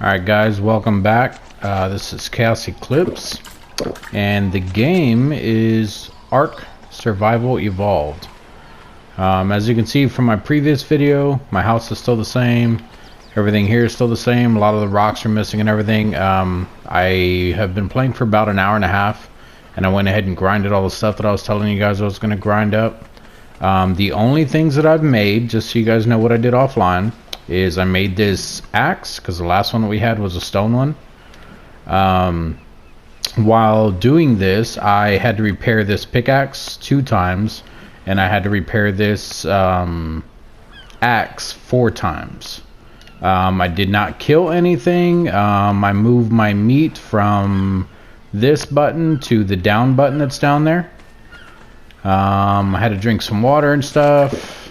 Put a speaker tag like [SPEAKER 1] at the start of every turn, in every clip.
[SPEAKER 1] Alright guys, welcome back. This is ChaosEclipse, and the game is Ark Survival Evolved. As you can see from my previous video, my house is still the same. Everything here is still the same. A lot of the rocks are missing and everything. I have been playing for about an hour and a half, and I went ahead and grinded all the stuff that I was telling you guys I was going to grind up. The only things that I've made, just so you guys know what I did offline, is I made this axe, because the last one that we had was a stone one. While doing this, I had to repair this pickaxe 2 times, and I had to repair this axe 4 times. I did not kill anything. I moved my meat from this button to the down button that's down there. I had to drink some water and stuff.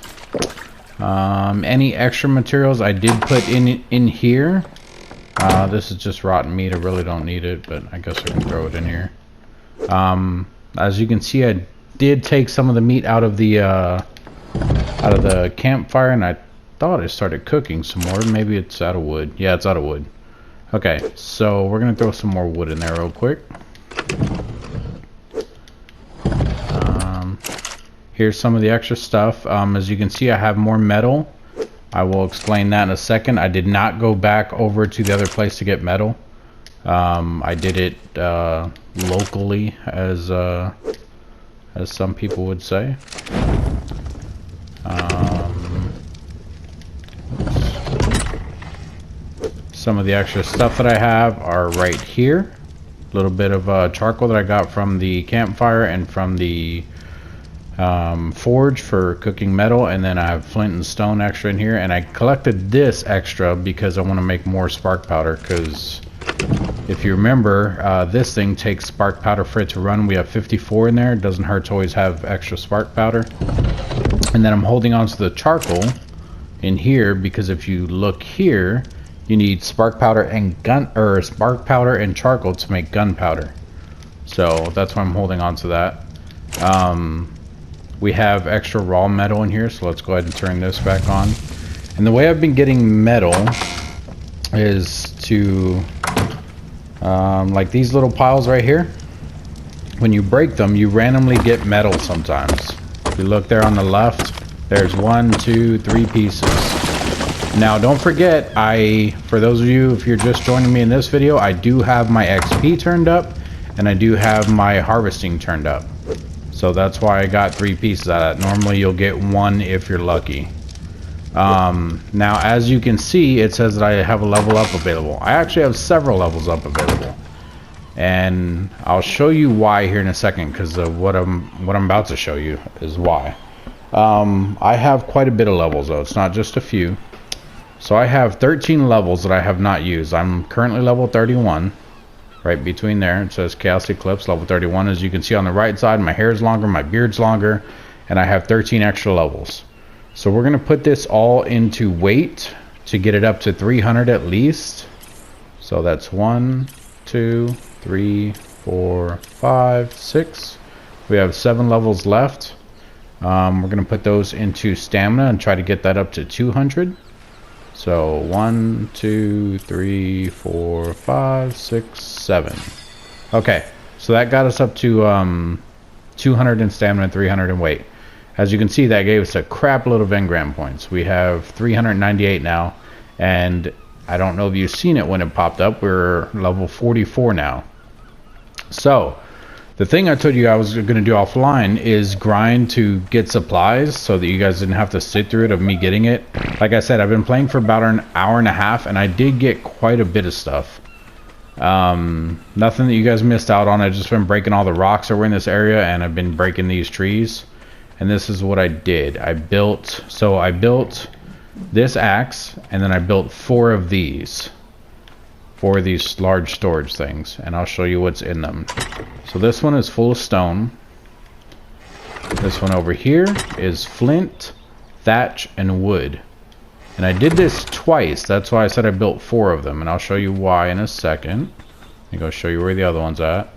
[SPEAKER 1] Any extra materials I did put in here. This is just rotten meat. I really don't need it, but I guess I can throw it in here. As you can see, I did take some of the meat out of the campfire, and I thought I started cooking some more. Maybe it's out of wood. Yeah, it's out of wood. Okay, so we're gonna throw some more wood in there real quick. Here's some of the extra stuff. As you can see, I have more metal. I will explain that in a second. I did not go back over to the other place to get metal. I did it locally, as some people would say. Some of the extra stuff that I have are right here. A little bit of charcoal that I got from the campfire and from the forge for cooking metal, and then I have flint and stone extra in here, and I collected this extra because I want to make more spark powder, because if you remember, this thing takes spark powder for it to run. We have 54 in there. It doesn't hurt to always have extra spark powder. And then I'm holding on to the charcoal in here because if you look here, you need spark powder and spark powder and charcoal to make gunpowder. So that's why I'm holding on to that. We have extra raw metal in here, so let's go ahead and turn this back on. And the way I've been getting metal is to, like these little piles right here. When you break them, you randomly get metal sometimes. If you look there on the left, there's 1, 2, 3 pieces. Now, don't forget, for those of you, if you're just joining me in this video, I do have my XP turned up, and I do have my harvesting turned up. So that's why I got 3 pieces out of that. Normally you'll get 1 if you're lucky. Now as you can see, it says that I have a level up available. I actually have several levels up available, and I'll show you why here in a second, because what I'm about to show you is why. I have quite a bit of levels though. It's not just a few. So I have 13 levels that I have not used. I'm currently level 31. Right between there, it says ChaosEclipse level 31. As you can see on the right side, my hair is longer, my beard's longer, and I have 13 extra levels. So we're going to put this all into weight to get it up to 300 at least. So that's 1, 2, 3, 4, 5, 6. We have 7 levels left. We're going to put those into stamina and try to get that up to 200. So 1, 2, 3, 4, 5, 6, 7. Okay, so that got us up to 200 in stamina and 300 in weight. As you can see, that gave us a crap load of engram points. We have 398 now, and I don't know if you've seen it when it popped up. We're level 44 now. So the thing I told you I was going to do offline is grind to get supplies so that you guys didn't have to sit through it of me getting it. Like I said, I've been playing for about an hour and a half, and I did get quite a bit of stuff. Nothing that you guys missed out on. I've just been breaking all the rocks that were in this area, and I've been breaking these trees. And this is what I did. I built this axe, and then I built 4 of these. 4 of these large storage things, and I'll show you what's in them. So this one is full of stone. This one over here is flint, thatch, and wood. And I did this twice. That's why I said I built 4 of them, and I'll show you why in a second. I'm going to show you where the other one's at.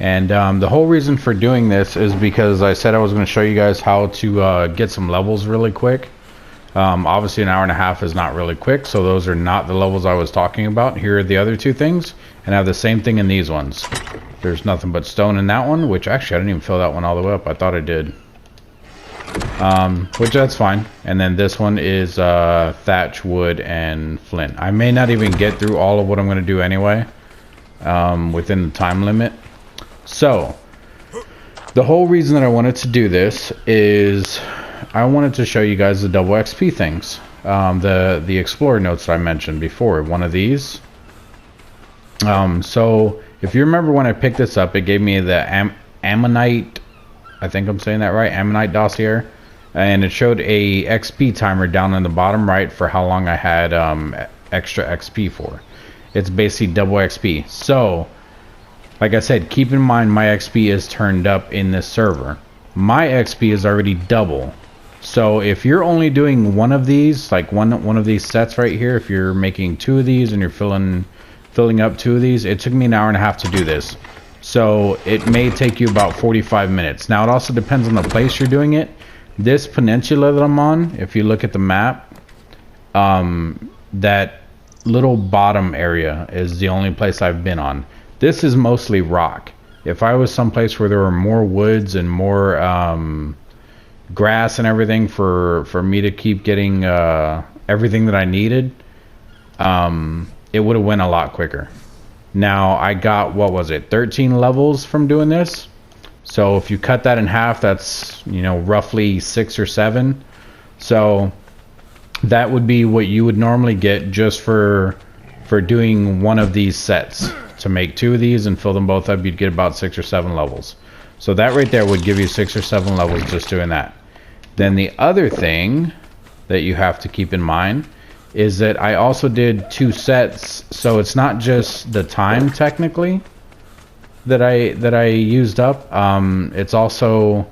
[SPEAKER 1] And the whole reason for doing this is because I said I was going to show you guys how to get some levels really quick. Obviously an hour and a half is not really quick, so those are not the levels I was talking about. Here are the other two things, and I have the same thing in these ones. There's nothing but stone in that one, which actually I didn't even fill that one all the way up. I thought I did. Which that's fine. And then this one is thatch, wood, and flint. I may not even get through all of what I'm going to do anyway, within the time limit. So, the whole reason that I wanted to do this is I wanted to show you guys the double XP things. The explorer notes that I mentioned before. One of these. So, if you remember when I picked this up, it gave me the Ammonite, I think I'm saying that right, Ammonite dossier, and it showed a XP timer down in the bottom right for how long I had extra XP for. It's basically double XP. So, like I said, keep in mind my XP is turned up in this server. My XP is already double. So if you're only doing one of these, like one of these sets right here, if you're making two of these and you're filling up two of these, it took me an hour and a half to do this. So it may take you about 45 minutes. Now it also depends on the place you're doing it. This peninsula that I'm on, if you look at the map, that little bottom area is the only place I've been on. This is mostly rock. If I was someplace where there were more woods and more grass and everything for me to keep getting everything that I needed, it would have went a lot quicker. Now I got, what was it, 13 levels from doing this. So if you cut that in half, that's, you know, roughly 6 or 7. So that would be what you would normally get just for doing one of these sets. To make two of these and fill them both up, you'd get about 6 or 7 levels. So that right there would give you 6 or 7 levels just doing that. Then the other thing that you have to keep in mind is that I also did 2 sets, so it's not just the time technically that I used up. It's also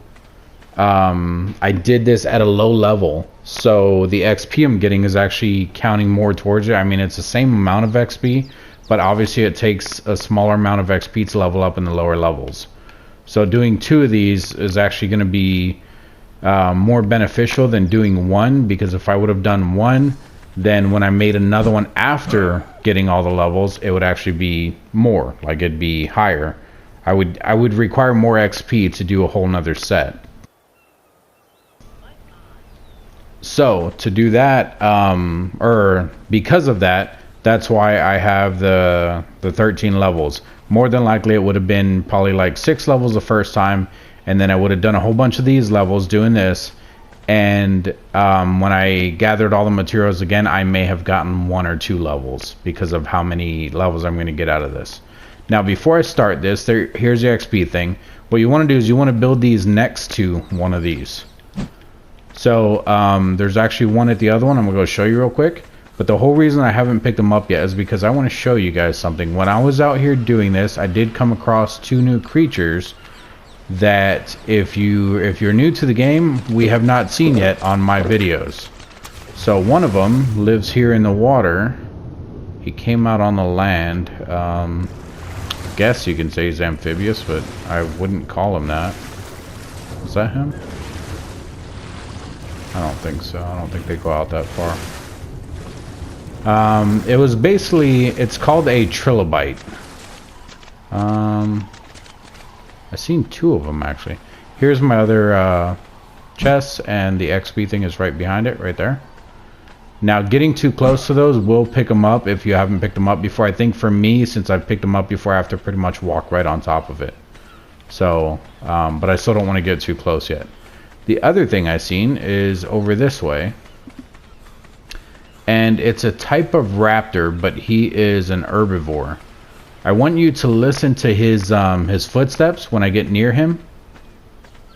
[SPEAKER 1] I did this at a low level, so the XP I'm getting is actually counting more towards it. I mean, it's the same amount of XP, but obviously it takes a smaller amount of XP to level up in the lower levels. So doing 2 of these is actually going to be more beneficial than doing 1, because if I would have done 1, then when I made another one after getting all the levels, it would actually be more, like it'd be higher. I would require more XP to do a whole nother set. So to do that, or because of that, that's why I have the 13 levels. More than likely it would have been probably like 6 levels the first time, and then I would have done a whole bunch of these levels doing this, and when I gathered all the materials again, I may have gotten 1 or 2 levels because of how many levels I'm going to get out of this. Now before I start this, here's the XP thing. What you want to do is you want to build these next to one of these. So there's actually one at the other one. I'm going to go show you real quick. But the whole reason I haven't picked them up yet is because I want to show you guys something. When I was out here doing this, I did come across 2 new creatures that if you're new to the game, we have not seen yet on my videos. So one of them lives here in the water. He came out on the land. I guess you can say he's amphibious, but I wouldn't call him that. Is that him? I don't think so. I don't think they go out that far. It was basically, it's called a trilobite. I've seen 2 of them actually. Here's my other chest, and the XP thing is right behind it, right there. Now getting too close to those will pick them up if you haven't picked them up before. I think for me, since I've picked them up before, I have to pretty much walk right on top of it. So, but I still don't want to get too close yet. The other thing I've seen is over this way. And it's a type of raptor, but he is an herbivore. I want you to listen to his footsteps when I get near him.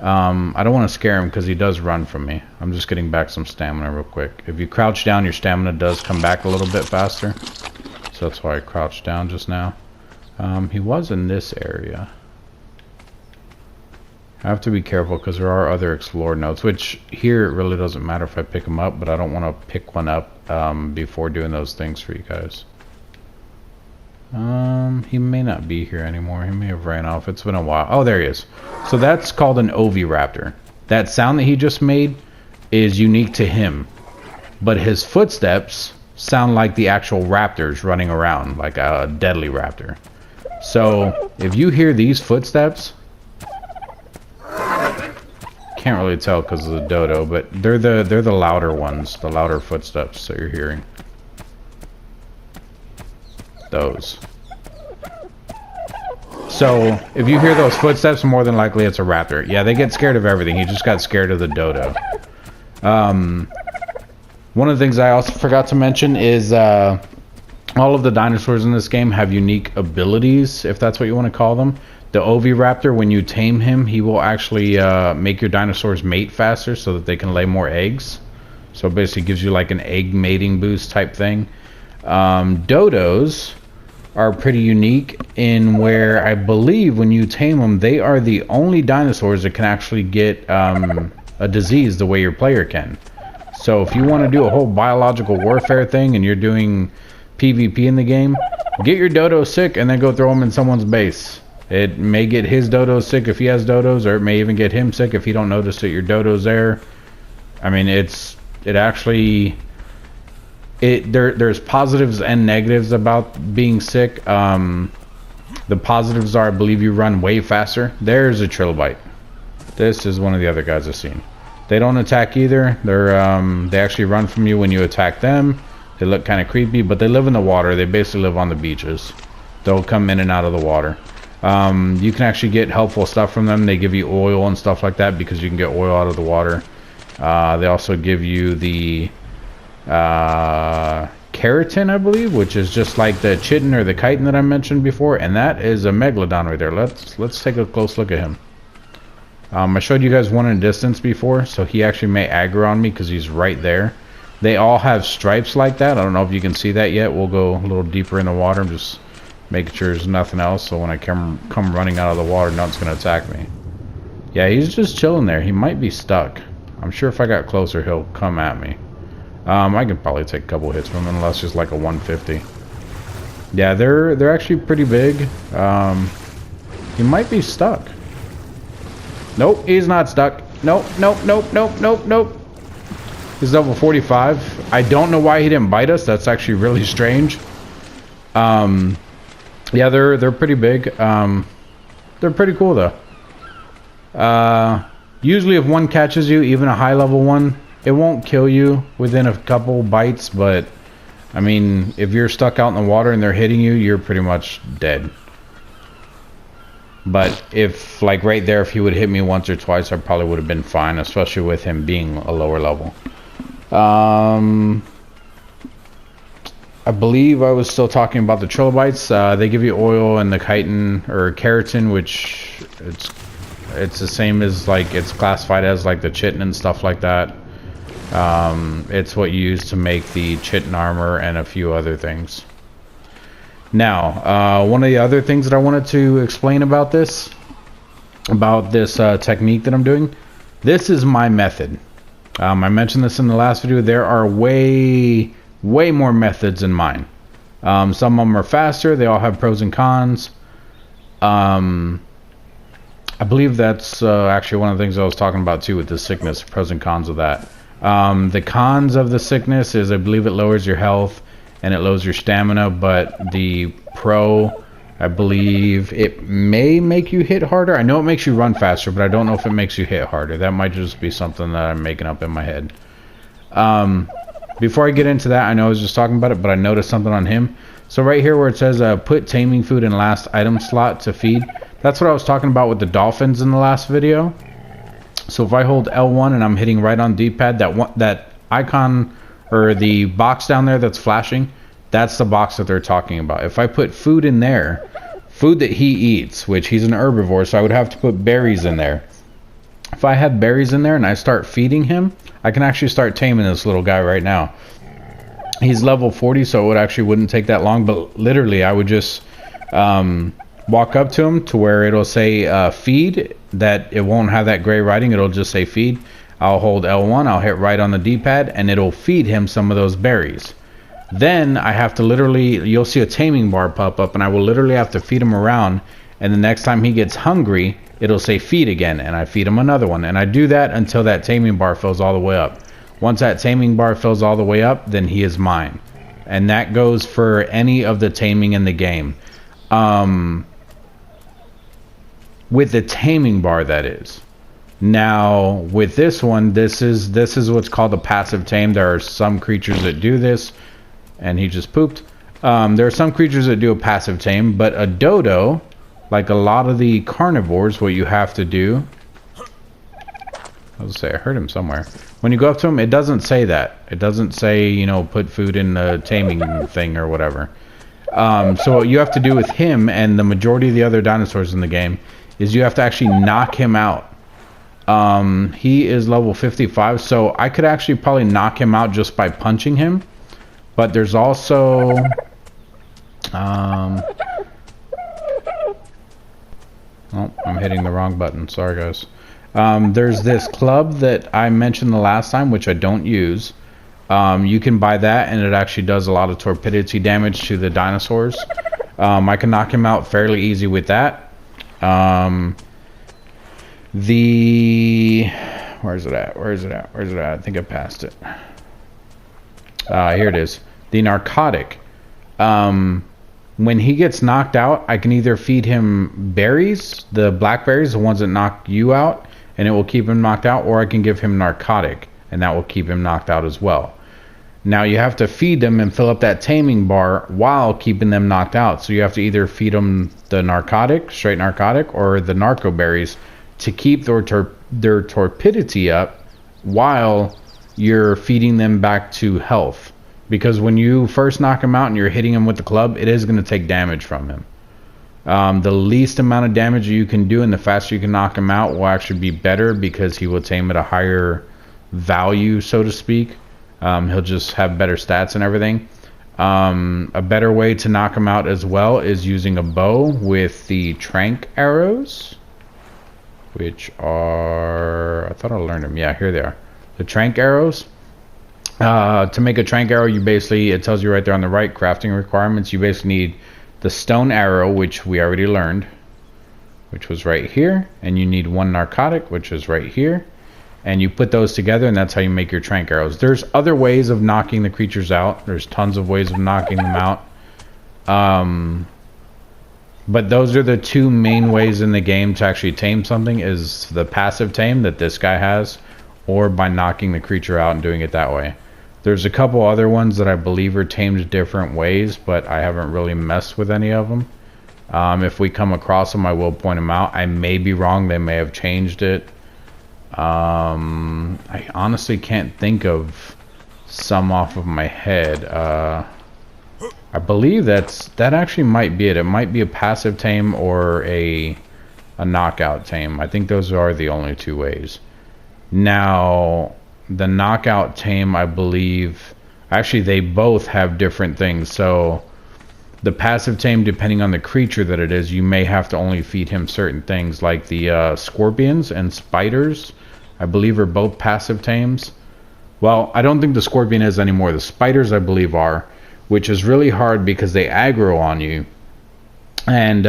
[SPEAKER 1] I don't want to scare him because he does run from me. I'm just getting back some stamina real quick. If you crouch down, your stamina does come back a little bit faster. So that's why I crouched down just now. He was in this area. I have to be careful because there are other explorer notes, which here it really doesn't matter if I pick them up, but I don't want to pick one up before doing those things for you guys. He may not be here anymore. He may have ran off. It's been a while. Oh, there he is. So that's called an oviraptor. That sound that he just made is unique to him. but his footsteps sound like the actual raptors running around, like a deadly raptor. So if you hear these footsteps, can't really tell because of the dodo, but they're the louder ones, the louder footsteps that you're hearing. Those. So if you hear those footsteps, more than likely it's a raptor. Yeah, they get scared of everything. He just got scared of the dodo. One of the things I also forgot to mention is all of the dinosaurs in this game have unique abilities, if that's what you want to call them. The oviraptor, when you tame him, he will actually make your dinosaurs mate faster so that they can lay more eggs. So it basically gives you like an egg mating boost type thing. Dodos are pretty unique in where I believe when you tame them, they are the only dinosaurs that can actually get a disease the way your player can. So if you want to do a whole biological warfare thing and you're doing PvP in the game, get your dodo sick and then go throw him in someone's base. It may get his dodo sick if he has dodos, or it may even get him sick if he don't notice that your dodo's there. I mean, there's positives and negatives about being sick. The positives are, I believe, you run way faster. There's a trilobite. This is one of the other guys I've seen. They don't attack either. They actually run from you when you attack them. They look kind of creepy, but they live in the water. They basically live on the beaches. They'll come in and out of the water. You can actually get helpful stuff from them. They give you oil and stuff like that because you can get oil out of the water. They also give you the keratin, I believe, which is just like the chitin or the chitin that I mentioned before, and that is a megalodon right there. Let's take a close look at him. I showed you guys one in distance before, so he actually may aggro on me because he's right there. They all have stripes like that. I don't know if you can see that yet. We'll go a little deeper in the water. I'm just making sure there's nothing else, so when I come running out of the water, nothing's going to attack me. Yeah, he's just chilling there. He might be stuck. I'm sure if I got closer, he'll come at me. I can probably take a couple hits from him, unless it's like a 150. Yeah, they're actually pretty big. He might be stuck. Nope, he's not stuck. Nope. He's level 45. I don't know why he didn't bite us. That's actually really strange. Yeah, they're pretty big. They're pretty cool though. Usually if one catches you, even a high level one, it won't kill you within a couple bites, but I mean, if you're stuck out in the water and they're hitting you, you're pretty much dead. But if, like right there, if he would hit me once or twice, I probably would have been fine, especially with him being a lower level. I believe I was still talking about the trilobites. They give you oil and the chitin or keratin, which it's the same as, like, it's classified as like the chitin and stuff like that. It's what you use to make the chitin armor and a few other things. Now, one of the other things that I wanted to explain about this technique that I'm doing, this is my method. I mentioned this in the last video. There are way more methods than mine. Some of them are faster. They all have pros and cons. I believe that's actually one of the things I was talking about too with the sickness, pros and cons of that. The cons of the sickness is I believe it lowers your health and it lowers your stamina, but the pro, I believe it may make you hit harder. I know it makes you run faster, but I don't know if it makes you hit harder. That might just be something that I'm making up in my head. Before I get into that, I know I was just talking about it, but I noticed something on him. So right here where it says put taming food in last item slot to feed, that's what I was talking about with the dolphins in the last video. So if I hold L1 and I'm hitting right on D-pad, that icon or the box down there that's flashing, that's the box that they're talking about. If I put food in there, food that he eats, which he's an herbivore, so I would have to put berries in there. If I have berries in there and I start feeding him, I can actually start taming this little guy right now. He's level 40, so it wouldn't take that long, but literally I would just walk up to him to where it'll say feed, that it won't have that gray writing, it'll just say feed. I'll hold L1, I'll hit right on the D-pad, and it'll feed him some of those berries. Then I have to literally, you'll see a taming bar pop up, and I will literally have to feed him around, and the next time he gets hungry, it'll say feed again, and I feed him another one, and I do that until that taming bar fills all the way up. Once that taming bar fills all the way up, then he is mine. And that goes for any of the taming in the game. With the taming bar, that is. Now, with this one, this is what's called a passive tame. There are some creatures that do this, and he just pooped. There are some creatures that do a passive tame, but a dodo, like a lot of the carnivores, what you have to do... I was gonna say, I heard him somewhere. When you go up to him, it doesn't say that. It doesn't say, you know, put food in the taming thing or whatever. So what you have to do with him and the majority of the other dinosaurs in the game is you have to actually knock him out. He is level 55, so I could actually probably knock him out just by punching him. But there's also... oh, I'm hitting the wrong button. Sorry, guys. There's this club that I mentioned the last time, which I don't use. You can buy that, and it actually does a lot of torpidity damage to the dinosaurs. I can knock him out fairly easy with that. Where's it at? I think I passed it. Here it is. The narcotic. When he gets knocked out, I can either feed him berries, the blackberries, the ones that knock you out, and it will keep him knocked out, or I can give him narcotic, and that will keep him knocked out as well. Now you have to feed them and fill up that taming bar while keeping them knocked out. So you have to either feed them the narcotic, straight narcotic, or the narco berries to keep their torpidity up while you're feeding them back to health. Because when you first knock him out and you're hitting him with the club, it is going to take damage from him. The least amount of damage you can do and the faster you can knock him out will actually be better, because he will tame at a higher value, so to speak. He'll just have better stats and everything. A better way to knock him out as well is using a bow with the trank arrows, which are... I thought I learned them. Yeah, here they are. The trank arrows. To make a trank arrow, you basically... It tells you right there on the right, crafting requirements. You basically need the stone arrow, which we already learned, which was right here. And you need one narcotic, which is right here. And you put those together, and that's how you make your trank arrows. There's other ways of knocking the creatures out. There's tons of ways of knocking them out. But those are the two main ways in the game to actually tame something, is the passive tame that this guy has, or by knocking the creature out and doing it that way. There's a couple other ones that I believe are tamed different ways, but I haven't really messed with any of them. If we come across them, I will point them out. I may be wrong. They may have changed it. I honestly can't think of some off of my head. I believe that actually might be it. It might be a passive tame or a knockout tame. I think those are the only two ways. Now, the knockout tame, I believe, actually they both have different things. So the passive tame, depending on the creature that it is, you may have to only feed him certain things, like the scorpions and spiders, I believe, are both passive tames. Well, I don't think the scorpion is anymore. The spiders, I believe, are, which is really hard because they aggro on you. And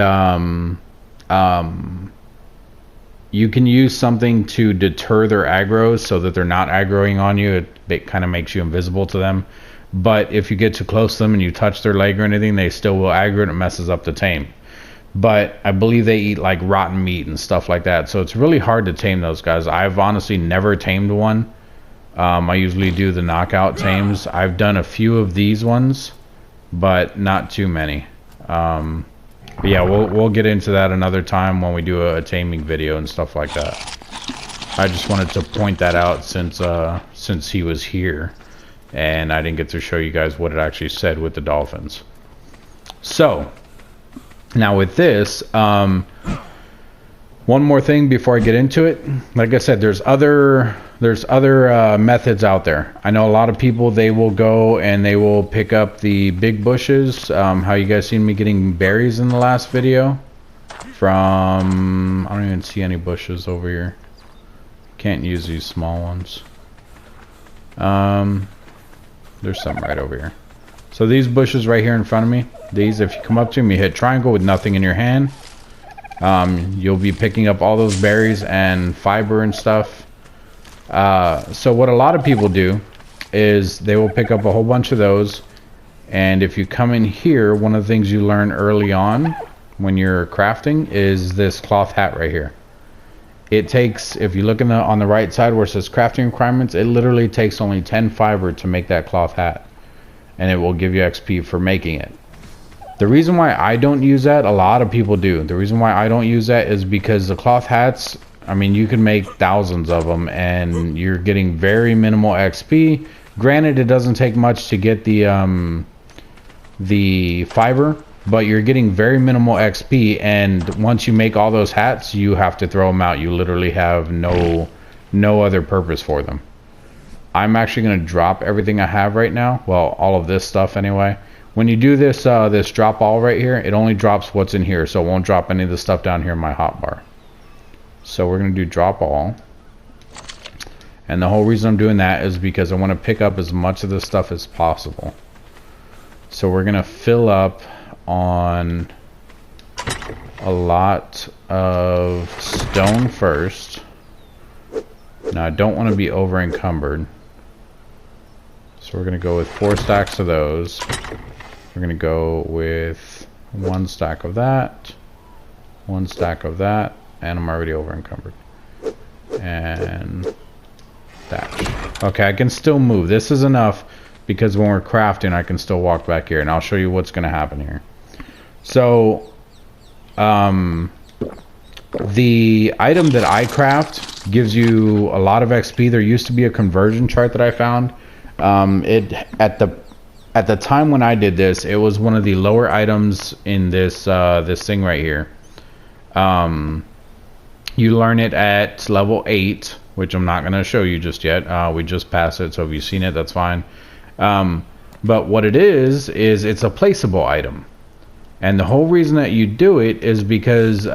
[SPEAKER 1] you can use something to deter their aggros so that they're not aggroing on you. It kind of makes you invisible to them. But if you get too close to them and you touch their leg or anything, they still will aggro, and it messes up the tame. But I believe they eat like rotten meat and stuff like that. So it's really hard to tame those guys. I've honestly never tamed one. I usually do the knockout tames. I've done a few of these ones, but not too many. But yeah, we'll get into that another time when we do a taming video and stuff like that. I just wanted to point that out since he was here, and I didn't get to show you guys what it actually said with the dolphins. So now with this, one more thing before I get into it. Like I said, there's other methods out there. I know a lot of people, they will go and they will pick up the big bushes. How you guys seen me getting berries in the last video from... I don't even see any bushes over here. Can't use these small ones. There's some right over here. So these bushes right here in front of me, these, if you come up to them, you hit triangle with nothing in your hand. You'll be picking up all those berries and fiber and stuff. So what a lot of people do is they will pick up a whole bunch of those, and if you come in here, one of the things you learn early on when you're crafting is this cloth hat right here. It takes, if you look in on the right side where it says crafting requirements, it literally takes only 10 fiber to make that cloth hat, and it will give you XP for making it. The reason why I don't use that, a lot of people do. The reason why I don't use that is because the cloth hats, I mean, you can make thousands of them and you're getting very minimal XP. Granted, it doesn't take much to get the fiber, but you're getting very minimal XP, and once you make all those hats, you have to throw them out. You literally have no other purpose for them. I'm actually going to drop everything I have right now. Well, all of this stuff anyway. When you do this this drop all right here, it only drops what's in here, so it won't drop any of the stuff down here in my hotbar. So we're going to do drop all. And the whole reason I'm doing that is because I want to pick up as much of this stuff as possible. So we're going to fill up on a lot of stone first. Now I don't want to be over encumbered, so we're going to go with 4 stacks of those. We're going to go with 1 stack of that, 1 stack of that, and I'm already over encumbered. And that. Okay, I can still move. This is enough because when we're crafting I can still walk back here, and I'll show you what's going to happen here. So the item that I craft gives you a lot of XP. There used to be a conversion chart that I found. At the time when I did this, it was one of the lower items in this this thing right here. You learn it at level 8, which I'm not going to show you just yet. We just passed it, so if you've seen it, that's fine. But what it is it's a placeable item. And the whole reason that you do it is because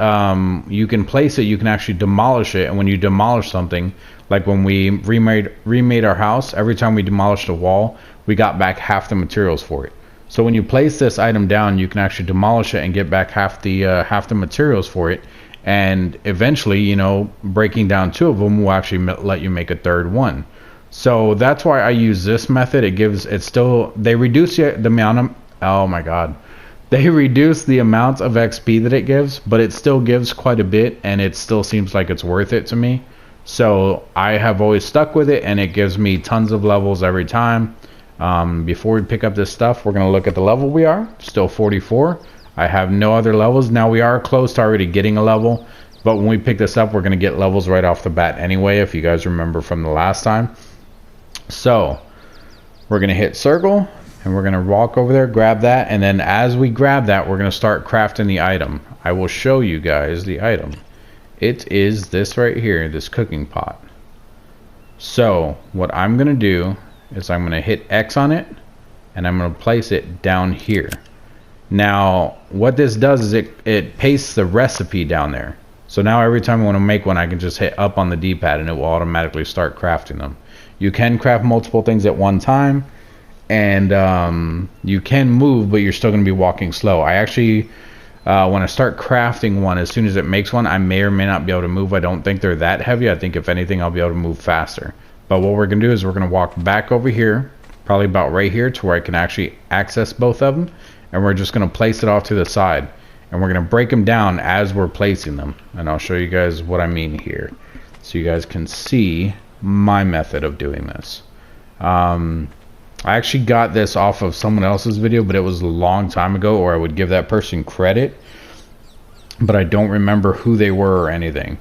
[SPEAKER 1] you can place it, you can actually demolish it, and when you demolish something, like when we remade our house, every time we demolished a wall, we got back half the materials for it. So when you place this item down, you can actually demolish it and get back half the materials for it, and eventually, you know, breaking down 2 of them will actually let you make a 3rd one. So that's why I use this method. They reduce the amount of, oh my god. They reduce the amount of XP that it gives, but it still gives quite a bit, and it still seems like it's worth it to me. So I have always stuck with it, and it gives me tons of levels every time. Before we pick up this stuff, we're going to look at the level we are. Still 44. I have no other levels. Now we are close to already getting a level, but when we pick this up, we're going to get levels right off the bat anyway, if you guys remember from the last time. So we're going to hit circle. And we're going to walk over there, grab that, and then as we grab that, we're going to start crafting the item. I will show you guys the item. It is this right here, this cooking pot. So what I'm going to do is I'm going to hit X on it, and I'm going to place it down here. Now, what this does is it pastes the recipe down there. So now every time I want to make one, I can just hit up on the D-pad, and it will automatically start crafting them. You can craft multiple things at one time. And you can move, but you're still going to be walking slow. I actually, when I start crafting one, as soon as it makes one, I may or may not be able to move. I don't think they're that heavy. I think if anything, I'll be able to move faster. But what we're going to do is we're going to walk back over here, probably about right here, to where I can actually access both of them. And we're just going to place it off to the side. And we're going to break them down as we're placing them. And I'll show you guys what I mean here, so you guys can see my method of doing this. I actually got this off of someone else's video, but it was a long time ago, or I would give that person credit, but I don't remember who they were or anything.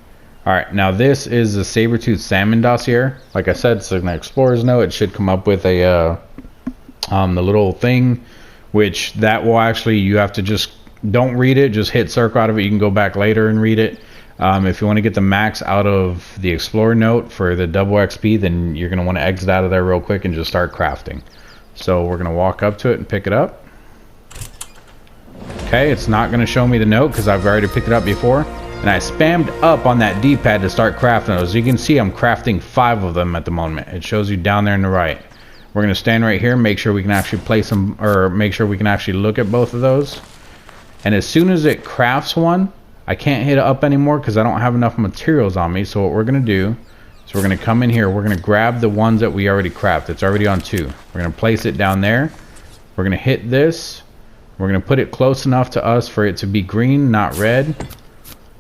[SPEAKER 1] Alright, now this is the saber-tooth salmon dossier. Like I said, it's an explorer's note. It should come up with a the little thing, which that will actually, you have to just, don't read it, just hit circle out of it. You can go back later and read it. If you want to get the max out of the Explorer note for the double XP, then you're going to want to exit out of there real quick and just start crafting. So we're going to walk up to it and pick it up. Okay, it's not going to show me the note because I've already picked it up before. And I spammed up on that D-pad to start crafting those. You can see I'm crafting 5 of them at the moment. It shows you down there on the right. We're going to stand right here, make sure we can actually place them, or make sure we can actually look at both of those. And as soon as it crafts one, I can't hit it up anymore because I don't have enough materials on me. So what we're going to do So we're going to come in here. We're going to grab the ones that we already crafted. It's already on 2. We're going to place it down there. We're going to hit this. We're going to put it close enough to us for it to be green, not red,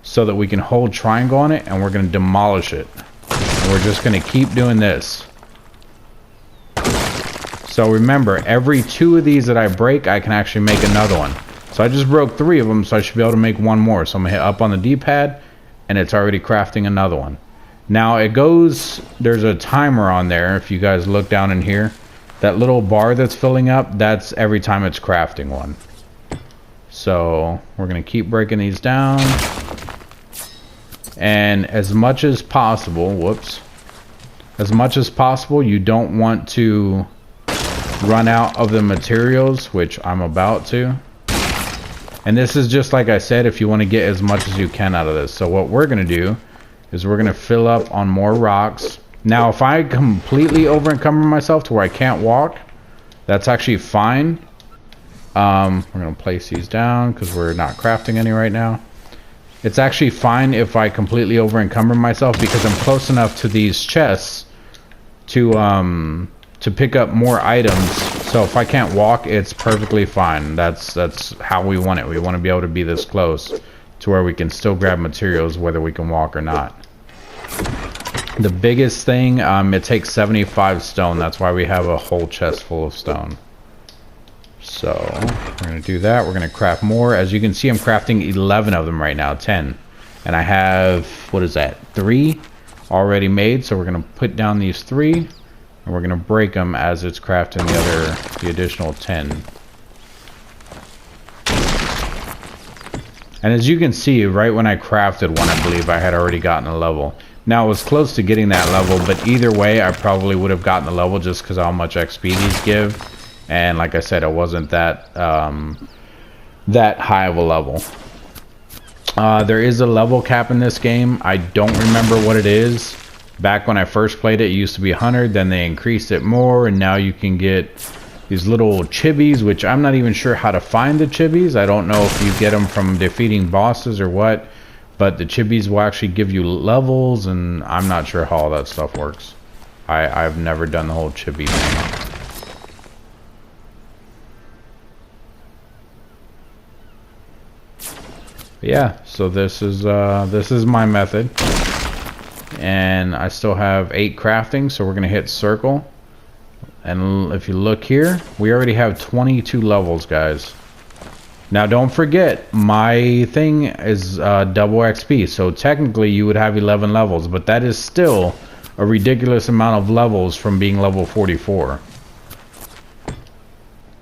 [SPEAKER 1] so that we can hold triangle on it, and we're going to demolish it. And we're just going to keep doing this. So remember, every 2 of these that I break, I can actually make another one. So I just broke 3 of them, so I should be able to make 1 more. So I'm going to hit up on the D-pad, and it's already crafting another one. Now it goes, there's a timer on there. If you guys look down in here, that little bar that's filling up, that's every time it's crafting one. So we're going to keep breaking these down. And as much as possible, whoops, as much as possible, you don't want to run out of the materials, which I'm about to. And this is just like I said, if you want to get as much as you can out of this. So what we're going to do is we're going to fill up on more rocks. Now if I completely over encumber myself to where I can't walk, that's actually fine. We're going to place these down because we're not crafting any right now. It's actually fine if I completely over encumber myself, because I'm close enough to these chests to pick up more items. So if I can't walk, it's perfectly fine. That's how we want it. We want to be able to be this close to where we can still grab materials whether we can walk or not. The biggest thing, it takes 75 stone. That's why we have a whole chest full of stone. So we're going to do that. We're going to craft more. As you can see, I'm crafting 11 of them right now, 10. And I have, what is that, 3 already made. So we're going to put down these 3, and we're going to break them as it's crafting the additional 10. And as you can see, right when I crafted one, I believe I had already gotten a level. Now it was close to getting that level, but either way, I probably would have gotten the level just because how much XP these give. And like I said, it wasn't that that high of a level. There is a level cap in this game. I don't remember what it is. Back when I first played it, it used to be 100. Then they increased it more, and now you can get these little chibis, which I'm not even sure how to find the chibis. I don't know if you get them from defeating bosses or what, but the chibis will actually give you levels, and I'm not sure how all that stuff works. I've never done the whole chibi thing. But yeah, so this is my method, and I still have 8 crafting, so we're gonna hit circle. And if you look here, we already have 22 levels, guys. Now don't forget, my thing is double XP, so technically you would have 11 levels, but that is still a ridiculous amount of levels from being level 44.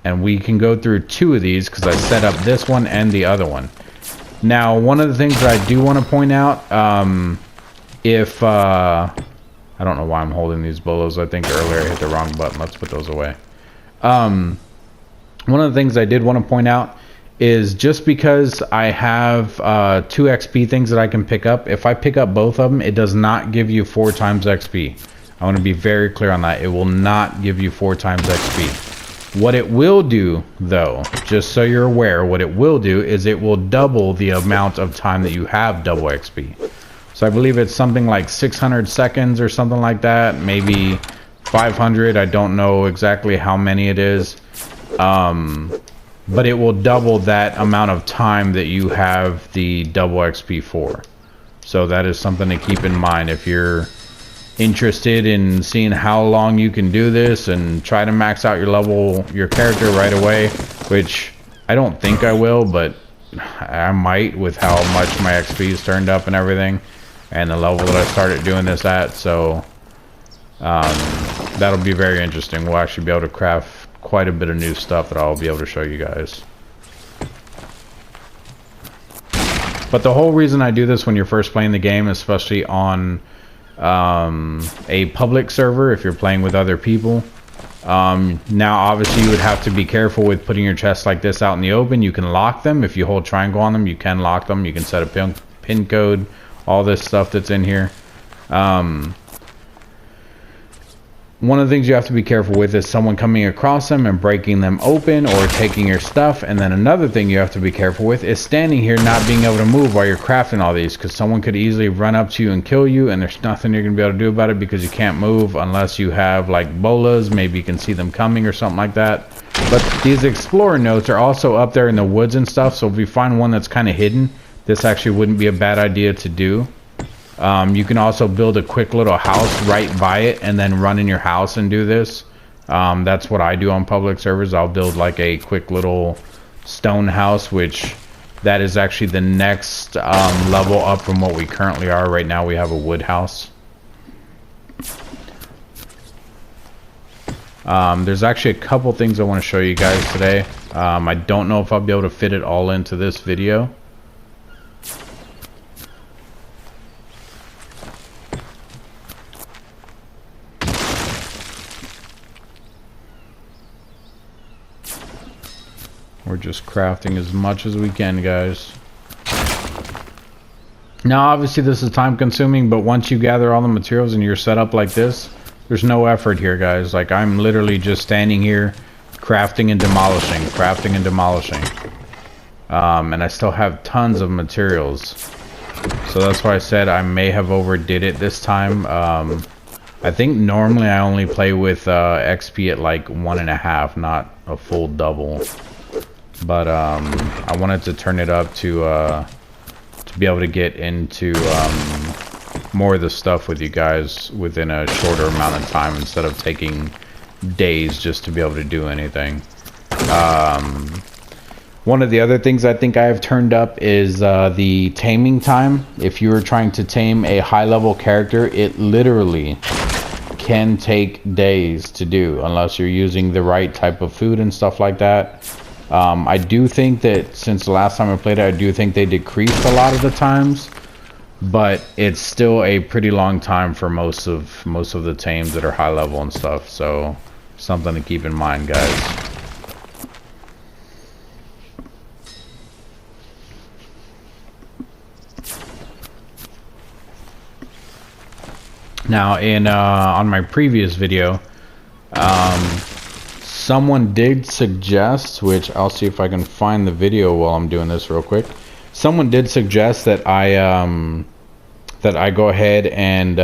[SPEAKER 1] And we can go through 2 of these because I set up this one and the other one. Now one of the things that I do want to point out, I don't know why I'm holding these bolos. I think earlier I hit the wrong button. Let's put those away. One of the things I did want to point out is just because I have 2 XP things that I can pick up, if I pick up both of them, it does not give you 4 times XP. I want to be very clear on that. It will not give you 4 times XP. What it will do, though, just so you're aware, what it will do is it will double the amount of time that you have double XP. So I believe it's something like 600 seconds or something like that, maybe 500. I don't know exactly how many it is. But it will double that amount of time that you have the double XP for. So that is something to keep in mind if you're interested in seeing how long you can do this and try to max out your character right away, which I don't think I will, but I might with how much my XP is turned up and everything, and the level that I started doing this at. So that'll be very interesting. We'll actually be able to craft quite a bit of new stuff that I'll be able to show you guys. But the whole reason I do this when you're first playing the game, especially on a public server, if you're playing with other people, now obviously you would have to be careful with putting your chests like this out in the open. You can lock them. If you hold triangle on them, you can lock them. You can set a pin code, all this stuff that's in here. one of the things you have to be careful with is someone coming across them and breaking them open or taking your stuff. And then another thing you have to be careful with is standing here not being able to move while you're crafting all these, because someone could easily run up to you and kill you, and there's nothing you're gonna be able to do about it because you can't move unless you have like bolas. Maybe you can see them coming or something like that. But these explorer notes are also up there in the woods and stuff, so if you find one that's kind of hidden, this actually wouldn't be a bad idea to do. You can also build a quick little house right by it and then run in your house and do this. That's what I do on public servers. I'll build like a quick little stone house, which that is actually the next level up from what we currently are. Right now we have a wood house. There's actually a couple things I want to show you guys today. I don't know if I'll be able to fit it all into this video. We're just crafting as much as we can, guys. Now, obviously, this is time consuming, but once you gather all the materials and you're set up like this, there's no effort here, guys. Like, I'm literally just standing here, crafting and demolishing, crafting and demolishing. And I still have tons of materials. So that's why I said I may have overdid it this time. I think normally I only play with XP at like 1.5, not a full double. But I wanted to turn it up to be able to get into more of the stuff with you guys within a shorter amount of time instead of taking days just to be able to do anything. One of the other things I think I have turned up is the taming time. If you are trying to tame a high level character, it literally can take days to do unless you're using the right type of food and stuff like that. I do think that since the last time I played it, I do think they decreased a lot of the times, but it's still a pretty long time for most of the tames that are high level and stuff. So something to keep in mind, guys. Now, on my previous video, someone did suggest, which I'll see if I can find the video while I'm doing this real quick. Someone did suggest that I go ahead and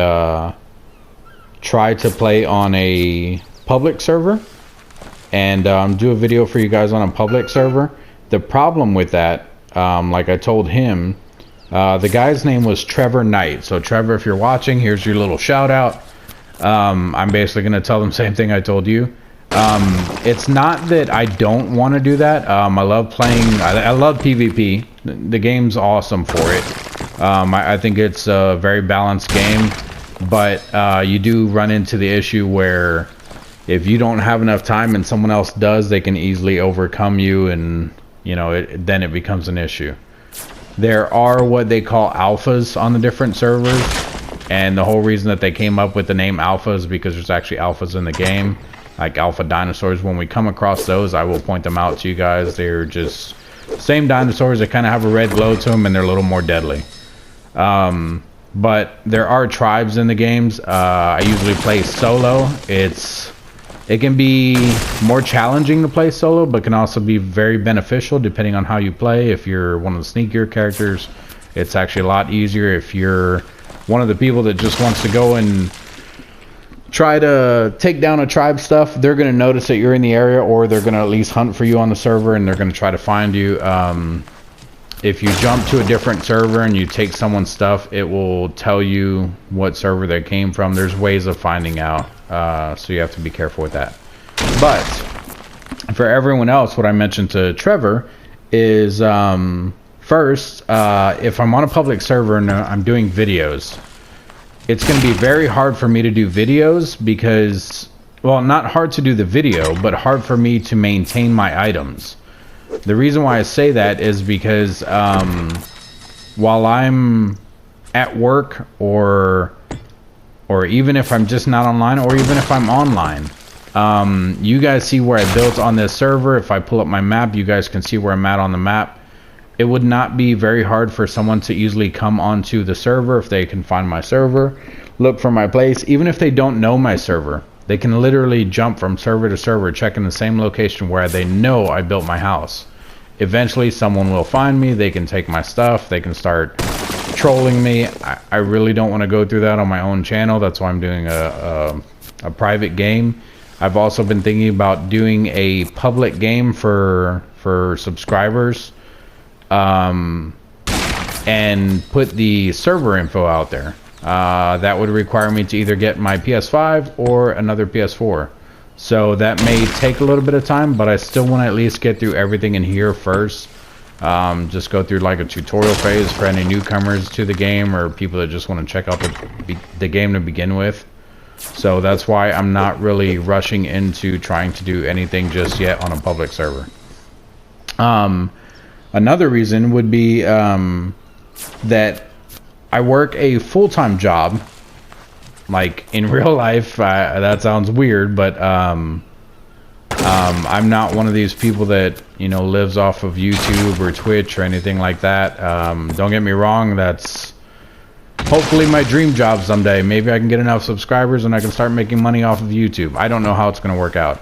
[SPEAKER 1] try to play on a public server and do a video for you guys on a public server. The problem with that, like I told him, the guy's name was Trevor Knight. So Trevor, if you're watching, here's your little shout out. I'm basically going to tell them the same thing I told you. It's not that I don't want to do that. I love playing. I love PvP. The game's awesome for it. I think it's a very balanced game, but you do run into the issue where if you don't have enough time and someone else does, they can easily overcome you, and you know then it becomes an issue. There are what they call alphas on the different servers, and the whole reason that they came up with the name alpha is because there's actually alphas in the game. Like alpha dinosaurs. When we come across those, I will point them out to you guys. They're just same dinosaurs. They kind of have a red glow to them, and they're a little more deadly. But there are tribes in the games. I usually play solo. It can be more challenging to play solo, but can also be very beneficial depending on how you play. If you're one of the sneakier characters, it's actually a lot easier. If you're one of the people that just wants to go and try to take down a tribe stuff, they're going to notice that you're in the area, or they're going to at least hunt for you on the server, and they're going to try to find you. If you jump to a different server and you take someone's stuff, it will tell you what server they came from. There's ways of finding out, so you have to be careful with that. But for everyone else, what I mentioned to Trevor is first, if I'm on a public server and I'm doing videos, it's going to be very hard for me to do videos because, well, not hard to do the video, but hard for me to maintain my items. The reason why I say that is because while I'm at work, or even if I'm just not online, or even if I'm online, you guys see where I built on this server. If I pull up my map, you guys can see where I'm at on the map. It would not be very hard for someone to easily come onto the server if they can find my server, look for my place, even if they don't know my server. They can literally jump from server to server, checking the same location where they know I built my house. Eventually, someone will find me. They can take my stuff. They can start trolling me. I really don't want to go through that on my own channel. That's why I'm doing a private game. I've also been thinking about doing a public game for subscribers, and put the server info out there. That would require me to either get my PS5 or another PS4. So that may take a little bit of time, but I still want to at least get through everything in here first. Just go through like a tutorial phase for any newcomers to the game or people that just want to check out the game to begin with. So that's why I'm not really rushing into trying to do anything just yet on a public server. Another reason would be that I work a full-time job, like in real life. That sounds weird, but I'm not one of these people that, you know, lives off of YouTube or Twitch or anything like that. Don't get me wrong, that's hopefully my dream job someday. Maybe I can get enough subscribers and I can start making money off of YouTube. I don't know how it's going to work out.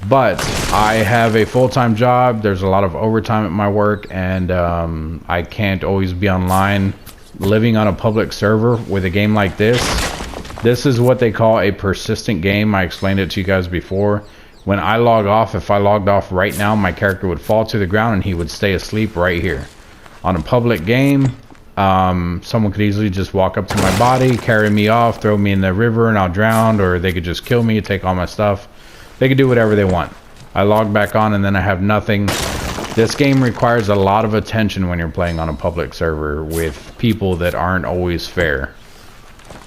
[SPEAKER 1] But I have a full-time job. There's a lot of overtime at my work, and I can't always be online. Living on a public server with a game like this is what they call a persistent game. I explained it to you guys before. When I log off, if I logged off right now, my character would fall to the ground and he would stay asleep right here. On a public game, someone could easily just walk up to my body, carry me off, throw me in the river and I'll drown, or they could just kill me, take all my stuff. They could do whatever they want. I log back on and then I have nothing. This game requires a lot of attention when you're playing on a public server with people that aren't always fair.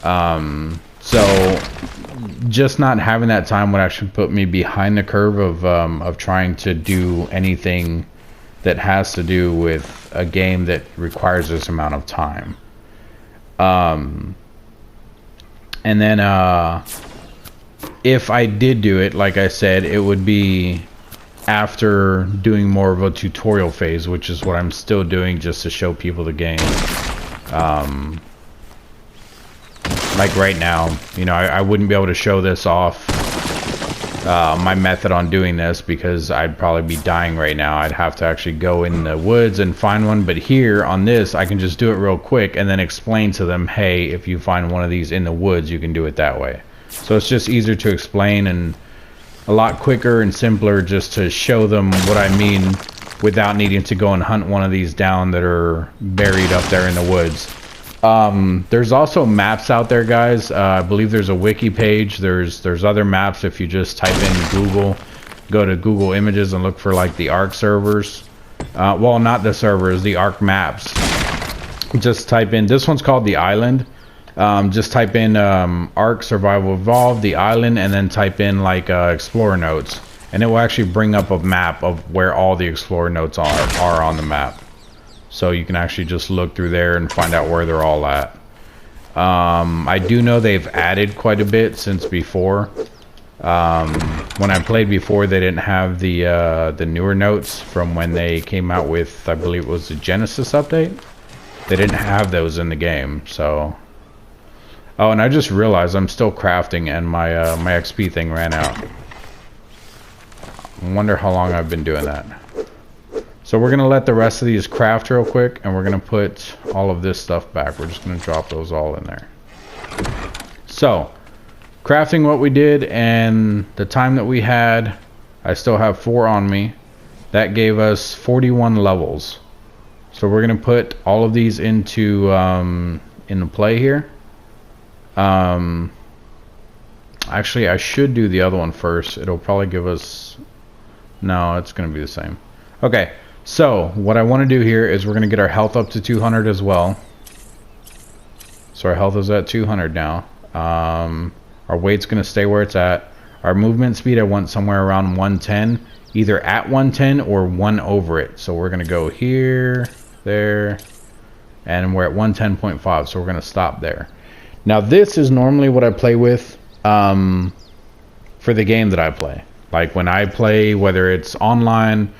[SPEAKER 1] So just not having that time would actually put me behind the curve of trying to do anything that has to do with a game that requires this amount of time. And then if I did do it, like I said, it would be after doing more of a tutorial phase, which is what I'm still doing just to show people the game. Like right now, you know, I wouldn't be able to show this off, my method on doing this, because I'd probably be dying right now. I'd have to actually go in the woods and find one. But here on this, I can just do it real quick and then explain to them, hey, if you find one of these in the woods, you can do it that way. So it's just easier to explain and a lot quicker and simpler just to show them what I mean without needing to go and hunt one of these down that are buried up there in the woods. There's also maps out there, guys. I believe there's a wiki page. There's other maps. If you just type in Google, go to Google Images and look for like the Ark servers. Well, not the servers, the Ark maps. Just type in, this one's called the Island. Just type in Ark Survival Evolved, the Island, and then type in like Explorer Notes, and it will actually bring up a map of where all the Explorer Notes are on the map. So you can actually just look through there and find out where they're all at. I do know they've added quite a bit since before. When I played before, they didn't have the newer notes from when they came out with, I believe it was the Genesis update. They didn't have those in the game, so... Oh, and I just realized I'm still crafting and my my XP thing ran out. I wonder how long I've been doing that. So we're going to let the rest of these craft real quick, and we're going to put all of this stuff back. We're just going to drop those all in there. So, crafting what we did and the time that we had, I still have 4 on me. That gave us 41 levels. So we're going to put all of these into play here. Actually, I should do the other one first. It'll probably give us... No, it's going to be the same. Okay, so what I want to do here is we're going to get our health up to 200 as well. So our health is at 200 now. Our weight's going to stay where it's at. Our movement speed I want somewhere around 110. Either at 110 or 1 over it. So we're going to go here, there, and we're at 110.5. So we're going to stop there. Now this is normally what I play with for the game that I play. Like when I play, whether it's online,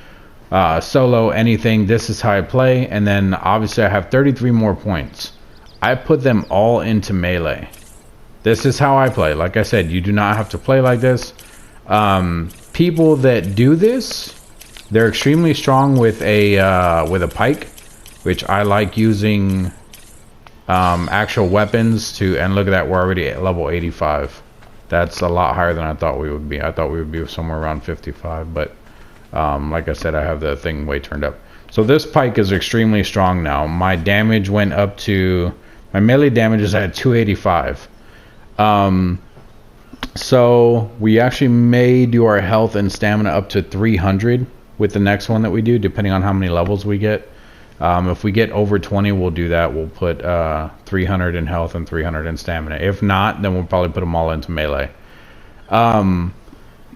[SPEAKER 1] solo, anything, this is how I play. And then obviously I have 33 more points. I put them all into melee. This is how I play. Like I said, you do not have to play like this. People that do this, they're extremely strong with a pike, which I like using actual weapons to. And look at that, we're already at level 85. That's a lot higher than I thought we would be. I thought we would be somewhere around 55, but like I said, I have the thing way turned up. So this pike is extremely strong now. My damage went up to, my melee damage is at 285. So we actually may do our health and stamina up to 300 with the next one that we do, depending on how many levels we get. If we get over 20, we'll do that. We'll put 300 in health and 300 in stamina. If not, then we'll probably put them all into melee.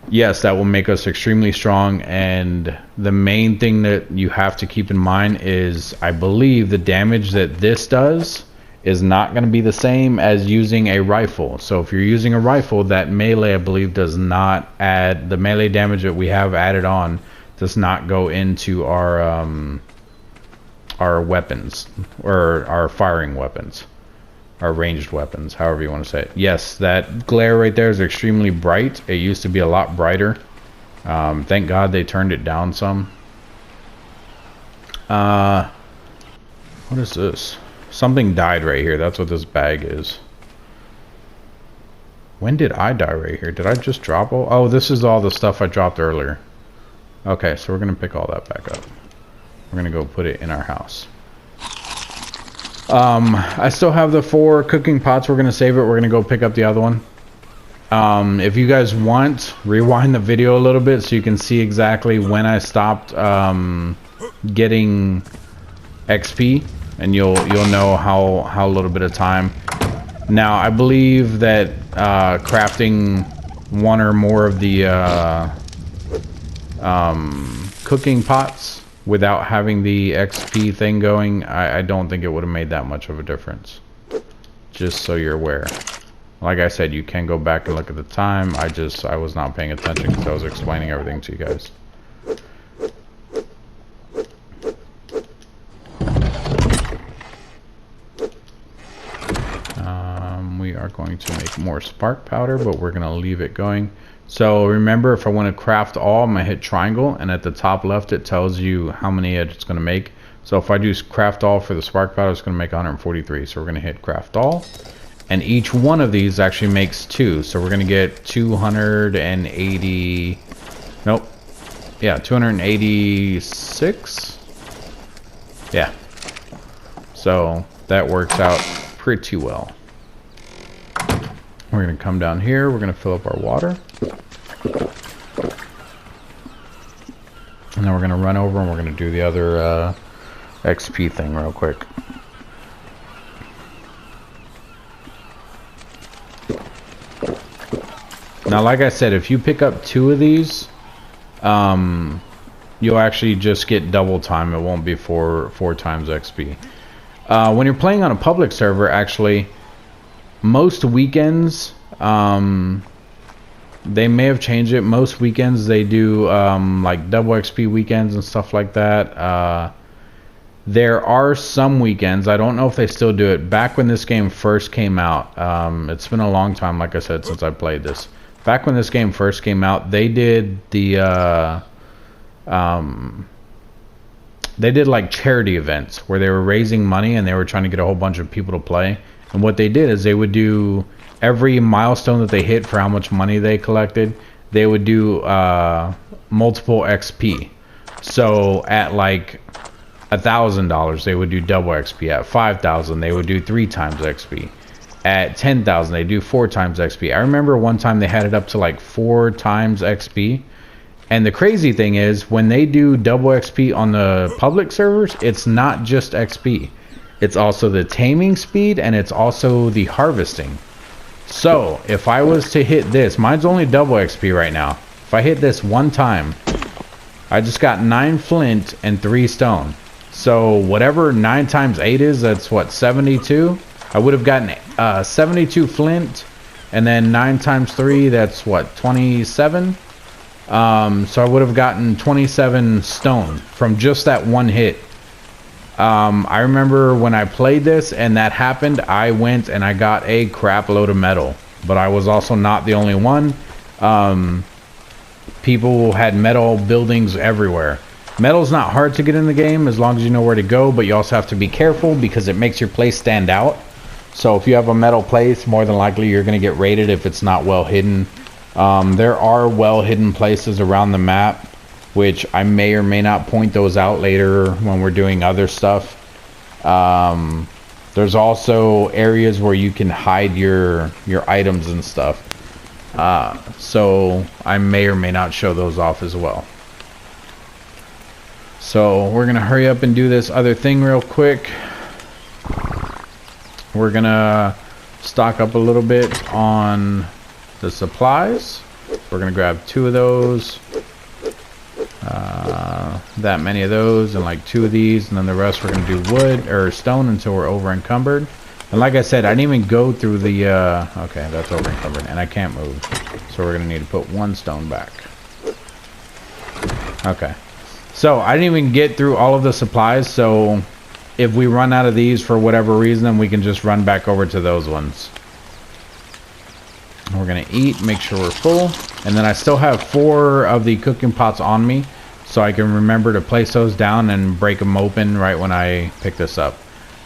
[SPEAKER 1] Yes, that will make us extremely strong. And the main thing that you have to keep in mind is, I believe the damage that this does is not going to be the same as using a rifle. So if you're using a rifle, that melee, I believe, does not add, the melee damage that we have added on does not go into our weapons, or our firing weapons, our ranged weapons, however you want to say it. Yes, that glare right there is extremely bright. It used to be a lot brighter. Thank God they turned it down some. What is this? Something died right here. That's what this bag is. When did I die right here? Did I just drop all? Oh, this is all the stuff I dropped earlier. Okay, so we're going to pick all that back up. We're going to go put it in our house. I still have the 4 cooking pots. We're going to save it. We're going to go pick up the other one. If you guys want, rewind the video a little bit so you can see exactly when I stopped getting XP. And you'll know how little bit of time. Now I believe that crafting 1 or more of the cooking pots without having the XP thing going, I don't think it would have made that much of a difference. Just so you're aware. Like I said, you can go back and look at the time. I was not paying attention because I was explaining everything to you guys. We are going to make more spark powder, but we're going to leave it going. So remember, if I want to craft all, I'm going to hit triangle, and at the top left it tells you how many it's going to make. So if I do craft all for the spark powder, it's going to make 143. So we're going to hit craft all, and each one of these actually makes 2. So we're going to get 280. Nope. Yeah, 286. Yeah. So that works out pretty well. We're going to come down here. We're going to fill up our water. And then we're going to run over and we're going to do the other XP thing real quick. Now, like I said, if you pick up 2 of these, you'll actually just get double time. It won't be 4 times XP. When you're playing on a public server, actually, most weekends, they may have changed it. Most weekends they do like double XP weekends and stuff like that. There are some weekends, I don't know if they still do it. Back when this game first came out, it's been a long time, like I said, since I played this. Back when this game first came out, they did the they did like charity events where they were raising money and they were trying to get a whole bunch of people to play. And what they did is they would do every milestone that they hit for how much money they collected, they would do multiple XP. So at like $1,000, they would do double XP. At 5,000, they would do 3 times XP. At 10,000, they do 4 times XP. I remember one time they had it up to like 4 times XP. And the crazy thing is, when they do double XP on the public servers, it's not just XP. It's also the taming speed, and it's also the harvesting. So, if I was to hit this, mine's only double XP right now. If I hit this 1 time, I just got 9 flint and 3 stone. So, whatever 9 times 8 is, that's what, 72? I would have gotten 72 flint, and then 9 times 3, that's what, 27? So I would have gotten 27 stone from just that one hit. I remember when I played this and that happened, I went and I got a crap load of metal. But I was also not the only one. People had metal buildings everywhere. Metal's not hard to get in the game as long as you know where to go, but you also have to be careful because it makes your place stand out. So if you have a metal place, more than likely you're going to get raided if it's not well hidden. There are well hidden places around the map, which I may or may not point those out later when we're doing other stuff. There's also areas where you can hide your items and stuff. So I may or may not show those off as well. So we're gonna hurry up and do this other thing real quick. We're gonna stock up a little bit on the supplies. We're gonna grab 2 of those, that many of those, and like 2 of these, and then the rest we're gonna do wood or stone until we're over encumbered. And like I said, I didn't even go through the okay, that's over encumbered and I can't move, so we're gonna need to put 1 stone back. Okay, so I didn't even get through all of the supplies, so if we run out of these for whatever reason, then we can just run back over to those ones. We're gonna eat, make sure we're full, and then I still have 4 of the cooking pots on me, so I can remember to place those down and break them open right when I pick this up.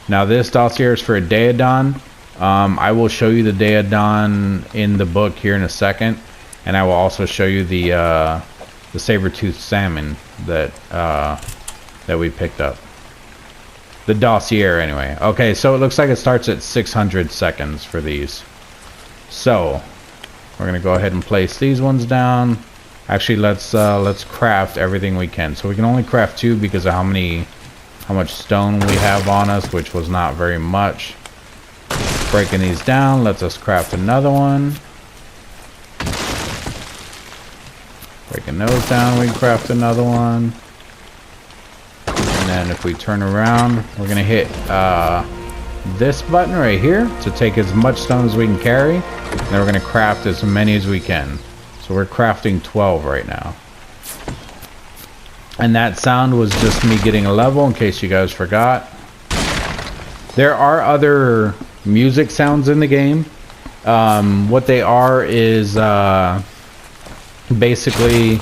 [SPEAKER 1] Now this dossier is for a Daedon. I will show you the Daedon in the book here in a second, and I will also show you the saber-toothed salmon that we picked up. The dossier anyway. Okay, so it looks like it starts at 600 seconds for these. So we're gonna go ahead and place these ones down. Actually, let's craft everything we can. So we can only craft 2 because of how much stone we have on us, which was not very much. Breaking these down lets us craft another one. Breaking those down, we can craft another one. And then if we turn around, we're gonna hit this button right here to take as much stone as we can carry. And then we're gonna craft as many as we can. So we're crafting 12 right now. And that sound was just me getting a level, in case you guys forgot. There are other music sounds in the game. What they are is basically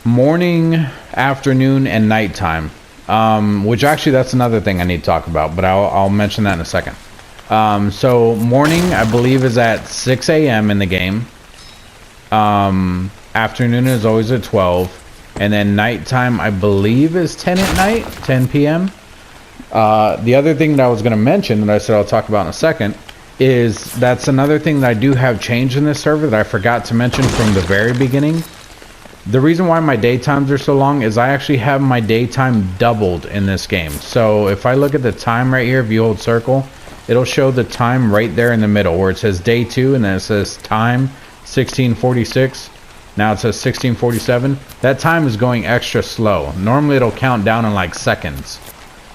[SPEAKER 1] morning, afternoon, and nighttime. Which actually, that's another thing I need to talk about, but I'll mention that in a second. So morning, I believe, is at 6 a.m. in the game. Afternoon is always at 12. And then nighttime, I believe, is 10 at night, 10 p.m. The other thing that I was going to mention that I said I'll talk about in a second is that's another thing that I do have changed in this server that I forgot to mention from the very beginning. The reason why my daytimes are so long is I actually have my daytime doubled in this game. So if I look at the time right here, if you hold circle, it'll show the time right there in the middle where it says day 2 and then it says time 1646. Now it says 1647. That time is going extra slow. Normally it'll count down in like seconds.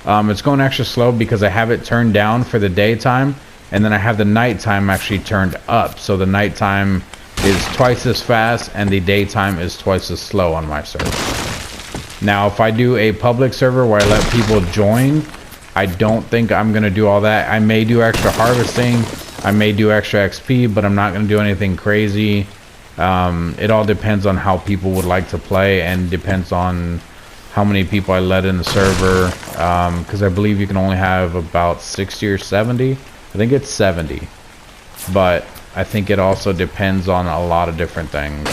[SPEAKER 1] It's going extra slow because I have it turned down for the daytime, and then I have the nighttime actually turned up. So the nighttime is twice as fast and the daytime is twice as slow on my server. Now if I do a public server where I let people join, I don't think I'm going to do all that. I may do extra harvesting, I may do extra XP, but I'm not going to do anything crazy. It all depends on how people would like to play, and depends on how many people I let in the server, because I believe you can only have about 60 or 70. I think it's 70, but I think it also depends on a lot of different things.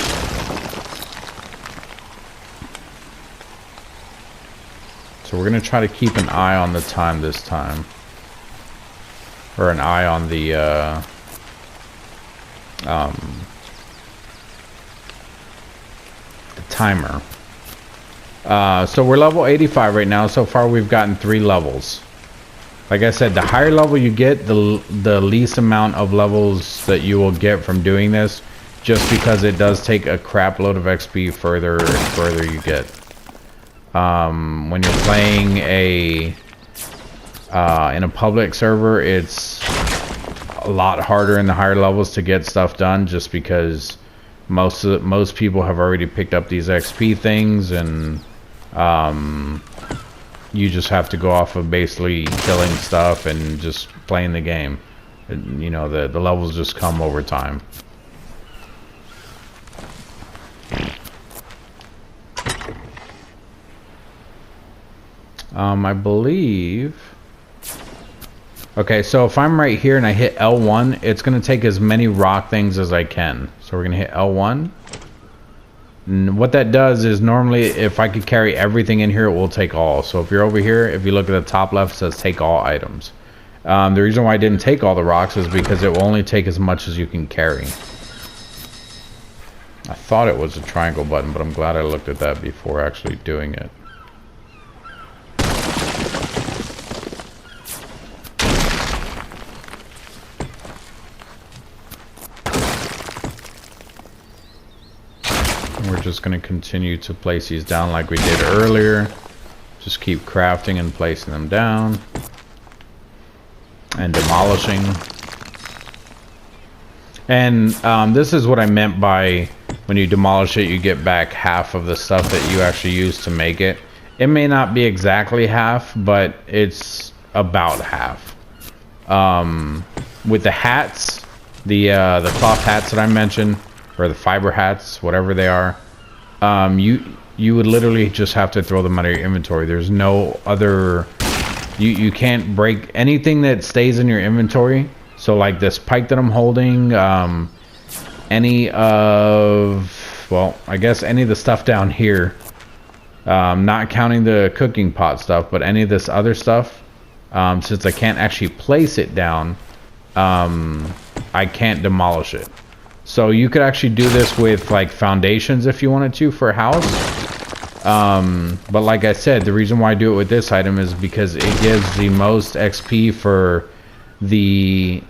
[SPEAKER 1] So we're going to try to keep an eye on the time this time, or an eye on the timer. So we're level 85 right now. So far we've gotten 3 levels. Like I said, the higher level you get, the least amount of levels that you will get from doing this, just because it does take a crap load of XP further and further you get. When you're playing in a public server, it's a lot harder in the higher levels to get stuff done, just because most people have already picked up these XP things, and you just have to go off of basically killing stuff and just playing the game. And, you know, the levels just come over time. I believe... Okay, so if I'm right here and I hit L1, it's going to take as many rock things as I can. So we're going to hit L1. And what that does is normally if I could carry everything in here, it will take all. So if you're over here, if you look at the top left, it says take all items. The reason why I didn't take all the rocks is because it will only take as much as you can carry. I thought it was a triangle button, but I'm glad I looked at that before actually doing it. We're just going to continue to place these down like we did earlier. Just keep crafting and placing them down. And demolishing. And this is what I meant by when you demolish it, you get back half of the stuff that you actually used to make it. It may not be exactly half, but it's about half. With the hats, the cloth hats that I mentioned, or the fiber hats, whatever they are, you would literally just have to throw them out of your inventory. There's no other... You can't break anything that stays in your inventory. So like this pike that I'm holding, any of... Well, I guess any of the stuff down here, not counting the cooking pot stuff, but any of this other stuff, since I can't actually place it down, I can't demolish it. So you could actually do this with like foundations if you wanted to for a house. But like I said, the reason why I do it with this item is because it gives the most XP for the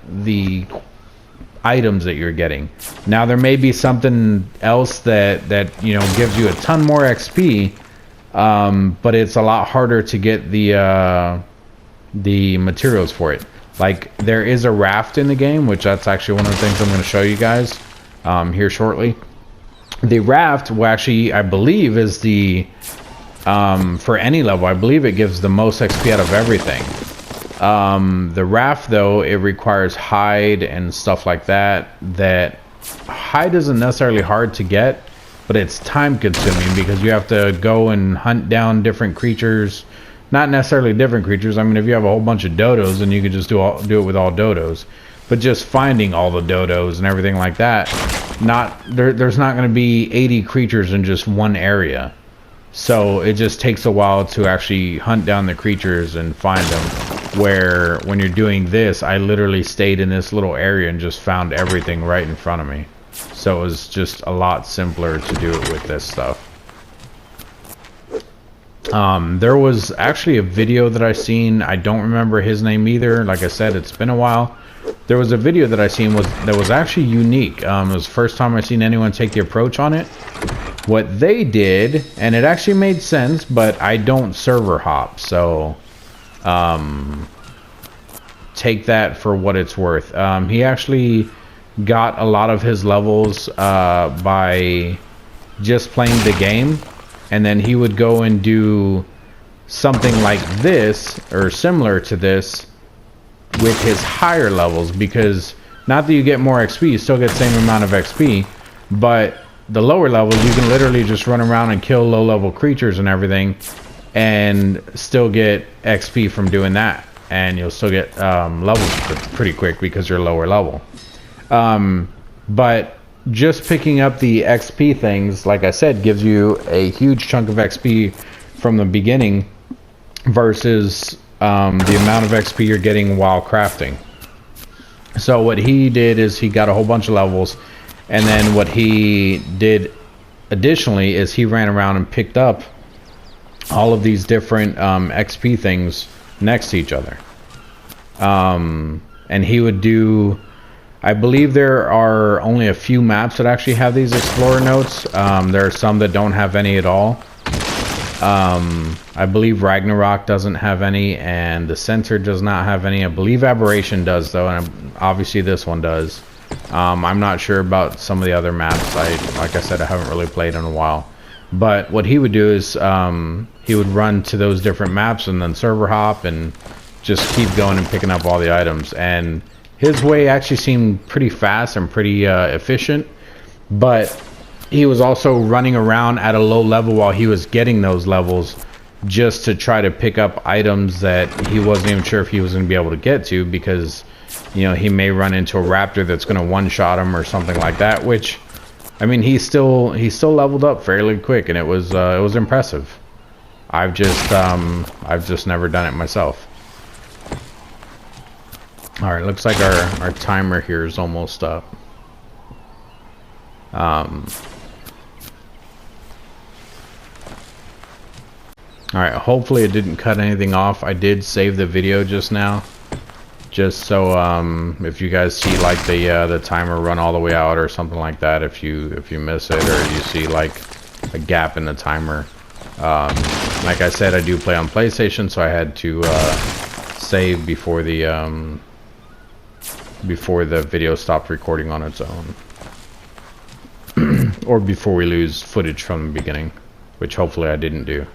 [SPEAKER 1] items that you're getting. Now there may be something else that you know gives you a ton more XP, but it's a lot harder to get the materials for it. Like there is a raft in the game, which that's actually one of the things I'm going to show you guys here shortly. The raft will actually, I believe, is the for any level, I believe it gives the most XP out of everything. The raft though, it requires hide and stuff like that. That hide isn't necessarily hard to get, but it's time consuming because you have to go and hunt down different creatures. Not necessarily different creatures. I mean, if you have a whole bunch of dodos, then you could just do it with all dodos. But just finding all the dodos and everything like that, there's not going to be 80 creatures in just one area. So it just takes a while to actually hunt down the creatures and find them. Where when you're doing this, I literally stayed in this little area and just found everything right in front of me. So it was just a lot simpler to do it with this stuff. There was actually a video that I seen. I don't remember his name either. Like I said, it's been a while. There was a video that I seen that was actually unique. It was the first time I seen anyone take the approach on it. What they did, and it actually made sense, but I don't server hop, so take that for what it's worth. He actually got a lot of his levels by just playing the game. And then he would go and do something like this, or similar to this, with his higher levels. Because, not that you get more XP, you still get the same amount of XP. But the lower levels, you can literally just run around and kill low-level creatures and everything. And still get XP from doing that. And you'll still get levels pretty quick because you're lower level. But... just picking up the XP things, like I said, gives you a huge chunk of XP from the beginning versus the amount of XP you're getting while crafting. So what he did is he got a whole bunch of levels, and then what he did additionally is he ran around and picked up all of these different XP things next to each other. And he would do... I believe there are only a few maps that actually have these explorer notes. There are some that don't have any at all. I believe Ragnarok doesn't have any, and the Center does not have any. I believe Aberration does, though, and obviously this one does. I'm not sure about some of the other maps. Like I said, I haven't really played in a while. But what he would do is he he would run to those different maps and then server hop and just keep going and picking up all the items. And his way actually seemed pretty fast and pretty efficient, but he was also running around at a low level while he was getting those levels, just to try to pick up items that he wasn't even sure if he was going to be able to get to, because, you know, he may run into a raptor that's going to one-shot him or something like that, which, I mean, he still leveled up fairly quick, and it was impressive. I've just never done it myself. All right, looks like our timer here is almost up. Alright, hopefully it didn't cut anything off. I did save the video just now, just so if you guys see like the timer run all the way out or something like that, if you miss it or you see like a gap in the timer. Like I said, I do play on PlayStation, so I had to save before the video stopped recording on its own. Or before we lose footage from the beginning, which hopefully I didn't do,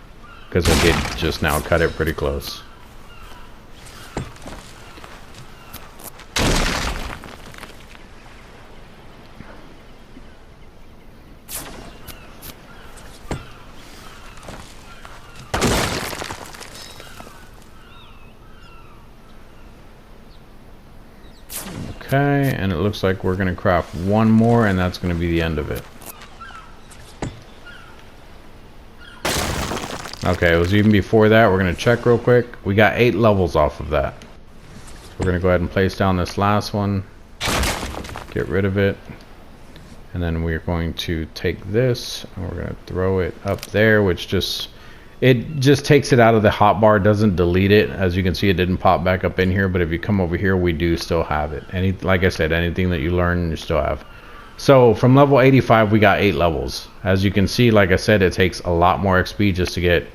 [SPEAKER 1] because I did just now cut it pretty close. Okay, and it looks like we're going to craft one more, and that's going to be the end of it. Okay, it was even before that. We're going to check real quick. We got 8 levels off of that. So we're going to go ahead and place down this last one. Get rid of it. And then we're going to take this, and we're going to throw it up there, which just takes it out of the hotbar, doesn't delete it. As you can see, it didn't pop back up in here, but if you come over here, we do still have it. Like I said, anything that you learn, you still have. So from level 85, we got 8 levels. As you can see, like I said, it takes a lot more XP just to get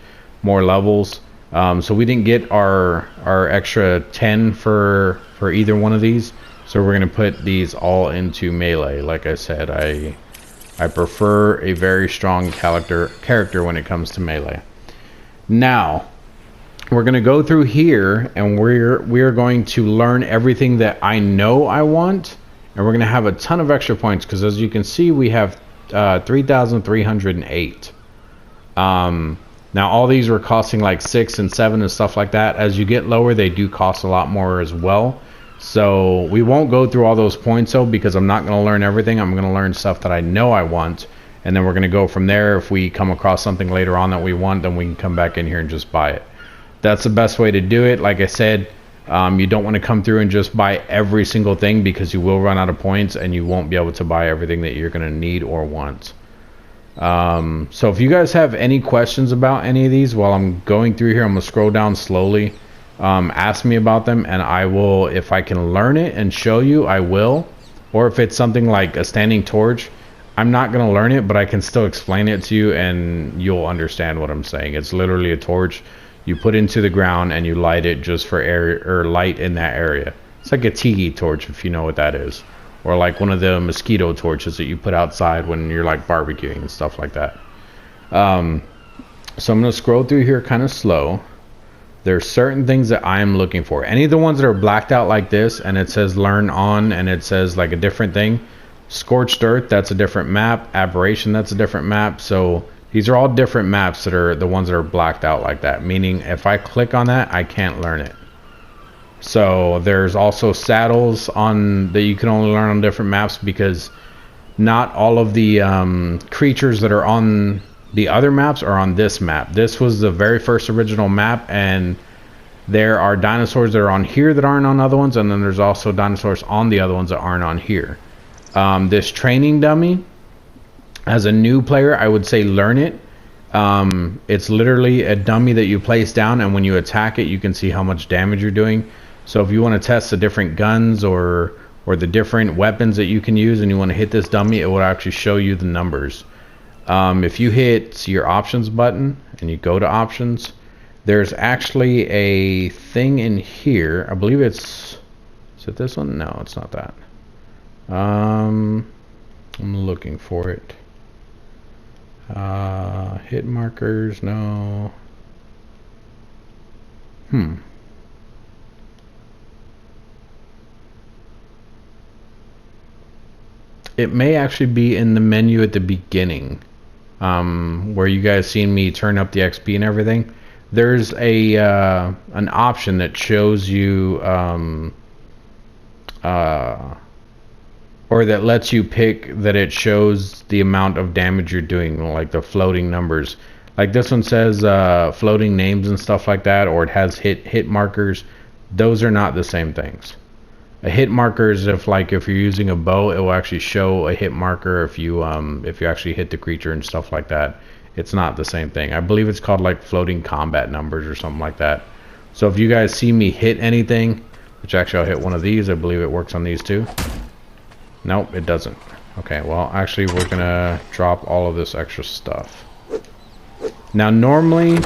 [SPEAKER 1] more levels. So we didn't get our extra 10 for either one of these. So we're going to put these all into melee. Like I said, I prefer a very strong character when it comes to melee. Now, we're going to go through here, and we're going to learn everything that I know I want, and we're going to have a ton of extra points, because as you can see, we have 3,308. Now, all these were costing like 6 and 7 and stuff like that. As you get lower, they do cost a lot more as well. So we won't go through all those points though, because I'm not going to learn everything. I'm going to learn stuff that I know I want, and then we're going to go from there. If we come across something later on that we want, then we can come back in here and just buy it. That's the best way to do it. Like I said, you don't want to come through and just buy every single thing, because you will run out of points and you won't be able to buy everything that you're going to need or want. So if you guys have any questions about any of these while I'm going through here, I'm going to scroll down slowly. Ask me about them, and I will, if I can learn it and show you, I will. Or if it's something like a standing torch, I'm not going to learn it, but I can still explain it to you and you'll understand what I'm saying. It's literally a torch you put into the ground and you light it just for air or light in that area. It's like a tiki torch, if you know what that is, or like one of the mosquito torches that you put outside when you're like barbecuing and stuff like that. So I'm going to scroll through here kind of slow. There's certain things that I'm looking for. Any of the ones that are blacked out like this and it says learn on and it says like a different thing, Scorched Earth, that's a different map. Aberration, that's a different map. So these are all different maps that are the ones that are blacked out like that, meaning if I click on that, I can't learn it. So there's also saddles on that you can only learn on different maps, because not all of the creatures that are on the other maps are on this map. This was the very first original map, and there are dinosaurs that are on here that aren't on other ones, and then there's also dinosaurs on the other ones that aren't on here. This training dummy, as a new player, I would say learn it. It's literally a dummy that you place down, and when you attack it, you can see how much damage you're doing. So if you want to test the different guns or the different weapons that you can use, and you want to hit this dummy, it will actually show you the numbers. If you hit your options button and you go to options, there's actually a thing in here. I believe is it this one? No, it's not that. I'm looking for it. Hit markers, no. It may actually be in the menu at the beginning, where you guys seen me turn up the XP and everything. There's a an option that shows you or that lets you pick that it shows the amount of damage you're doing, like the floating numbers. Like this one says floating names and stuff like that, or it has hit markers. Those are not the same things. A hit marker is if you're using a bow, it will actually show a hit marker if you actually hit the creature and stuff like that. It's not the same thing. I believe it's called like floating combat numbers or something like that. So if you guys see me hit anything, which actually I'll hit one of these, I believe it works on these too. Nope, it doesn't. Okay, well actually we're gonna drop all of this extra stuff. Now normally,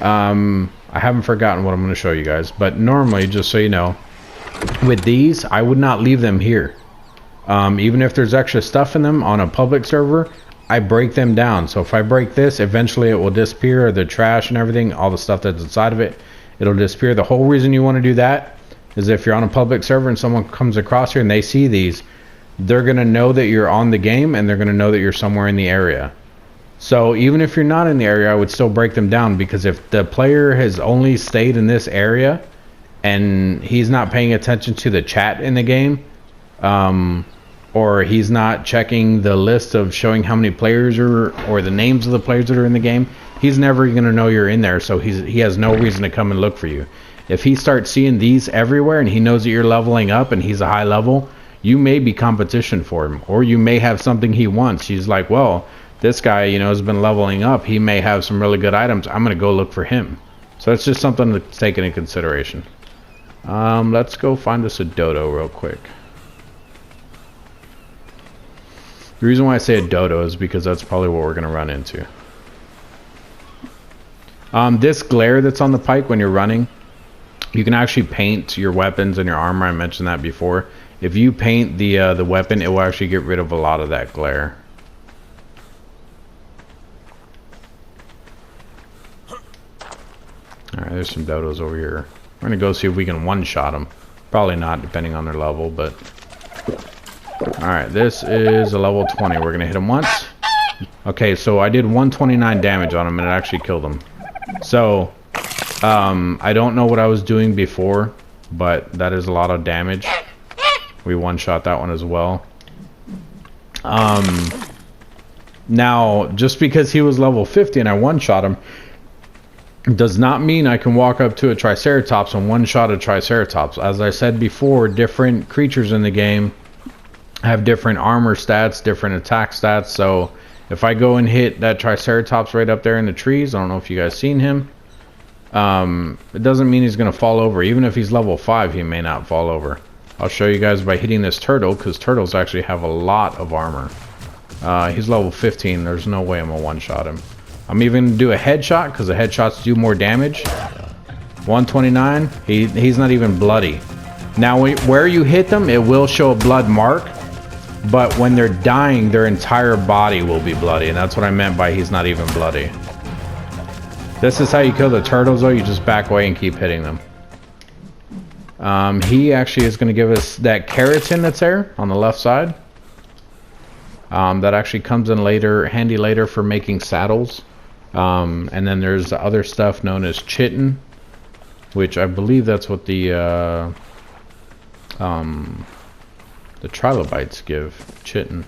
[SPEAKER 1] I haven't forgotten what I'm gonna show you guys, but normally, just so you know, with these, I would not leave them here. Even if there's extra stuff in them on a public server, I break them down. So if I break this, eventually it will disappear, the trash and everything, all the stuff that's inside of it, it'll disappear. The whole reason you want to do that is if you're on a public server and someone comes across here and they see these, they're going to know that you're on the game and they're going to know that you're somewhere in the area. So even if you're not in the area, I would still break them down, because if the player has only stayed in this area and he's not paying attention to the chat in the game, or he's not checking the list of showing how many players are, or the names of the players that are in the game, he's never going to know you're in there, so he has no reason to come and look for you. If he starts seeing these everywhere and he knows that you're leveling up and he's a high level, you may be competition for him, or you may have something he wants. He's like, well, this guy, has been leveling up, he may have some really good items, I'm going to go look for him. So it's just something to take into consideration. Let's go find us a dodo real quick. The reason why I say a dodo is because that's probably what we're going to run into. This glare that's on the pike when you're running, you can actually paint your weapons and your armor. I mentioned that before. If you paint the weapon, it will actually get rid of a lot of that glare. Alright, there's some dodos over here. We're going to go see if we can one-shot them. Probably not, depending on their level, but... Alright, this is a level 20. We're going to hit him once. Okay, so I did 129 damage on him, and it actually killed him. So, I don't know what I was doing before, but that is a lot of damage. We one-shot that one as well. Now, just because he was level 50 and I one-shot him, does not mean I can walk up to a Triceratops and one-shot a Triceratops. As I said before, different creatures in the game have different armor stats, different attack stats. So if I go and hit that Triceratops right up there in the trees, I don't know if you guys seen him, it doesn't mean he's going to fall over. Even if he's level 5, he may not fall over. I'll show you guys by hitting this turtle, because turtles actually have a lot of armor. He's level 15. There's no way I'm going to one-shot him. I'm even going to do a headshot, because the headshots do more damage. 129. He's not even bloody. Now, where you hit them, it will show a blood mark. But when they're dying, their entire body will be bloody. And that's what I meant by he's not even bloody. This is how you kill the turtles, though. You just back away and keep hitting them. He actually is going to give us that keratin that's there on the left side. That actually comes in later, handy later for making saddles. And then there's the other stuff known as chitin, which I believe that's what the trilobites give, chitin,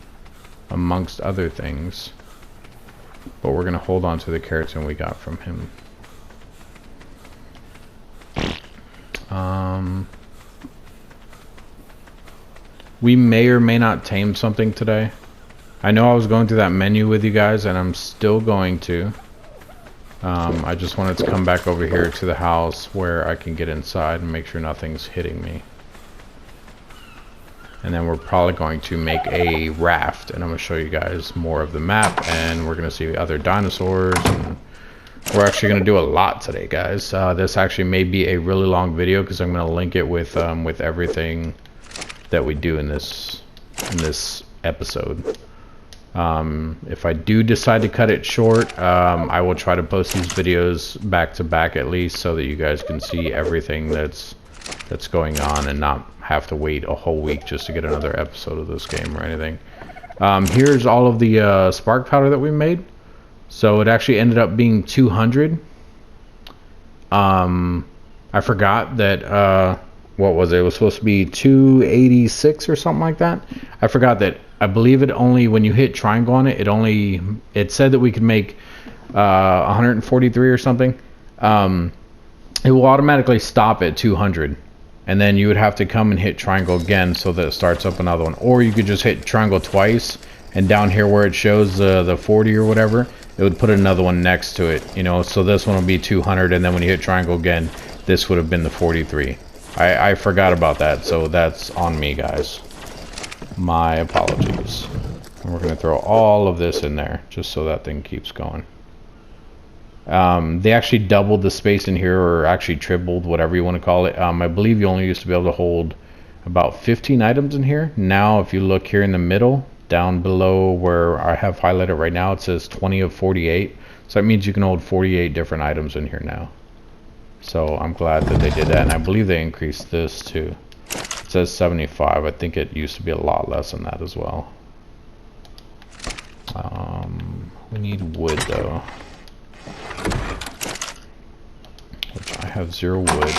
[SPEAKER 1] amongst other things. But we're going to hold on to the keratin we got from him. We may or may not tame something today. I know I was going through that menu with you guys, and I'm still going to. I just wanted to come back over here to the house where I can get inside and make sure nothing's hitting me. And then we're probably going to make a raft, and I'm going to show you guys more of the map, and we're going to see other dinosaurs, and we're actually going to do a lot today, guys. This actually may be a really long video, because I'm going to link it with everything that we do in this episode. If I do decide to cut it short, I will try to post these videos back to back at least, so that you guys can see everything that's going on and not have to wait a whole week just to get another episode of this game or anything. Here's all of the spark powder that we made. So it actually ended up being 200. I forgot that, what was it? It was supposed to be 286 or something like that. I forgot that. I believe it only, when you hit triangle on it, it said that we could make 143 or something. It will automatically stop at 200. And then you would have to come and hit triangle again so that it starts up another one. Or you could just hit triangle twice, and down here where it shows the 40 or whatever, it would put another one next to it, you know. So this one will be 200, and then when you hit triangle again, this would have been the 43. I forgot about that, so that's on me, guys. My apologies. And we're going to throw all of this in there just so that thing keeps going. They actually doubled the space in here, or actually tripled, whatever you want to call it. I believe you only used to be able to hold about 15 items in here. Now if you look here in the middle, down below where I have highlighted right now, it says 20 of 48. So that means you can hold 48 different items in here now. So I'm glad that they did that, and I believe they increased this too. It says 75. I think it used to be a lot less than that as well. We need wood though, which I have 0 wood.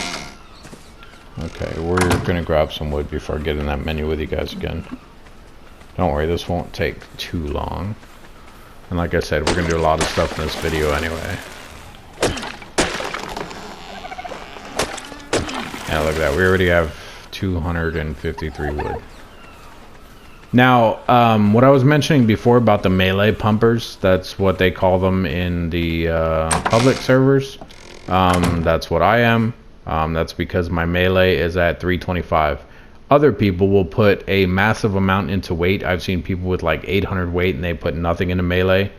[SPEAKER 1] Okay, we're gonna grab some wood before I get in that menu with you guys again. Don't worry, this won't take too long. And like I said, we're gonna do a lot of stuff in this video anyway. Yeah, look at that. We already have 253 wood. Now, what I was mentioning before about the melee pumpers, that's what they call them in the public servers. That's what I am. That's because my melee is at 325. Other people will put a massive amount into weight. I've seen people with like 800 weight and they put nothing into melee.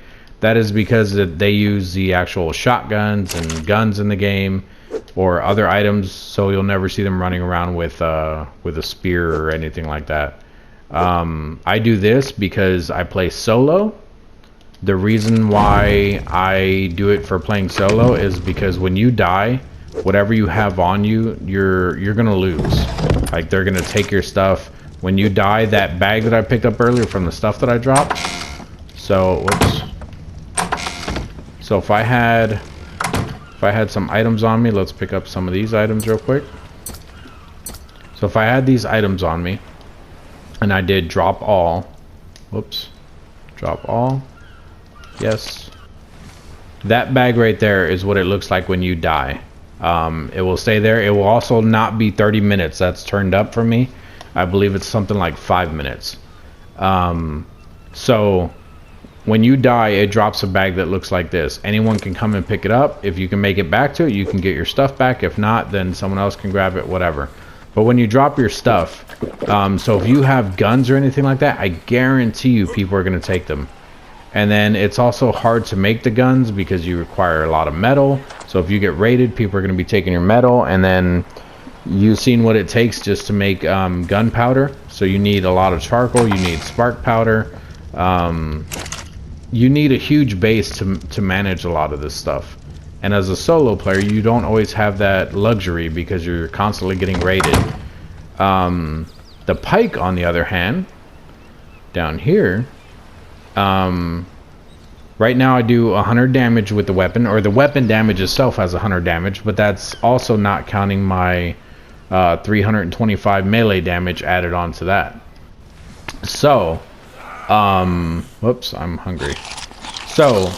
[SPEAKER 1] That is because they use the actual shotguns and guns in the game, or other items, so you'll never see them running around with a spear or anything like that. I do this because I play solo. The reason why I do it for playing solo is because when you die, whatever you have on you, you're gonna lose. Like, they're gonna take your stuff. When you die, that bag that I picked up earlier from the stuff that I dropped. So, whoops. So if I had some items on me, let's pick up some of these items real quick. So if I had these items on me, and I did drop all, whoops, drop all, yes, that bag right there is what it looks like when you die. It will stay there. It will also not be 30 minutes. That's turned up for me. I believe it's something like 5 minutes. So when you die, it drops a bag that looks like this. Anyone can come and pick it up. If you can make it back to it, you can get your stuff back. If not, then someone else can grab it, whatever. But when you drop your stuff, so if you have guns or anything like that, I guarantee you people are going to take them. And then it's also hard to make the guns because you require a lot of metal. So if you get raided, people are going to be taking your metal. And then you've seen what it takes just to make gunpowder. So you need a lot of charcoal. You need spark powder. You need a huge base to manage a lot of this stuff. And as a solo player, you don't always have that luxury because you're constantly getting raided. The pike, on the other hand, down here, right now I do 100 damage with the weapon, or the weapon damage itself has 100 damage, but that's also not counting my 325 melee damage added onto that. So, whoops, I'm hungry. So,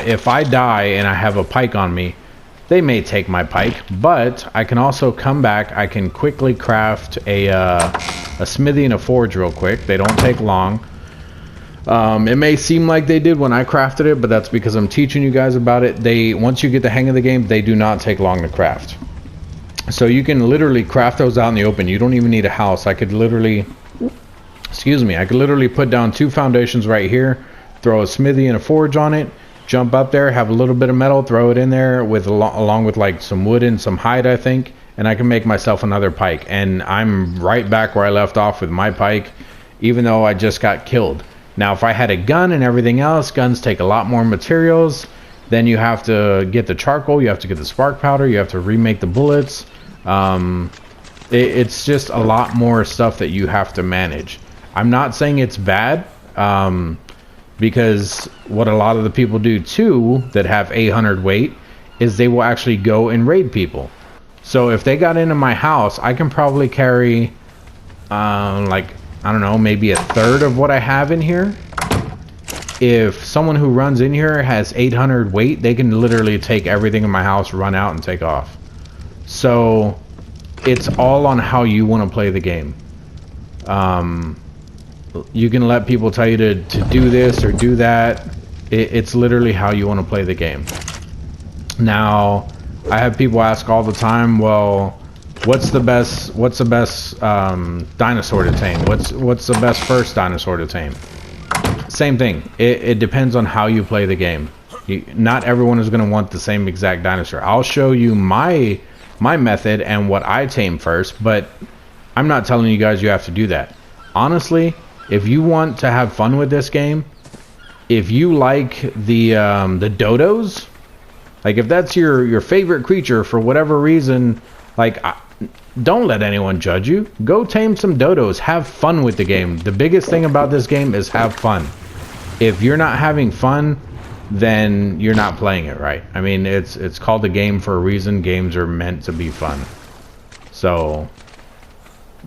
[SPEAKER 1] if I die and I have a pike on me, they may take my pike, but I can also come back. I can quickly craft a smithy and a forge real quick. They don't take long. It may seem like they did when I crafted it, but that's because I'm teaching you guys about it. Once you get the hang of the game, they do not take long to craft. So you can literally craft those out in the open. You don't even need a house. I could literally put down 2 foundations right here, throw a smithy and a forge on it, jump up there, have a little bit of metal, throw it in there with along with like some wood and some hide, I think, and I can make myself another pike. And I'm right back where I left off with my pike, even though I just got killed. Now, if I had a gun and everything else, guns take a lot more materials. Then you have to get the charcoal, you have to get the spark powder, you have to remake the bullets. It's just a lot more stuff that you have to manage. I'm not saying it's bad, because what a lot of the people do too that have 800 weight is they will actually go and raid people. So if they got into my house, I can probably carry like, I don't know, maybe a third of what I have in here. If someone who runs in here has 800 weight, they can literally take everything in my house, run out, and take off. So it's all on how you want to play the game. You can let people tell you to do this or do that. It's literally how you want to play the game. Now, I have people ask all the time, well, what's the best dinosaur to tame? What's the best first dinosaur to tame? Same thing. It depends on how you play the game. Not everyone is going to want the same exact dinosaur. I'll show you my method and what I tame first, but I'm not telling you guys you have to do that. Honestly, if you want to have fun with this game, if you like the dodos, like if that's your favorite creature for whatever reason, like don't let anyone judge you. Go tame some dodos. Have fun with the game. The biggest thing about this game is have fun. If you're not having fun, then you're not playing it right. I mean, it's called a game for a reason. Games are meant to be fun. So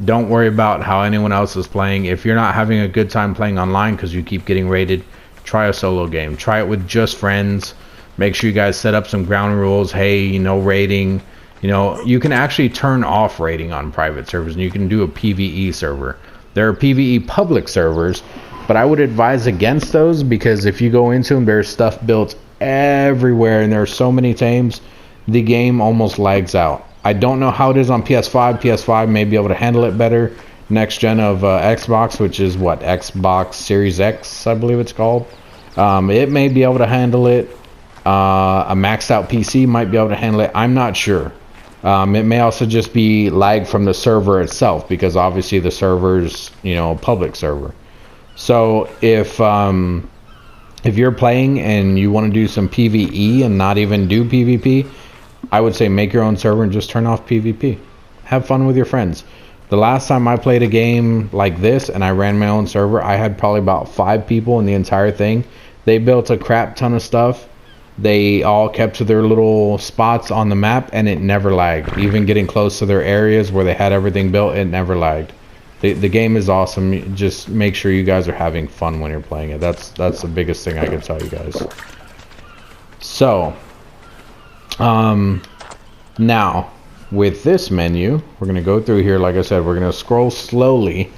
[SPEAKER 1] don't worry about how anyone else is playing. If you're not having a good time playing online because you keep getting raided, try a solo game. Try it with just friends. Make sure you guys set up some ground rules. Hey, no raiding. You know, you can actually turn off raiding on private servers, and you can do a PvE server. There are PvE public servers, but I would advise against those, because if you go into them, there's stuff built everywhere, and there are so many tames, the game almost lags out. I don't know how it is on PS5. PS5 may be able to handle it better. Next gen of Xbox, which is what, Xbox Series X, I believe it's called. It may be able to handle it. A maxed out PC might be able to handle it. I'm not sure. It may also just be lag from the server itself, because obviously the server's, you know, a public server. So if you're playing and you want to do some PvE and not even do PvP, I would say make your own server and just turn off PvP. Have fun with your friends. The last time I played a game like this and I ran my own server, I had probably about 5 people in the entire thing. They built a crap ton of stuff. They all kept to their little spots on the map, and it never lagged. Even getting close to their areas where they had everything built, it never lagged. The game is awesome. Just make sure you guys are having fun when you're playing it. That's the biggest thing I can tell you guys. So, now with this menu, we're gonna go through here. Like I said, we're gonna scroll slowly,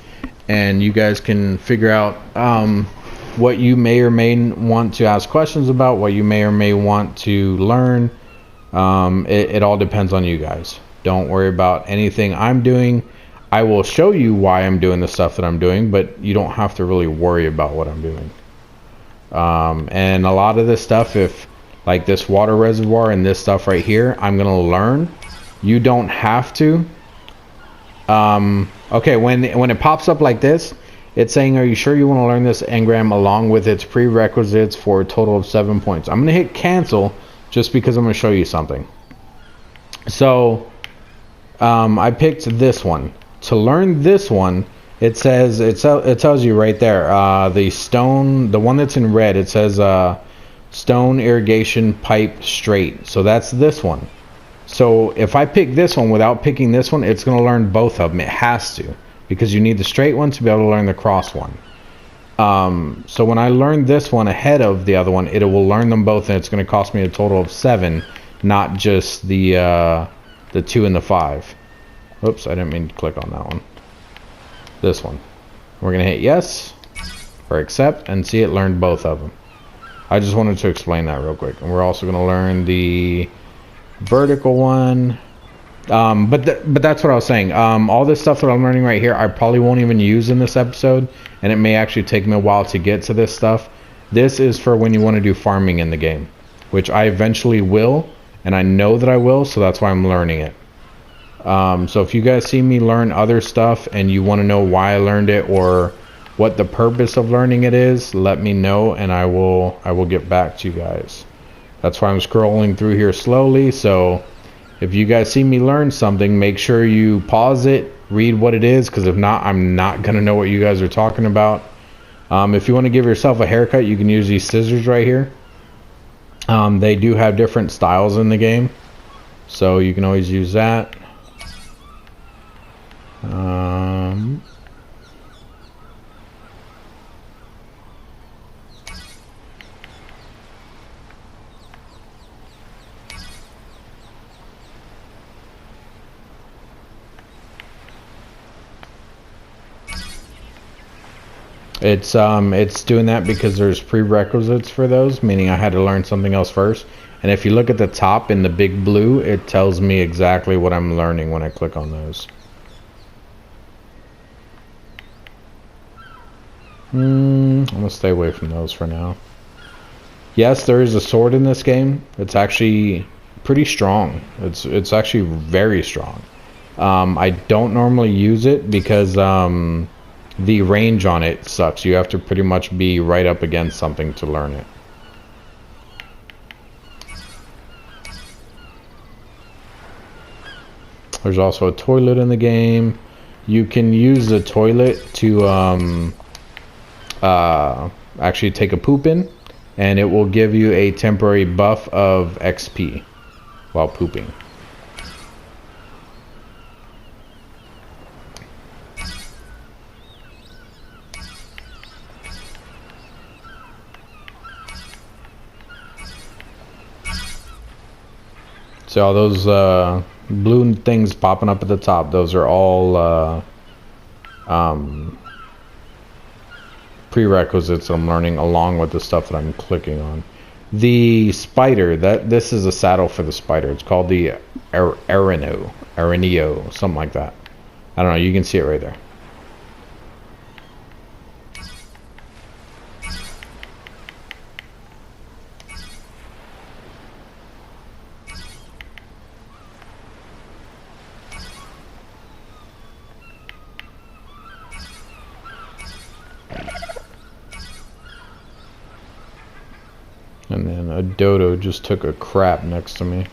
[SPEAKER 1] and you guys can figure out what you may or may want to ask questions about, what you may or may want to learn. It all depends on you guys. Don't worry about anything I'm doing. I will show you why I'm doing the stuff that I'm doing, but you don't have to really worry about what I'm doing. And a lot of this stuff, if like this water reservoir and this stuff right here, I'm gonna learn. You don't have to. Okay, when it pops up like this, it's saying, are you sure you want to learn this engram along with its prerequisites for a total of 7 points? I'm going to hit cancel just because I'm going to show you something. So I picked this one. To learn this one, it says, it tells you right there, the stone, the one that's in red, it says stone irrigation pipe straight. So that's this one. So if I pick this one without picking this one, it's going to learn both of them. It has to, because you need the straight one to be able to learn the cross one. So when I learn this one ahead of the other one, it will learn them both, and it's going to cost me a total of 7, not just the 2 and the 5. Oops, I didn't mean to click on that one. This one. We're going to hit yes or accept, and see, it learned both of them. I just wanted to explain that real quick. And we're also going to learn the vertical one. But that's what I was saying. All this stuff that I'm learning right here, I probably won't even use in this episode, and it may actually take me a while to get to this stuff. This is for when you want to do farming in the game, which I eventually will, and I know that I will, so that's why I'm learning it. So if you guys see me learn other stuff and you want to know why I learned it or what the purpose of learning it is, let me know, and I will get back to you guys. That's why I'm scrolling through here slowly. So if you guys see me learn something, make sure you pause it, read what it is, because if not, I'm not gonna know what you guys are talking about. If you want to give yourself a haircut, you can use these scissors right here. They do have different styles in the game, so you can always use that. It's doing that because there's prerequisites for those, meaning I had to learn something else first. And if you look at the top in the big blue, it tells me exactly what I'm learning when I click on those. I'm gonna stay away from those for now. Yes, there is a sword in this game. It's actually pretty strong. It's actually very strong. I don't normally use it because the range on it sucks. You have to pretty much be right up against something to learn it. There's also a toilet in the game. You can use the toilet to actually take a poop in, and it will give you a temporary buff of XP while pooping. So all those blue things popping up at the top, those are all prerequisites I'm learning along with the stuff that I'm clicking on. The spider, this is a saddle for the spider. It's called the Arenio, something like that. I don't know, you can see it right there. And then a dodo just took a crap next to me.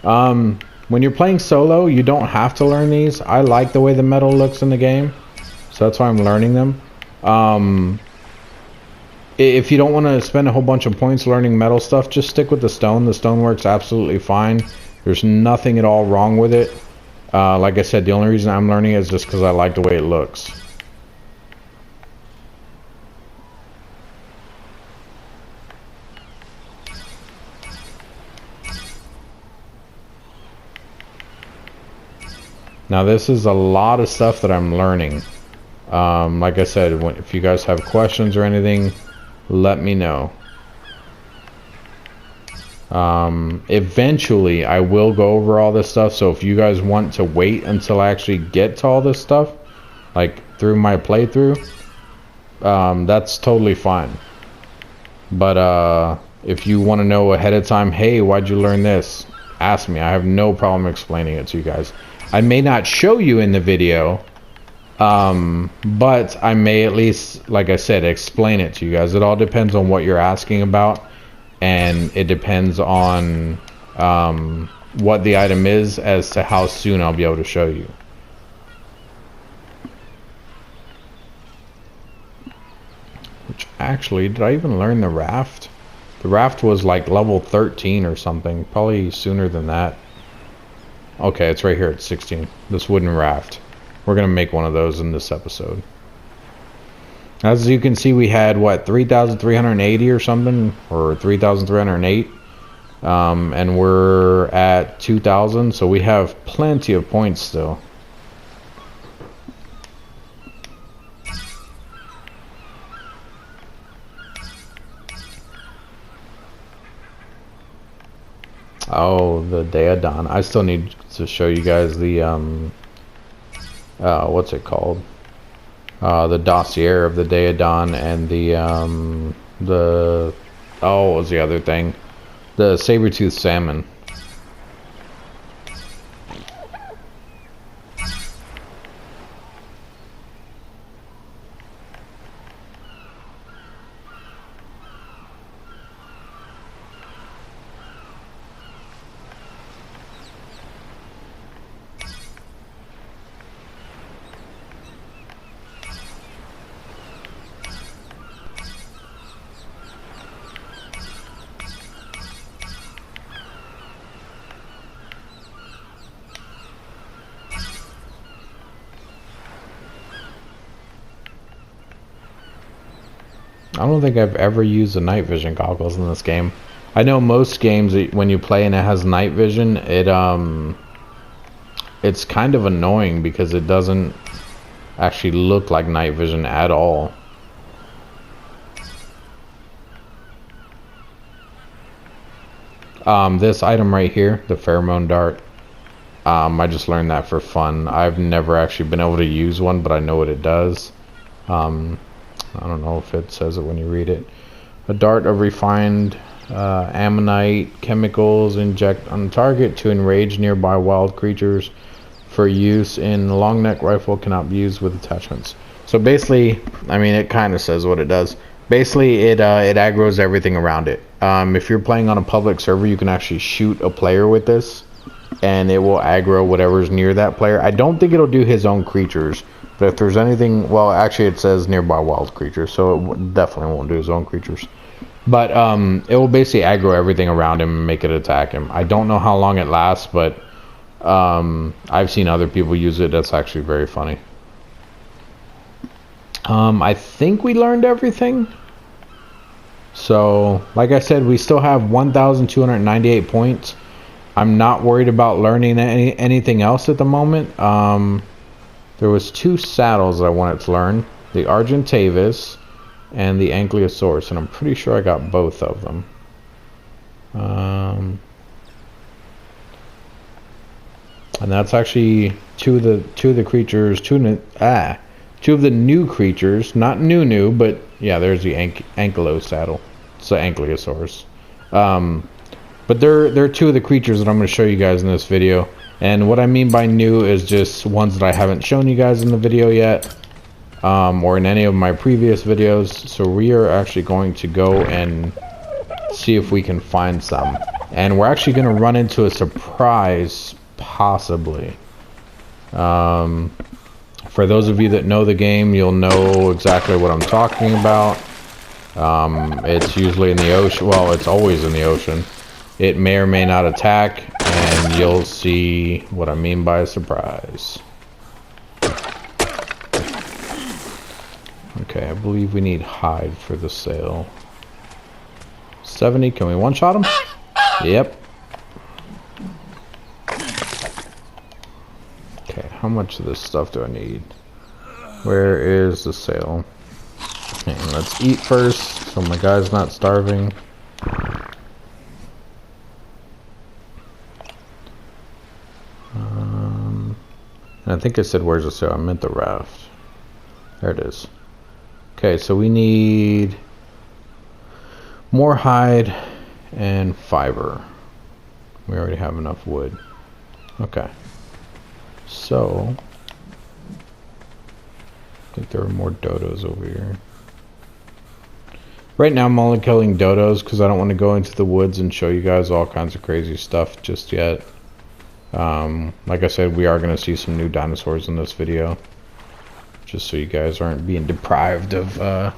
[SPEAKER 1] When you're playing solo, you don't have to learn these. I like the way the metal looks in the game, so that's why I'm learning them. If you don't want to spend a whole bunch of points learning metal stuff, just stick with the stone. The stone works absolutely fine. There's nothing at all wrong with it. Like I said, the only reason I'm learning it is just because I like the way it looks. Now this is a lot of stuff that I'm learning. Like I said, if you guys have questions or anything, let me know. Eventually I will go over all this stuff, so if you guys want to wait until I actually get to all this stuff, like through my playthrough, that's totally fine. But if you want to know ahead of time, hey, why'd you learn this? Ask me. I have no problem explaining it to you guys. I may not show you in the video, but I may at least, like I said, explain it to you guys. It all depends on what you're asking about, and it depends on what the item is as to how soon I'll be able to show you. Which actually, did I even learn the raft? The raft was like level 13 or something, probably sooner than that. Okay, it's right here at 16. This wooden raft. We're going to make one of those in this episode. As you can see, we had, what, 3,380 or something? Or 3,308. And we're at 2,000, so we have plenty of points still. Oh, the Day of Dawn. I still need to show you guys the what's it called? The dossier of the Day of Dawn, and what was the other thing? The saber-toothed salmon. I don't think I've ever used the night vision goggles in this game. I know most games when you play and it has night vision, it's kind of annoying because it doesn't actually look like night vision at all. This item right here, the pheromone dart, I just learned that for fun. I've never actually been able to use one, but I know what it does. I don't know if it says it when you read it. A dart of refined ammonite chemicals inject on target to enrage nearby wild creatures. For use in long neck rifle, cannot be used with attachments. So basically, I mean, it kind of says what it does. Basically, it aggroes everything around it. If you're playing on a public server, you can actually shoot a player with this, and it will aggro whatever's near that player. I don't think it'll do his own creatures, but if there's anything, well, actually it says nearby wild creatures, so it definitely won't do his own creatures. But it will basically aggro everything around him and make it attack him. I don't know how long it lasts, but I've seen other people use it. That's actually very funny. I think we learned everything. So, like I said, we still have 1,298 points. I'm not worried about learning anything else at the moment. There was 2 saddles I wanted to learn. The Argentavis and the Ankylosaurus, and I'm pretty sure I got both of them. And that's actually two of the creatures, two of the new creatures, not new, but yeah, there's the Ankylo saddle. It's the Ankylosaurus. But they're 2 of the creatures that I'm going to show you guys in this video. And what I mean by new is just ones that I haven't shown you guys in the video yet, or in any of my previous videos. So we are actually going to go and see if we can find some. And we're actually going to run into a surprise, possibly. For those of you that know the game, you'll know exactly what I'm talking about. It's usually in the ocean. Well, it's always in the ocean. It may or may not attack, and you'll see what I mean by a surprise. Okay, I believe we need hide for the sale. 70, can we one-shot him? Yep. Okay, how much of this stuff do I need? Where is the sale? Okay, let's eat first, so my guy's not starving. I think it said where's the sale. I meant the raft. There it is. Okay, so we need more hide and fiber. We already have enough wood. Okay. So I think there are more dodos over here. Right now I'm only killing dodos because I don't want to go into the woods and show you guys all kinds of crazy stuff just yet. Like I said, we are going to see some new dinosaurs in this video, just so you guys aren't being deprived of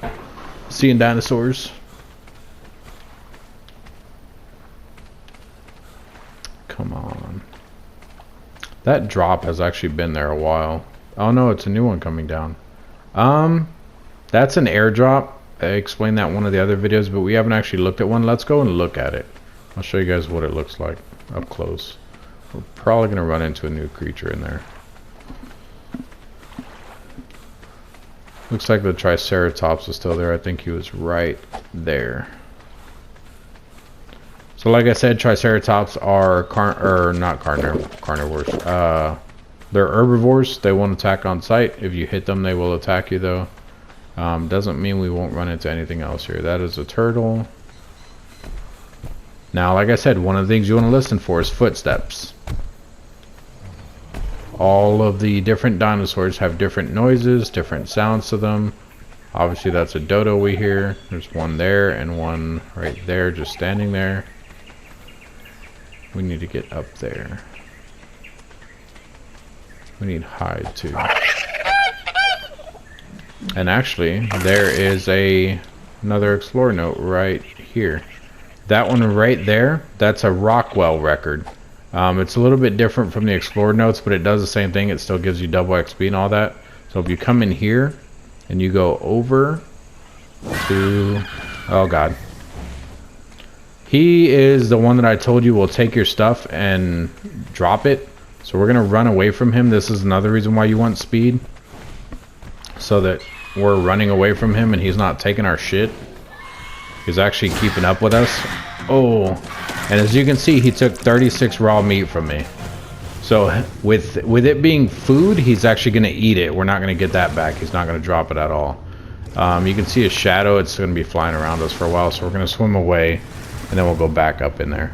[SPEAKER 1] seeing dinosaurs. Come on. That drop has actually been there a while. Oh no, it's a new one coming down. That's an airdrop. I explained that in one of the other videos, but we haven't actually looked at one. Let's go and look at it. I'll show you guys what it looks like up close. We're probably going to run into a new creature in there. Looks like the Triceratops is still there. I think he was right there. So like I said, Triceratops are not carnivores. They're herbivores. They won't attack on sight. If you hit them, they will attack you though. Doesn't mean we won't run into anything else here. That is a turtle. Now, like I said, one of the things you want to listen for is footsteps. All of the different dinosaurs have different noises, different sounds to them. Obviously, that's a dodo we hear. There's one there and one right there just standing there. We need to get up there. We need hide too. And actually, there is another Explore note right here. That one right there, that's a Rockwell record. It's a little bit different from the Explore notes, but it does the same thing. It still gives you double XP and all that. So if you come in here and you go over 2. Oh god. He is the one that I told you will take your stuff and drop it. So we're gonna run away from him. This is another reason why you want speed. So that we're running away from him and he's not taking our shit. He's actually keeping up with us. Oh, and as you can see, he took 36 raw meat from me. So with it being food, he's actually gonna eat it. We're not gonna get that back. He's not gonna drop it at all. You can see a shadow. It's gonna be flying around us for a while. So we're gonna swim away and then we'll go back up in there.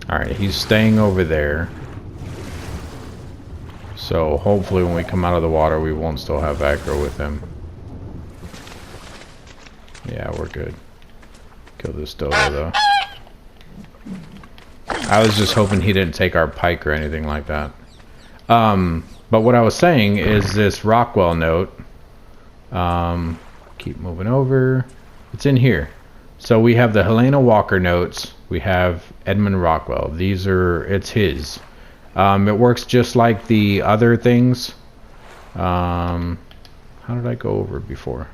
[SPEAKER 1] Alright, he's staying over there. So hopefully when we come out of the water, we won't still have aggro with him. Yeah, we're good. Kill this dodo though. I was just hoping he didn't take our pike or anything like that. But what I was saying is this Rockwell note. Keep moving over. It's in here. So we have the Helena Walker notes. We have Edmund Rockwell. These are, it's his. It works just like the other things. How did I go over it before?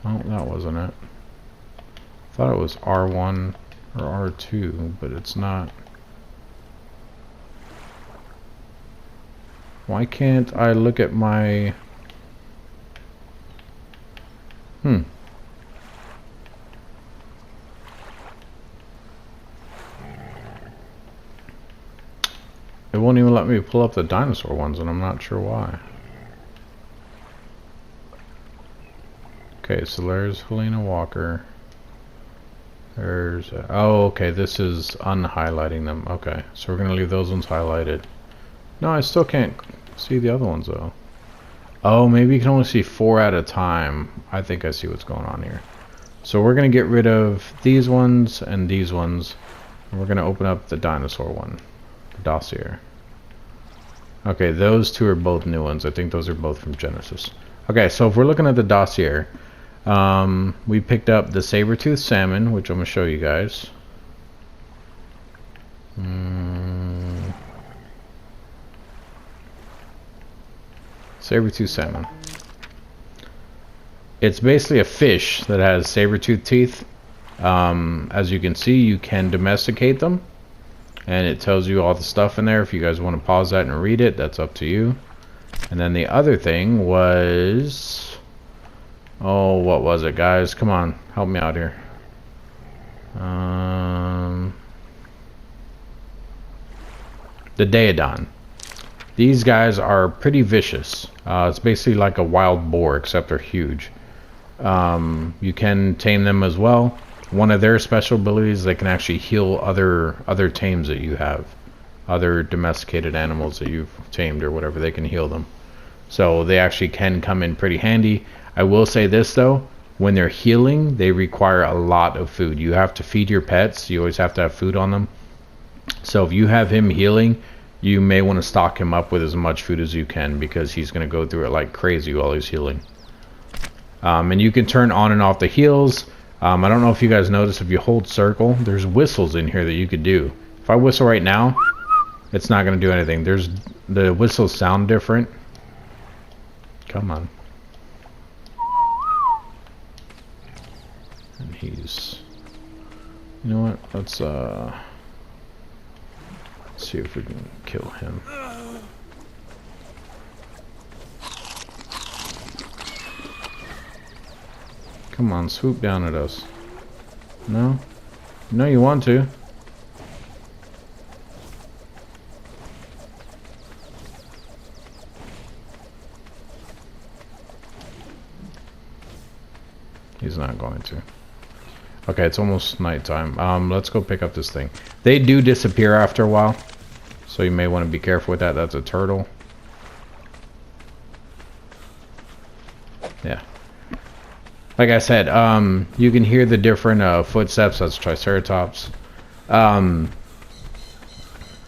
[SPEAKER 1] Oh, that wasn't it. I thought it was R1 or R2, but it's not. Why can't I look at my... It won't even let me pull up the dinosaur ones, and I'm not sure why. Okay, so there's Helena Walker. There's... oh, okay, this is unhighlighting them. Okay, so we're going to leave those ones highlighted. No, I still can't see the other ones, though. Oh, maybe you can only see 4 at a time. I think I see what's going on here. So we're going to get rid of these ones and these ones. And we're going to open up the dinosaur one. Dossier. Okay, those two are both new ones. I think those are both from Genesis. Okay, so if we're looking at the dossier, we picked up the saber-toothed salmon, which I'm going to show you guys. Saber-toothed salmon. It's basically a fish that has saber-toothed teeth. As you can see, you can domesticate them. And it tells you all the stuff in there. If you guys want to pause that and read it, that's up to you. And then the other thing was... oh, what was it, guys? Come on, help me out here. The Daedon. These guys are pretty vicious. It's basically like a wild boar, except they're huge. You can tame them as well. One of their special abilities, they can actually heal other tames that you have. Other domesticated animals that you've tamed or whatever, they can heal them. So they actually can come in pretty handy. I will say this though, when they're healing, they require a lot of food. You have to feed your pets. You always have to have food on them. So if you have him healing, you may want to stock him up with as much food as you can, because he's going to go through it like crazy while he's healing. And you can turn on and off the heals. I don't know if you guys notice, if you hold circle, there's whistles in here that you could do. If I whistle right now, it's not going to do anything. The whistles sound different. Come on. And he's... you know what? Let's see if we can kill him. Come on, swoop down at us. No? No, you want to. He's not going to. Okay, it's almost nighttime. Let's go pick up this thing. They do disappear after a while, so you may want to be careful with that. That's a turtle. Yeah. Like I said, you can hear the different footsteps. That's Triceratops.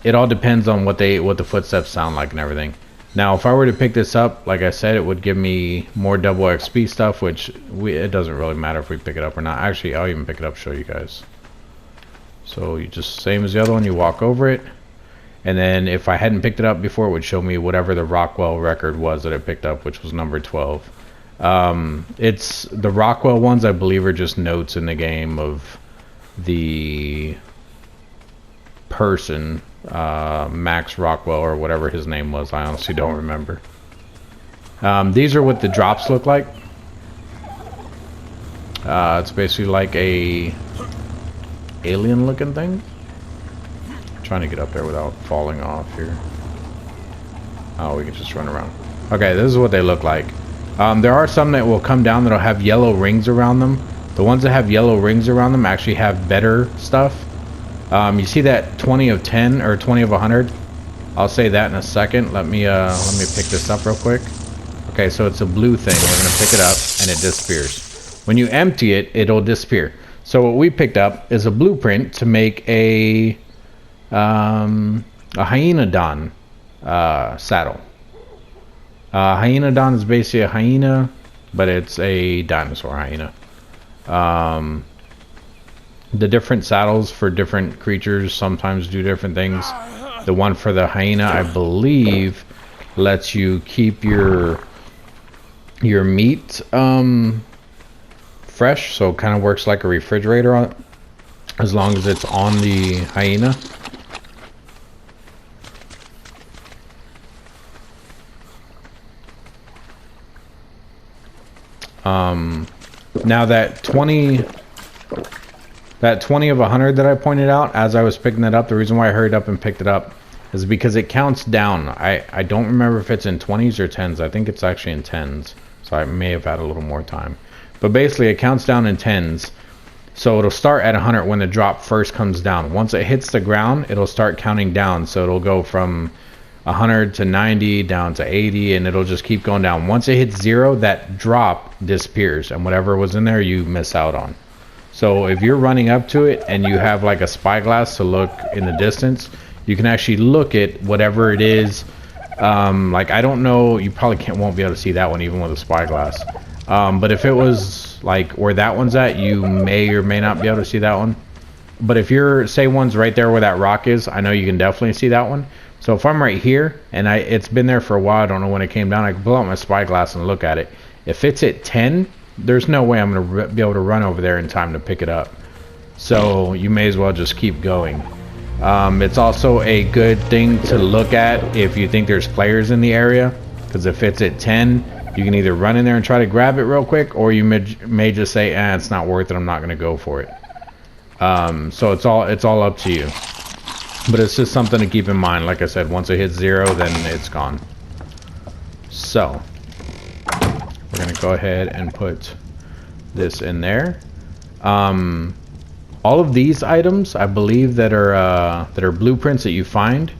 [SPEAKER 1] It all depends on what the footsteps sound like and everything. Now, if I were to pick this up, like I said, it would give me more double XP stuff, which it doesn't really matter if we pick it up or not. Actually, I'll even pick it up, show you guys. So you just, same as the other one, you walk over it. And then if I hadn't picked it up before, it would show me whatever the Rockwell record was that I picked up, which was number 12. It's the Rockwell ones, I believe, are just notes in the game of the person, Max Rockwell or whatever his name was. I honestly don't remember. These are what the drops look like. It's basically like a alien looking thing. I'm trying to get up there without falling off here. Oh, we can just run around. Okay, this is what they look like. There are some that will come down that'll have yellow rings around them. The ones that have yellow rings around them actually have better stuff. You see that 20 of 10 or 20 of 100? I'll say that in a second. Let me pick this up real quick. Okay, so it's a blue thing. We're gonna pick it up and it disappears. When you empty it, it'll disappear. So what we picked up is a blueprint to make a Hyenodon saddle. Hyenodon is basically a hyena, but it's a dinosaur hyena. The different saddles for different creatures sometimes do different things. The one for the hyena, I believe, lets you keep your meat fresh, so it kind of works like a refrigerator as long as it's on the hyena. Now that 20 of 100 that I pointed out as I was picking it up, the reason why I hurried up and picked it up is because it counts down. I don't remember if it's in 20s or 10s. I think it's actually in 10s, so I may have had a little more time. But basically it counts down in 10s, so it'll start at 100 when the drop first comes down. Once it hits the ground, it'll start counting down, so it'll go from 100 to 90 down to 80, and it'll just keep going down. Once it hits 0, that drop disappears, and whatever was in there you miss out on. So if you're running up to it and you have like a spyglass to look in the distance, you can actually look at whatever it is. Like, I don't know, you probably won't be able to see that one even with a spyglass. But if it was like where that one's at, you may or may not be able to see that one. But if you're, say one's right there where that rock is, I know you can definitely see that one. So if I'm right here and it's been there for a while, I don't know when it came down, I can pull out my spyglass and look at it. If it's at 10, there's no way I'm going to be able to run over there in time to pick it up. So you may as well just keep going. It's also a good thing to look at if you think there's players in the area, because if it's at 10, you can either run in there and try to grab it real quick, or you may just say, it's not worth it, I'm not going to go for it. So it's all up to you. But it's just something to keep in mind. Like I said, once it hits 0, then it's gone. So we're going to go ahead and put this in there. All of these items, I believe, that are blueprints that you find,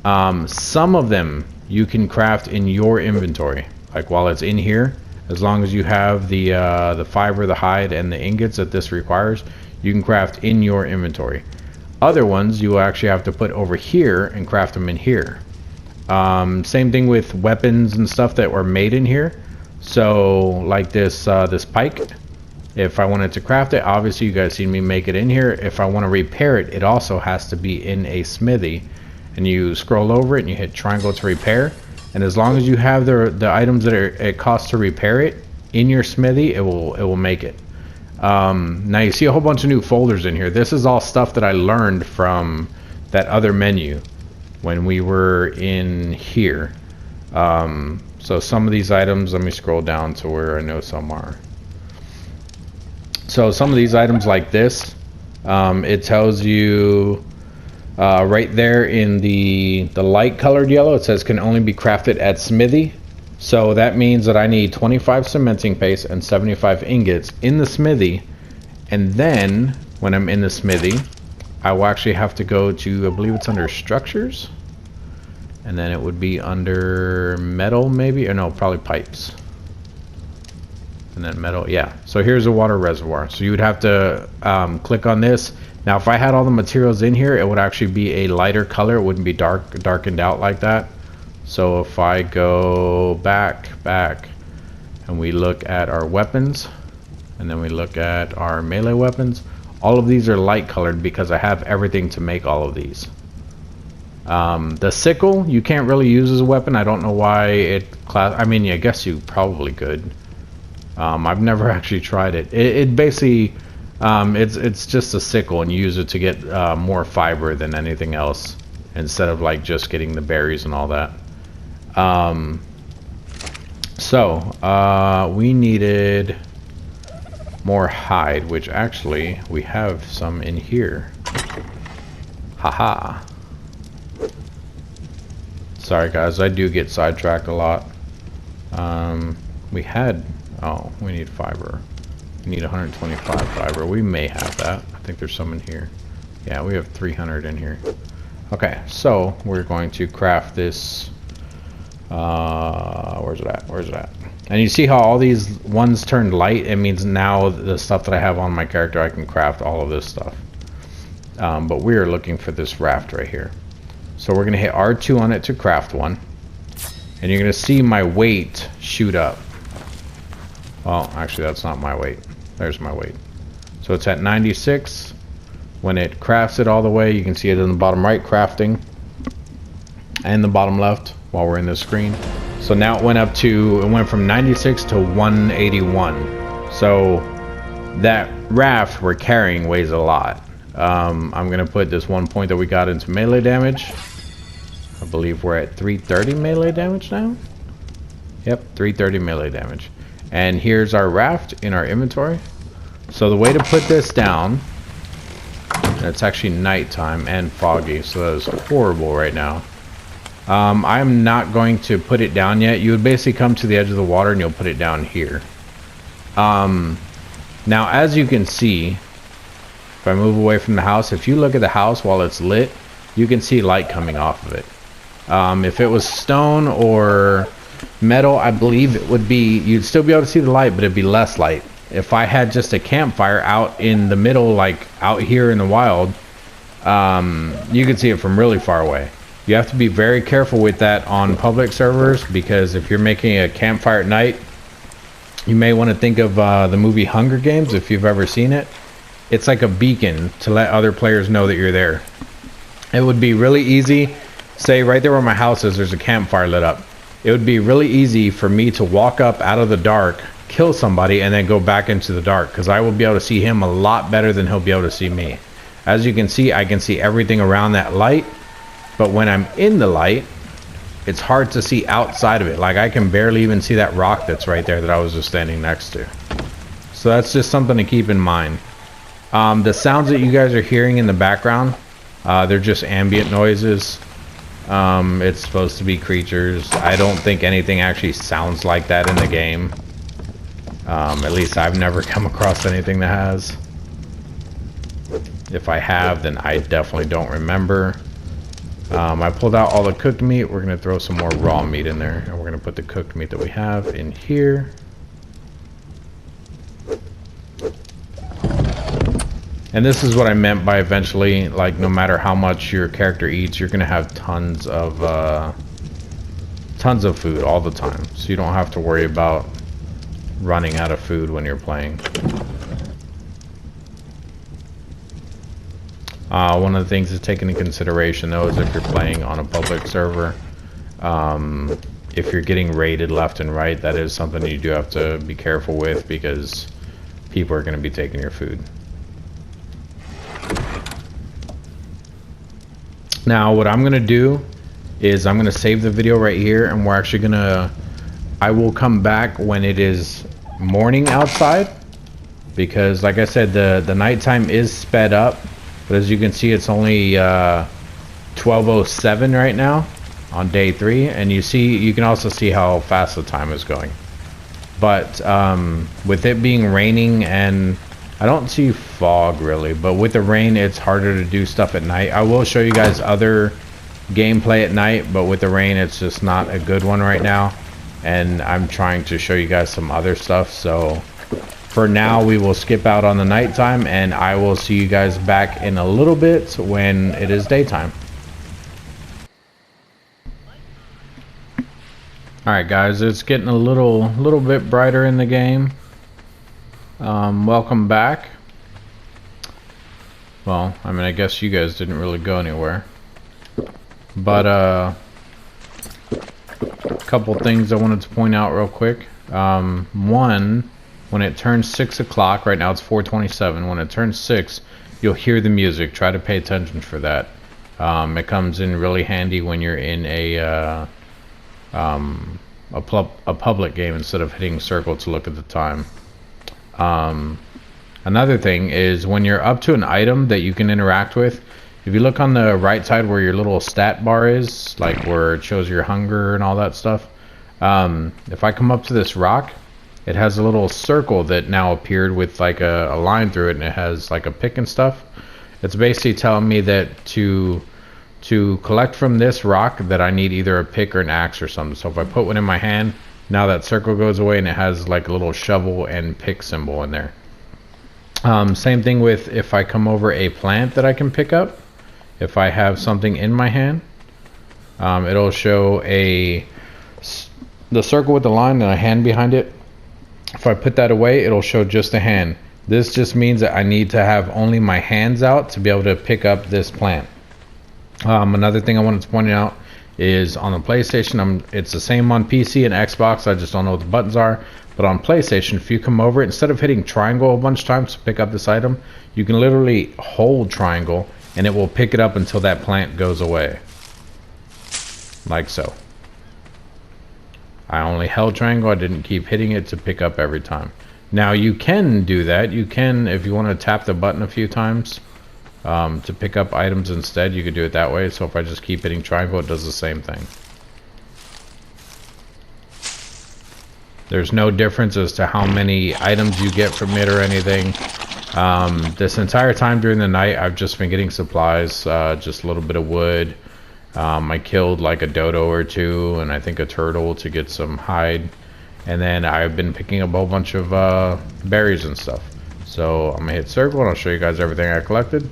[SPEAKER 1] some of them you can craft in your inventory, like while it's in here. As long as you have the fiber, the hide, and the ingots that this requires, you can craft in your inventory. Other ones you will actually have to put over here and craft them in here. Same thing with weapons and stuff that were made in here. So like this pike, if I wanted to craft it, obviously you guys seen me make it in here. If I want to repair it, it also has to be in a smithy, and you scroll over it and you hit triangle to repair. And as long as you have the items that it costs to repair it in your smithy, it will make it. Now you see a whole bunch of new folders in here. This is all stuff that I learned from that other menu when we were in here. So some of these items, let me scroll down to where I know some are. So some of these items like this, it tells you right there in the light colored yellow, it says can only be crafted at smithy. So that means that I need 25 cementing paste and 75 ingots in the smithy. And then when I'm in the smithy, I will actually have to go to, I believe it's under structures. And then it would be under metal maybe, or no, probably pipes. And then metal, yeah. So here's a water reservoir. So you would have to click on this. Now if I had all the materials in here, it would actually be a lighter color. It wouldn't be darkened out like that. So if I go back, and we look at our weapons, and then we look at our melee weapons, All of these are light colored because I have everything to make all of these. The sickle you can't really use as a weapon. I don't know why it I mean, I guess you probably could. I've never actually tried it. It basically it's just a sickle, and you use it to get more fiber than anything else, instead of like just getting the berries and all that. We needed more hide, which actually we have some in here. Haha. Sorry guys, I do get sidetracked a lot. We need fiber. We need 125 fiber. We may have that. I think there's some in here. Yeah, we have 300 in here. Okay, so we're going to craft this. Where's it at? And you see how all these ones turned light? It means now the stuff that I have on my character, I can craft all of this stuff. But we are looking for this raft right here. So we're going to hit R2 on it to craft one. And you're going to see my weight shoot up. Well, actually that's not my weight. There's my weight. So it's at 96. When it crafts it all the way, you can see it in the bottom right crafting. And the bottom left while we're in the screen. So now it went from 96 to 181. So that raft we're carrying weighs a lot. I'm going to put this 1 point that we got into melee damage. I believe we're at 330 melee damage now. Yep, 330 melee damage. And here's our raft in our inventory. So the way to put this down, it's actually nighttime and foggy, so that is horrible right now. I'm not going to put it down yet. You would basically come to the edge of the water and you'll put it down here. Now as you can see, if I move away from the house, if you look at the house while it's lit, you can see light coming off of it. If it was stone or metal, I believe it would be, you'd still be able to see the light, but it'd be less light. If I had just a campfire out in the middle, like out here in the wild, you could see it from really far away. You have to be very careful with that on public servers, because if you're making a campfire at night, you may want to think of the movie Hunger Games, if you've ever seen it. It's like a beacon to let other players know that you're there. It would be really easy, say right there where my house is, there's a campfire lit up. It would be really easy for me to walk up out of the dark, kill somebody, and then go back into the dark, because I will be able to see him a lot better than he'll be able to see me. As you can see, I can see everything around that light, but when I'm in the light, it's hard to see outside of it. Like I can barely even see that rock that's right there that I was just standing next to. So that's just something to keep in mind. The sounds that you guys are hearing in the background, they're just ambient noises. It's supposed to be creatures. I don't think anything actually sounds like that in the game. At least I've never come across anything that has. If I have, then I definitely don't remember. I pulled out all the cooked meat. We're going to throw some more raw meat in there, and we're going to put the cooked meat that we have in here. And this is what I meant by eventually, like no matter how much your character eats, you're going to have tons of food all the time. So you don't have to worry about running out of food when you're playing. One of the things to take into consideration though is if you're playing on a public server, if you're getting raided left and right, that is something you do have to be careful with, because people are going to be taking your food. Now what I'm going to do is I'm going to save the video right here, and we're actually going to, I will come back when it is morning outside, because like I said, the nighttime is sped up. But as you can see, it's only 12:07 right now on day 3, and you can also see how fast the time is going. But with it being raining, and I don't see fog really, but with the rain it's harder to do stuff at night. I will show you guys other gameplay at night, but with the rain it's just not a good one right now, and I'm trying to show you guys some other stuff. So for now we will skip out on the nighttime, and I will see you guys back in a little bit when it is daytime. Alright guys, it's getting a little bit brighter in the game. Welcome back. Well, I mean, I guess you guys didn't really go anywhere. But, a couple things I wanted to point out real quick. One, when it turns 6 o'clock, right now it's 4:27. When it turns 6, you'll hear the music. Try to pay attention for that. It comes in really handy when you're in a public game instead of hitting circle to look at the time. Another thing is when you're up to an item that you can interact with, if you look on the right side where your little stat bar is, like where it shows your hunger and all that stuff, if I come up to this rock, it has a little circle that now appeared with like a line through it, and it has like a pick and stuff. It's basically telling me that to collect from this rock that I need either a pick or an axe or something. So if I put one in my hand, now that circle goes away and it has like a little shovel and pick symbol in there. Same thing with if I come over a plant that I can pick up. If I have something in my hand, it'll show the circle with the line and a hand behind it. If I put that away, it'll show just a hand. This just means that I need to have only my hands out to be able to pick up this plant. Another thing I wanted to point out is on the PlayStation, it's the same on PC and Xbox, I just don't know what the buttons are. But on PlayStation, if you come over, instead of hitting triangle a bunch of times to pick up this item, you can literally hold triangle and it will pick it up until that plant goes away. Like so. I only held triangle, I didn't keep hitting it to pick up every time. Now you can do that. You can, if you want to tap the button a few times to pick up items instead, you could do it that way. So if I just keep hitting triangle, it does the same thing. There's no difference as to how many items you get from it or anything. This entire time during the night, I've just been getting supplies, just a little bit of wood. I killed like a dodo or two, and I think a turtle to get some hide. And then I've been picking up a whole bunch of berries and stuff. So I'm gonna hit circle and I'll show you guys everything I collected.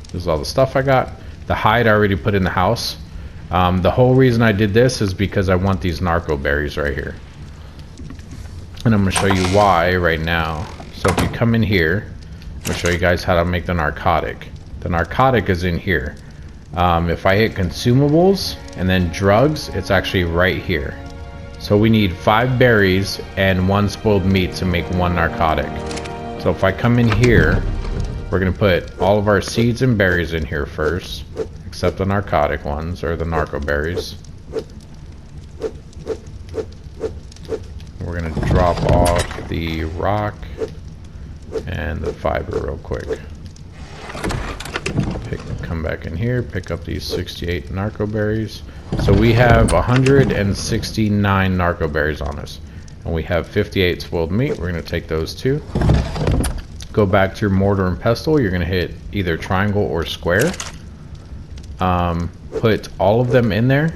[SPEAKER 1] This is all the stuff I got. The hide I already put in the house. The whole reason I did this is because I want these narco berries right here. And I'm gonna show you why right now. So if you come in here, I'm gonna show you guys how to make the narcotic. The narcotic is in here. If I hit consumables and then drugs, it's actually right here. So we need 5 berries and 1 spoiled meat to make 1 narcotic. So if I come in here, we're gonna put all of our seeds and berries in here first, except the narcotic ones, or the narco berries. We're gonna drop off the rock and the fiber real quick. Come back in here, pick up these 68 narco berries. So we have 169 narco berries on us, and we have 58 spoiled meat. We're gonna take those 2. Go back to your mortar and pestle. You're gonna hit either triangle or square. Put all of them in there.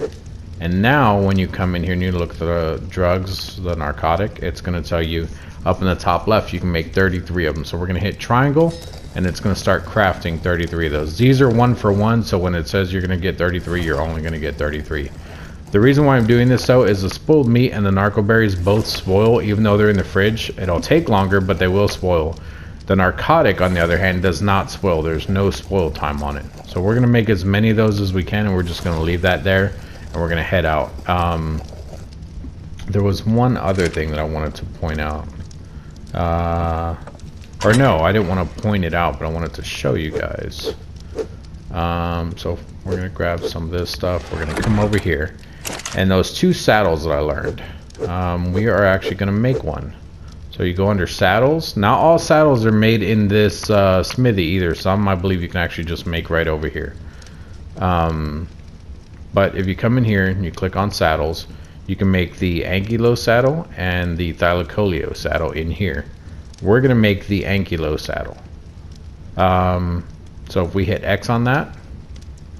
[SPEAKER 1] And now when you come in here and you look at the drugs, the narcotic, it's going to tell you up in the top left you can make 33 of them. So we're going to hit triangle and it's going to start crafting 33 of those. These are 1 for 1, so when it says you're going to get 33, you're only going to get 33. The reason why I'm doing this though is the spoiled meat and the narco berries both spoil even though they're in the fridge. It'll take longer, but they will spoil. The narcotic, on the other hand, does not spoil. There's no spoil time on it. So we're going to make as many of those as we can, and we're just going to leave that there. And we're gonna head out. There was one other thing that I wanted to point out. Or no, I didn't want to point it out, but I wanted to show you guys. So we're gonna grab some of this stuff. We're gonna come over here. And those 2 saddles that I learned, we are actually gonna make one. So you go under saddles. Not all saddles are made in this smithy either. Some I believe you can actually just make right over here. But if you come in here and you click on saddles, you can make the ankylo saddle and the thylacoleo saddle in here. We're going to make the ankylo saddle. So if we hit X on that,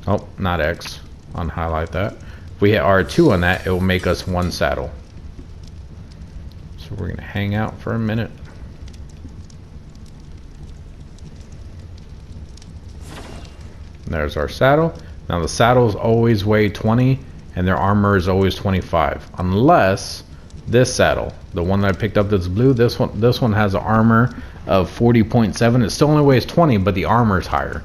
[SPEAKER 1] oh, not X, unhighlight that. If we hit R2 on that, it will make us 1 saddle. So we're going to hang out for a minute. There's our saddle. Now the saddles always weigh 20 and their armor is always 25, unless this saddle, the one that I picked up that's blue, this one has an armor of 40.7. It still only weighs 20, but the armor is higher.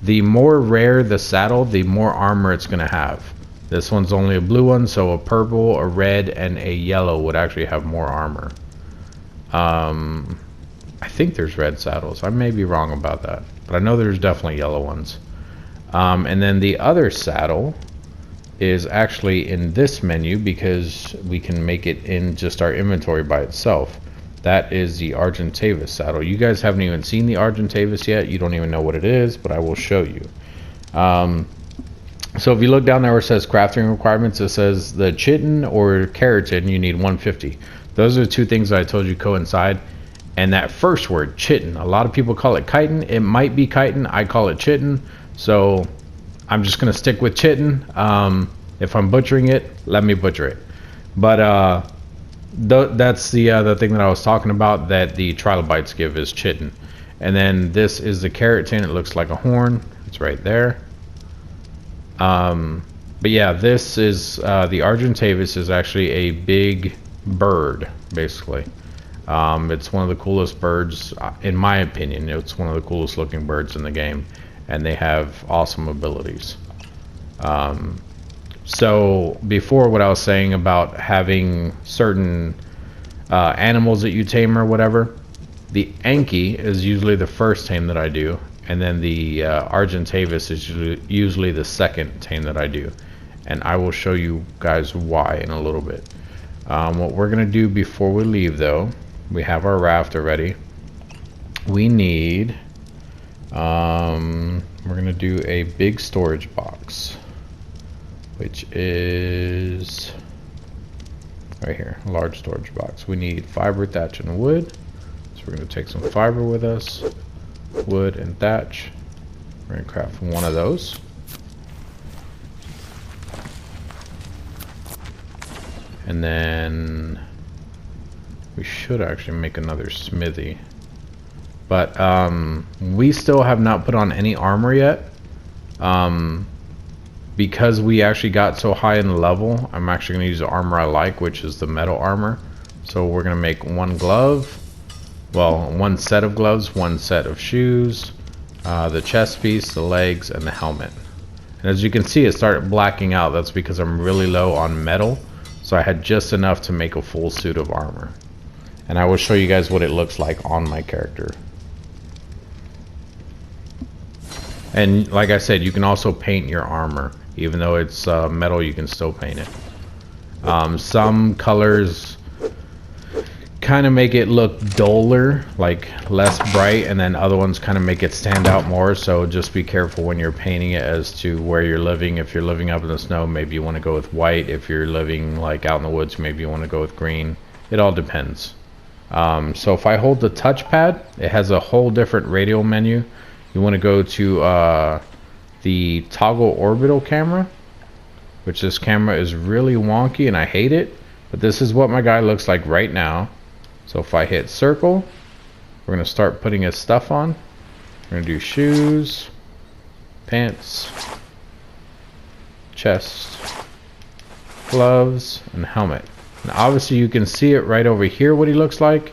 [SPEAKER 1] The more rare the saddle, the more armor it's going to have. This one's only a blue one, so a purple, a red, and a yellow would actually have more armor. I think there's red saddles. I may be wrong about that, but I know there's definitely yellow ones. And then the other saddle is actually in this menu because we can make it in just our inventory by itself. That is the Argentavis saddle. You guys haven't even seen the Argentavis yet. You don't even know what it is, but I will show you. So if you look down there where it says crafting requirements, it says the chitin or keratin, you need 150. Those are the two things that I told you coincide. And that first word, chitin, a lot of people call it chitin. It might be chitin. I call it chitin. So I'm just going to stick with chitin. If I'm butchering it, let me butcher it. But that's the thing that I was talking about that the trilobites give is chitin. And then this is the keratin. It looks like a horn. It's right there. But yeah, this is the Argentavis is actually a big bird, basically. It's one of the coolest birds, in my opinion. It's one of the coolest looking birds in the game, and they have awesome abilities. So before, what I was saying about having certain animals that you tame or whatever, the Anki is usually the first tame that I do, and then the Argentavis is usually the second tame that I do. And I will show you guys why in a little bit. What we're going to do before we leave, though, we have our raft already. We need, we're going to do a big storage box, which is right here, a large storage box. We need fiber, thatch, and wood. So we're going to take some fiber with us, wood, and thatch. We're going to craft one of those. And then we should actually make another smithy. But we still have not put on any armor yet. Because we actually got so high in the level, I'm actually going to use the armor I like, which is the metal armor. So we're going to make one glove. Well, one set of gloves, one set of shoes, the chest piece, the legs, and the helmet. And as you can see, it started blacking out. That's because I'm really low on metal. So I had just enough to make a full suit of armor. And I will show you guys what it looks like on my character. And like I said, you can also paint your armor. Even though it's metal, you can still paint it. Some colors kind of make it look duller, like less bright, and then other ones kind of make it stand out more. So just be careful when you're painting it as to where you're living. If you're living up in the snow, maybe you want to go with white. If you're living like out in the woods, maybe you want to go with green. It all depends. So if I hold the touchpad, it has a whole different radial menu. You want to go to the toggle orbital camera, which this camera is really wonky and I hate it, but this is what my guy looks like right now. So if I hit circle, we're going to start putting his stuff on. We're going to do shoes, pants, chest, gloves, and helmet. And obviously you can see it right over here what he looks like,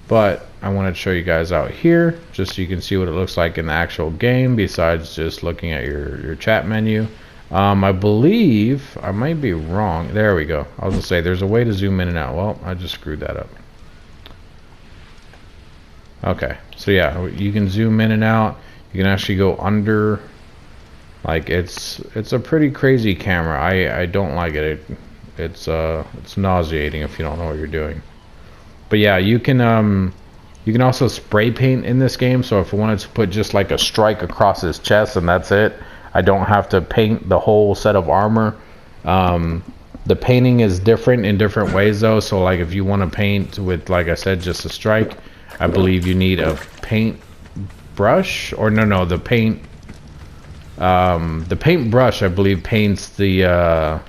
[SPEAKER 1] but I wanted to show you guys out here just so you can see what it looks like in the actual game besides just looking at your chat menu. I believe, I might be wrong. There we go. I'll just say there's a way to zoom in and out. Well, I just screwed that up. Okay, so yeah, you can zoom in and out. You can actually go under. Like it's a pretty crazy camera. I don't like it. It's nauseating if you don't know what you're doing. But yeah, you can also spray paint in this game. So if I wanted to put just like a strike across his chest and that's it, I don't have to paint the whole set of armor. The painting is different in different ways though. So like if you want to paint with, like I said, just a strike, I believe you need a paint brush, or no, the paint brush I believe paints the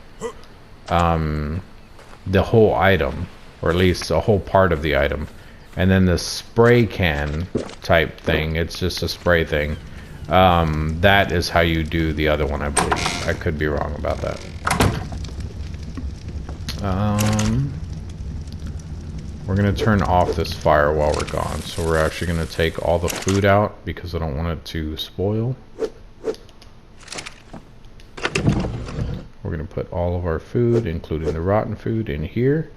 [SPEAKER 1] whole item, or at least a whole part of the item. And then the spray can type thing, it's just a spray thing. That is how you do the other one, I believe. I could be wrong about that. we're going to turn off this fire while we're gone. So we're actually going to take all the food out because I don't want it to spoil. We're going to put all of our food, including the rotten food, in here.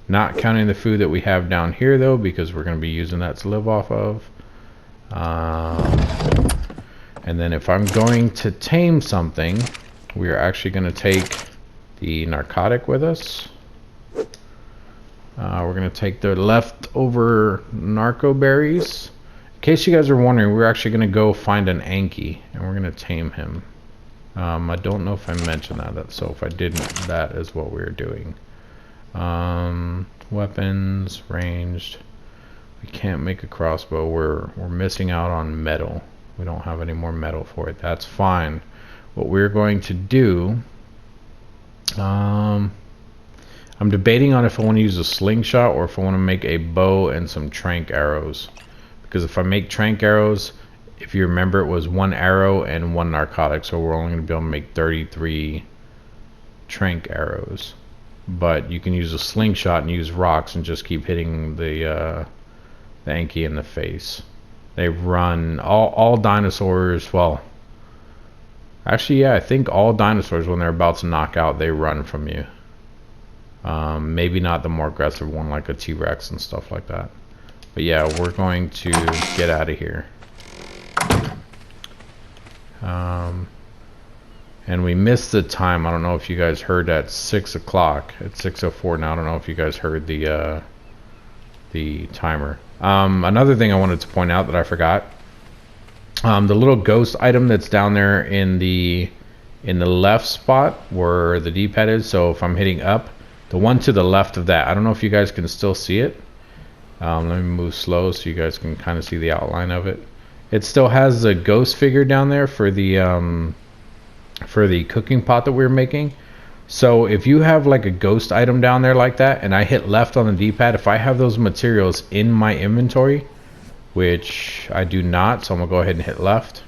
[SPEAKER 1] Not counting the food that we have down here, though, because we're going to be using that to live off of. And then if I'm going to tame something, we are actually going to take the narcotic with us. We're going to take the leftover narco berries. In case you guys are wondering, we're actually going to go find an Anki, and we're going to tame him. I don't know if I mentioned that, so if I didn't, that is what we're doing. Weapons, ranged. We can't make a crossbow. We're missing out on metal. We don't have any more metal for it. That's fine. What we're going to do, I'm debating on if I want to use a slingshot or if I want to make a bow and some trank arrows. Because if I make trank arrows, if you remember, it was 1 arrow and 1 narcotic, so we're only going to be able to make 33 trank arrows. But you can use a slingshot and use rocks and just keep hitting the Anki in the face. They run all dinosaurs. Well, actually, yeah, I think all dinosaurs, when they're about to knock out, they run from you. Maybe not the more aggressive one like a T-Rex and stuff like that. But yeah, we're going to get out of here. And we missed the time. I don't know if you guys heard at 6 o'clock. It's 6:04 now. I don't know if you guys heard the timer. Another thing I wanted to point out that I forgot. The little ghost item that's down there in the left spot where the D-pad is. So if I'm hitting up, the one to the left of that, I don't know if you guys can still see it. Let me move slow so you guys can kind of see the outline of it. It still has the ghost figure down there for the cooking pot that we were making. So if you have like a ghost item down there like that, and I hit left on the D-pad, if I have those materials in my inventory, which I do not, so I'm gonna go ahead and hit left.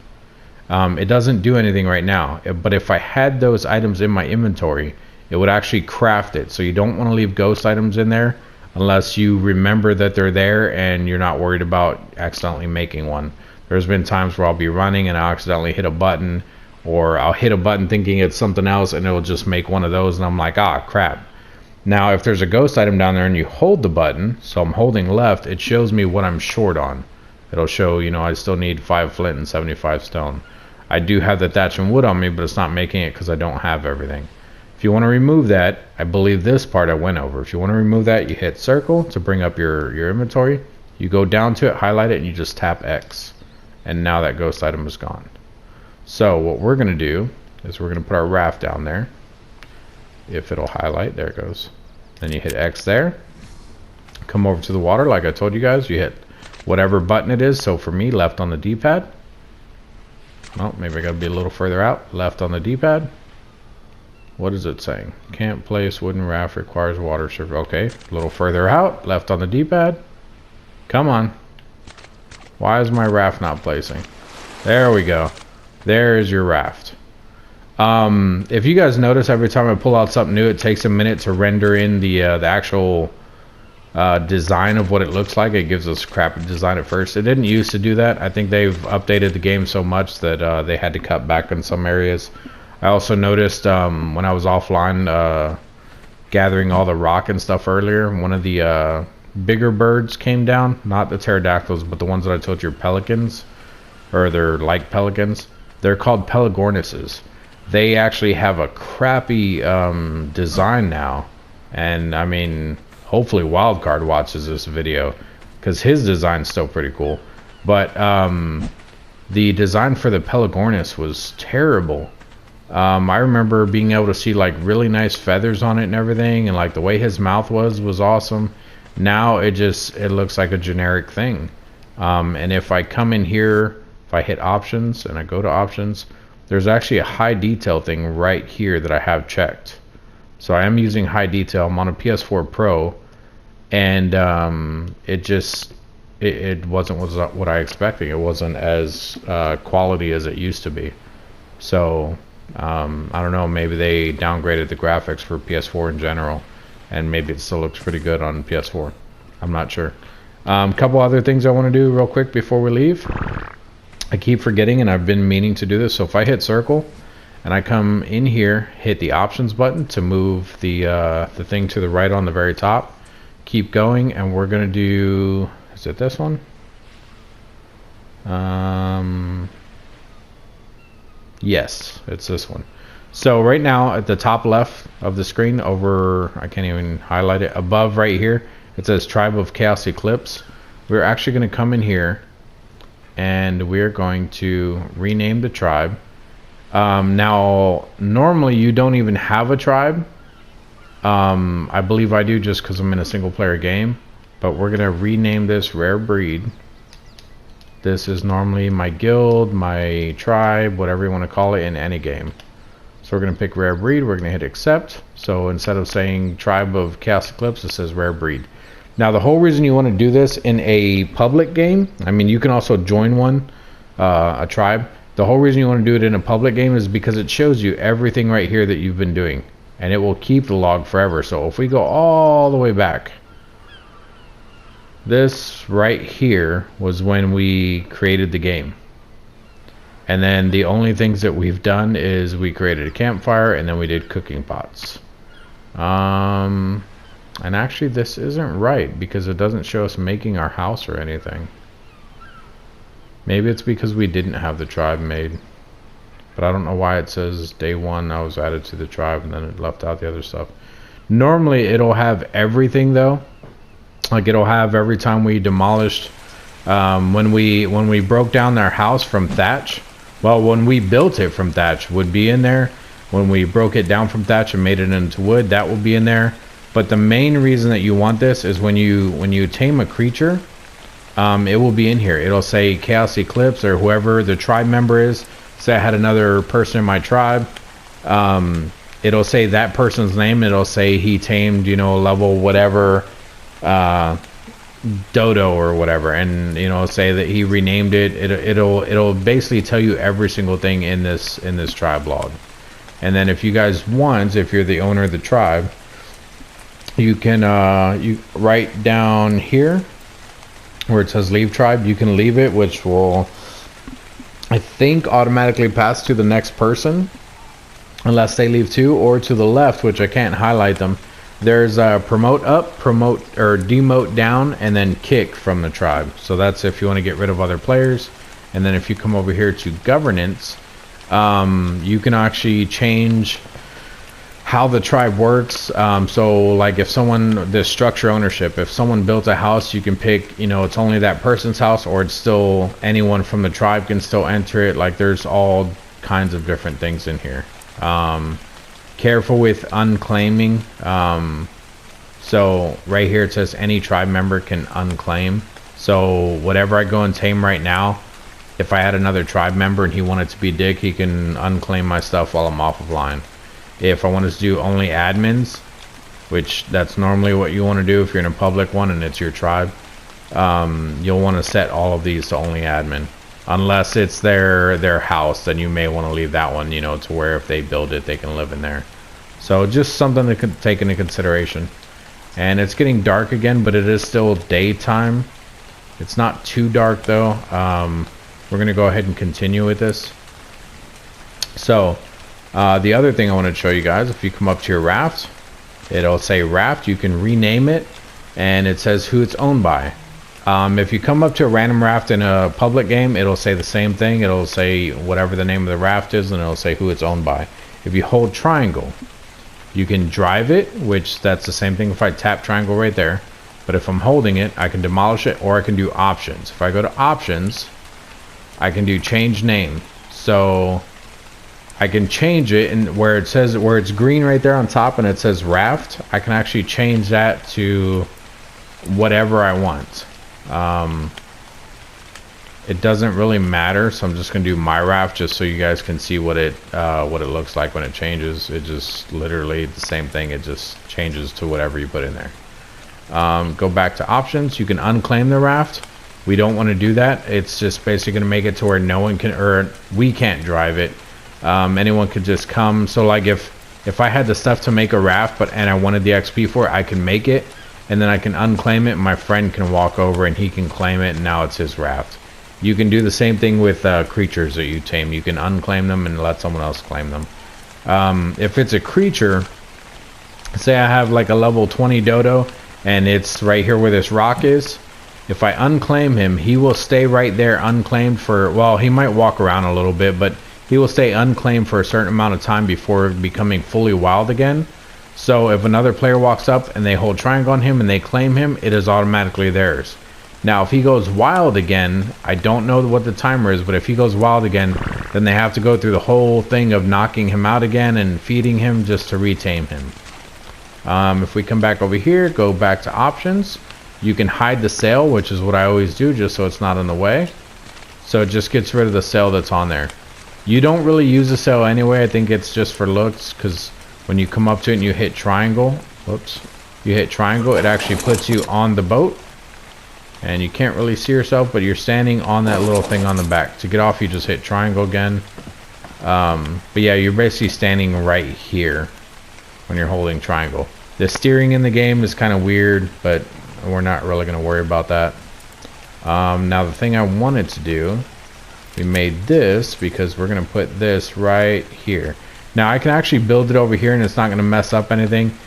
[SPEAKER 1] It doesn't do anything right now, but if I had those items in my inventory, it would actually craft it. So you don't want to leave ghost items in there unless you remember that they're there and you're not worried about accidentally making one. There's been times where I'll be running and I'll accidentally hit a button, or I'll hit a button thinking it's something else and it'll just make one of those, and I'm like, ah, crap. Now if there's a ghost item down there and you hold the button, so I'm holding left, it shows me what I'm short on. It'll show, you know, I still need 5 flint and 75 stone. I do have the thatch and wood on me, but it's not making it because I don't have everything. If you want to remove that, I believe this part I went over. If you want to remove that, you hit circle to bring up your inventory. You go down to it, highlight it, and you just tap X. And now that ghost item is gone. So what we're going to do is we're going to put our raft down there. If it'll highlight, there it goes. Then you hit X there. Come over to the water like I told you guys. You hit whatever button it is. So for me, left on the D-pad. Well, maybe I got to be a little further out. Left on the D-pad. What is it saying? Can't place wooden raft, requires water server. Okay, a little further out. Left on the D-pad. Come on. Why is my raft not placing? There we go. There's your raft. If you guys notice, every time I pull out something new, it takes a minute to render in the actual design of what it looks like. It gives us a crappy design at first. It didn't used to do that. I think they've updated the game so much that they had to cut back in some areas. I also noticed when I was offline gathering all the rock and stuff earlier, one of the bigger birds came down. Not the pterodactyls, but the ones that I told you are pelicans. Or they're like pelicans. They're called pelagornises. They actually have a crappy design now. And I mean, hopefully Wildcard watches this video, because his design's still pretty cool. But the design for the pelagornis was terrible. I remember being able to see like really nice feathers on it and everything, and like the way his mouth was awesome. Now it looks like a generic thing. And if I come in here, if I hit options and I go to options, there's actually a high detail thing right here that I have checked. So I am using high detail. I'm on a PS4 Pro, and it wasn't what I expected. It wasn't as quality as it used to be. So I don't know, maybe they downgraded the graphics for PS4 in general, and maybe it still looks pretty good on PS4. I'm not sure. Couple other things I want to do real quick before we leave. I keep forgetting, and I've been meaning to do this. So if I hit circle and I come in here, hit the options button to move the thing to the right on the very top. Keep going, and we're gonna do, is it this one? Yes, it's this one. So right now at the top left of the screen, over, I can't even highlight it, above right here, it says Tribe of ChaosEclipse. We're actually going to come in here and we're going to rename the tribe. Now normally you don't even have a tribe. I believe I do, just because I'm in a single player game, but we're going to rename this Rare Breed. This is normally my guild, my tribe, whatever you want to call it in any game. So we're going to pick Rare Breed. We're going to hit accept. So instead of saying Tribe of ChaosEclipse, it says Rare Breed. Now the whole reason you want to do this in a public game, I mean you can also join one, a tribe. The whole reason you want to do it in a public game is because it shows you everything right here that you've been doing. And it will keep the log forever. So if we go all the way back, this right here was when we created the game. And then the only things that we've done is we created a campfire and then we did cooking pots. And actually this isn't right because it doesn't show us making our house or anything. Maybe it's because we didn't have the tribe made. But I don't know why it says day 1 I was added to the tribe and then it left out the other stuff. Normally it'll have everything though. Like it'll have every time we demolished, when we broke down our house from thatch. Well, when we built it from thatch would be in there. When we broke it down from thatch and made it into wood, that will be in there. But the main reason that you want this is when you tame a creature, it will be in here. It'll say ChaosEclipse or whoever the tribe member is. Say I had another person in my tribe. It'll say that person's name. It'll say he tamed, you know, level whatever. Dodo or whatever, and you know, say that he renamed it. It'll basically tell you every single thing in this tribe log. And then if you guys want, if you're the owner of the tribe, you can you write down here where it says leave tribe. You can leave it, which will, I think, automatically pass to the next person unless they leave too, or to the left, which I can't highlight them. There's promote up, promote or demote down, and then kick from the tribe. So that's if you want to get rid of other players. And then if you come over here to governance, you can actually change how the tribe works. So like if someone, the structure ownership, if someone built a house, you can pick, you know, it's only that person's house, or it's still anyone from the tribe can still enter it. Like there's all kinds of different things in here. Careful with unclaiming. So right here it says any tribe member can unclaim. So whatever I go and tame right now, if I had another tribe member and he wanted to be dick, he can unclaim my stuff while I'm off of line. If I wanted to do only admins, which that's normally what you want to do if you're in a public one and it's your tribe, you'll want to set all of these to only admin. Unless it's their house, then you may want to leave that one, you know, to where if they build it, they can live in there. So just something to take into consideration. And it's getting dark again, but it is still daytime. It's not too dark though. We're going to go ahead and continue with this. So the other thing I want to show you guys, if you come up to your raft, it'll say raft. You can rename it, and it says who it's owned by. If you come up to a random raft in a public game, it'll say the same thing. It'll say whatever the name of the raft is, and it'll say who it's owned by. If you hold triangle, you can drive it, which that's the same thing if I tap triangle right there. But if I'm holding it, I can demolish it, or I can do options. If I go to options, I can do change name. So I can change it, and where it says, where it's green right there on top and it says raft, I can actually change that to whatever I want. It doesn't really matter, so I'm just gonna do my raft just so you guys can see what it looks like when it changes. It just literally the same thing. It just changes to whatever you put in there. Go back to options. You can unclaim the raft. We don't want to do that. It's just basically gonna make it to where no one can, or we can't drive it. Anyone could just come. So like if I had the stuff to make a raft, and I wanted the XP for it, I can make it. and then I can unclaim it, and my friend can walk over and he can claim it, and now it's his raft. You can do the same thing with creatures that you tame. You can unclaim them and let someone else claim them. If it's a creature, say I have like a level 20 dodo, and it's right here where this rock is. If I unclaim him, he will stay right there unclaimed for, well, he might walk around a little bit, but he will stay unclaimed for a certain amount of time before becoming fully wild again. So if another player walks up and they hold triangle on him and they claim him, it is automatically theirs. Now, if he goes wild again, I don't know what the timer is, but if he goes wild again, then they have to go through the whole thing of knocking him out again and feeding him just to retame him. If we come back over here, go back to options, you can hide the sail, which is what I always do, just so it's not in the way. So it just gets rid of the sail that's on there. You don't really use the sail anyway. I think it's just for looks, because when you come up to it and you hit triangle, whoops, you hit triangle, it actually puts you on the boat. And you can't really see yourself, but you're standing on that little thing on the back. To get off, you just hit triangle again. But yeah, you're basically standing right here when you're holding triangle. The steering in the game is kind of weird, but we're not really going to worry about that. Now, the thing I wanted to do, we made this because we're going to put this right here. Now, I can actually build it over here, and it's not going to mess up anything.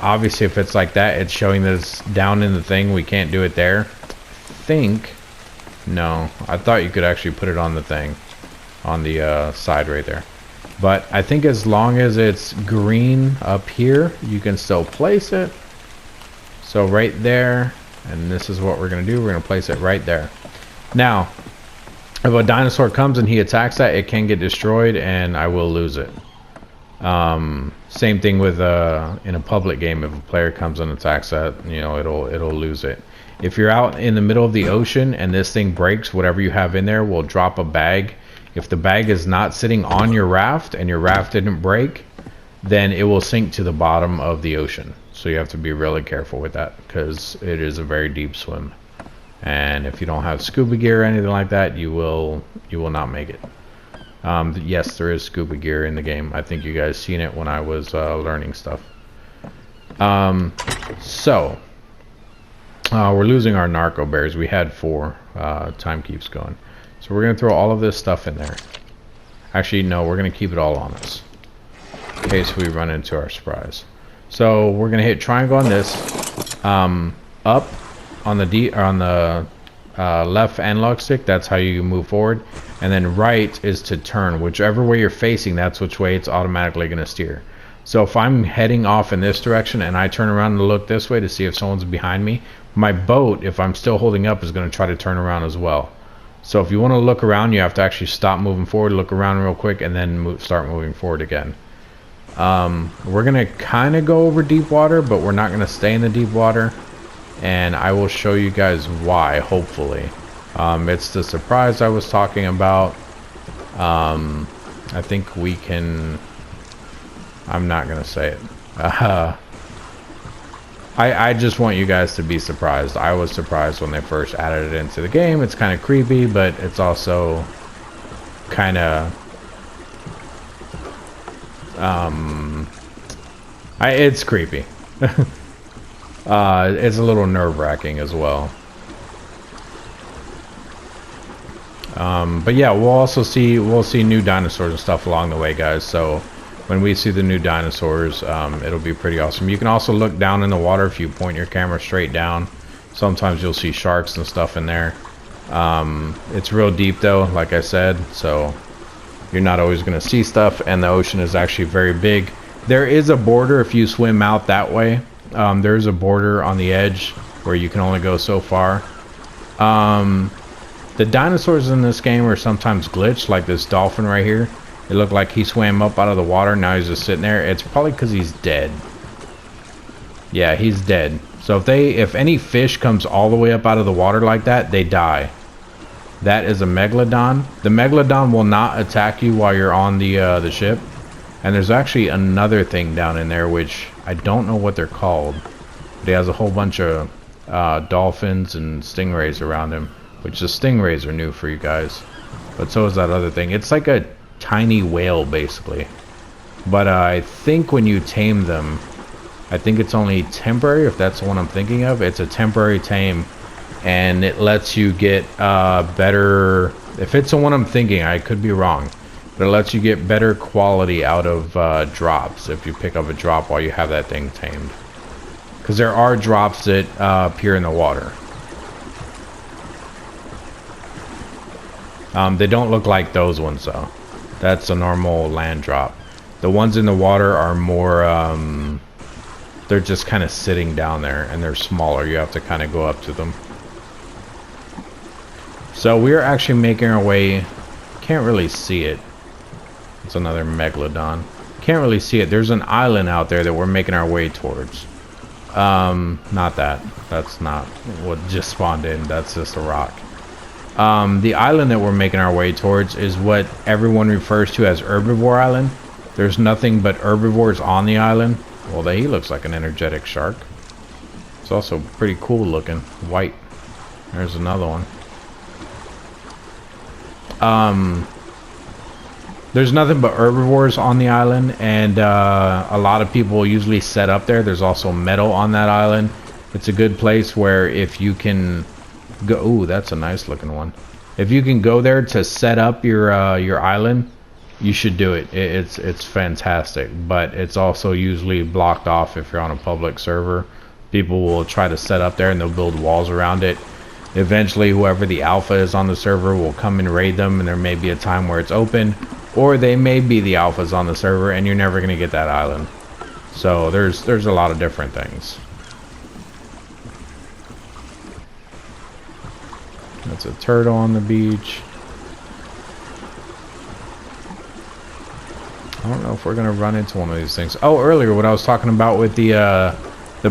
[SPEAKER 1] Obviously, if it's like that, it's showing that it's down in the thing. We can't do it there. No, I thought you could actually put it on the thing, on the side right there. But I think as long as it's green up here, you can still place it. So right there, and this is what we're going to do. We're going to place it right there. Now, if a dinosaur comes and he attacks that, it can get destroyed, and I will lose it. Same thing with in a public game. If a player comes and attacks that, you know, it'll lose it. If you're out in the middle of the ocean and this thing breaks, whatever you have in there will drop a bag. If the bag is not sitting on your raft and your raft didn't break, then it will sink to the bottom of the ocean. So you have to be really careful with that, because it is a very deep swim. And if you don't have scuba gear or anything like that, you will not make it. Yes, there is scuba gear in the game. I think you guys seen it when I was learning stuff. We're losing our narco bears. We had 4. Time keeps going. So we're going to throw all of this stuff in there. Actually, no, we're going to keep it all on us, in case we run into our surprise. So we're going to hit triangle on this. Up on the left analog stick, that's how you move forward. And then right is to turn. Whichever way you're facing, that's which way it's automatically going to steer. So if I'm heading off in this direction and I turn around and look this way to see if someone's behind me, my boat, if I'm still holding up, is going to try to turn around as well. So if you want to look around, you have to actually stop moving forward, look around real quick, and then start moving forward again. We're going to kind of go over deep water, but we're not going to stay in the deep water. And I will show you guys why, hopefully. It's the surprise I was talking about. I think we can... I'm not going to say it. I just want you guys to be surprised. I was surprised when they first added it into the game. It's kind of creepy, but it's also kind of... it's creepy. It's a little nerve-wracking as well. But yeah, we'll see new dinosaurs and stuff along the way, guys. So when we see the new dinosaurs, it'll be pretty awesome. You can also look down in the water if you point your camera straight down. Sometimes you'll see sharks and stuff in there. It's real deep though, like I said, so you're not always going to see stuff, and the ocean is actually very big. There is a border if you swim out that way. There's a border on the edge where you can only go so far. The dinosaurs in this game are sometimes glitched, like this dolphin right here. It looked like he swam up out of the water. Now he's just sitting there. It's probably because he's dead. Yeah, he's dead. So if any fish comes all the way up out of the water like that, they die. That is a megalodon. The megalodon will not attack you while you're on the ship. And there's actually another thing down in there, which I don't know what they're called. But he has a whole bunch of dolphins and stingrays around him, which the stingrays are new for you guys. But so is that other thing. It's like a tiny whale, basically. But I think when you tame them, I think it's only temporary, if that's the one I'm thinking of. It's a temporary tame, and it lets you get better, if it's the one I'm thinking, I could be wrong, but it lets you get better quality out of drops if you pick up a drop while you have that thing tamed. Because there are drops that appear in the water. They don't look like those ones though. That's a normal land drop. The ones in the water are more, they're just kind of sitting down there, and they're smaller. You have to kind of go up to them. So we're actually making our way, can't really see it. It's another megalodon. Can't really see it. There's an island out there that we're making our way towards. Not that. That's not what just spawned in. That's just a rock. The island that we're making our way towards is what everyone refers to as Herbivore Island. There's nothing but herbivores on the island. Well, he looks like an energetic shark. It's also pretty cool looking. White. There's another one. There's nothing but herbivores on the island, and a lot of people usually set up there. There's also metal on that island. It's a good place where if you can go, ooh, that's a nice looking one. If you can go there to set up your island, you should do it. It's fantastic, but it's also usually blocked off if you're on a public server. People will try to set up there and they'll build walls around it. Eventually, whoever the alpha is on the server will come and raid them, and there may be a time where it's open, or they may be the alphas on the server and you're never going to get that island. So there's a lot of different things. That's a turtle on the beach. I don't know if we're gonna run into one of these things. Oh, earlier what I was talking about with the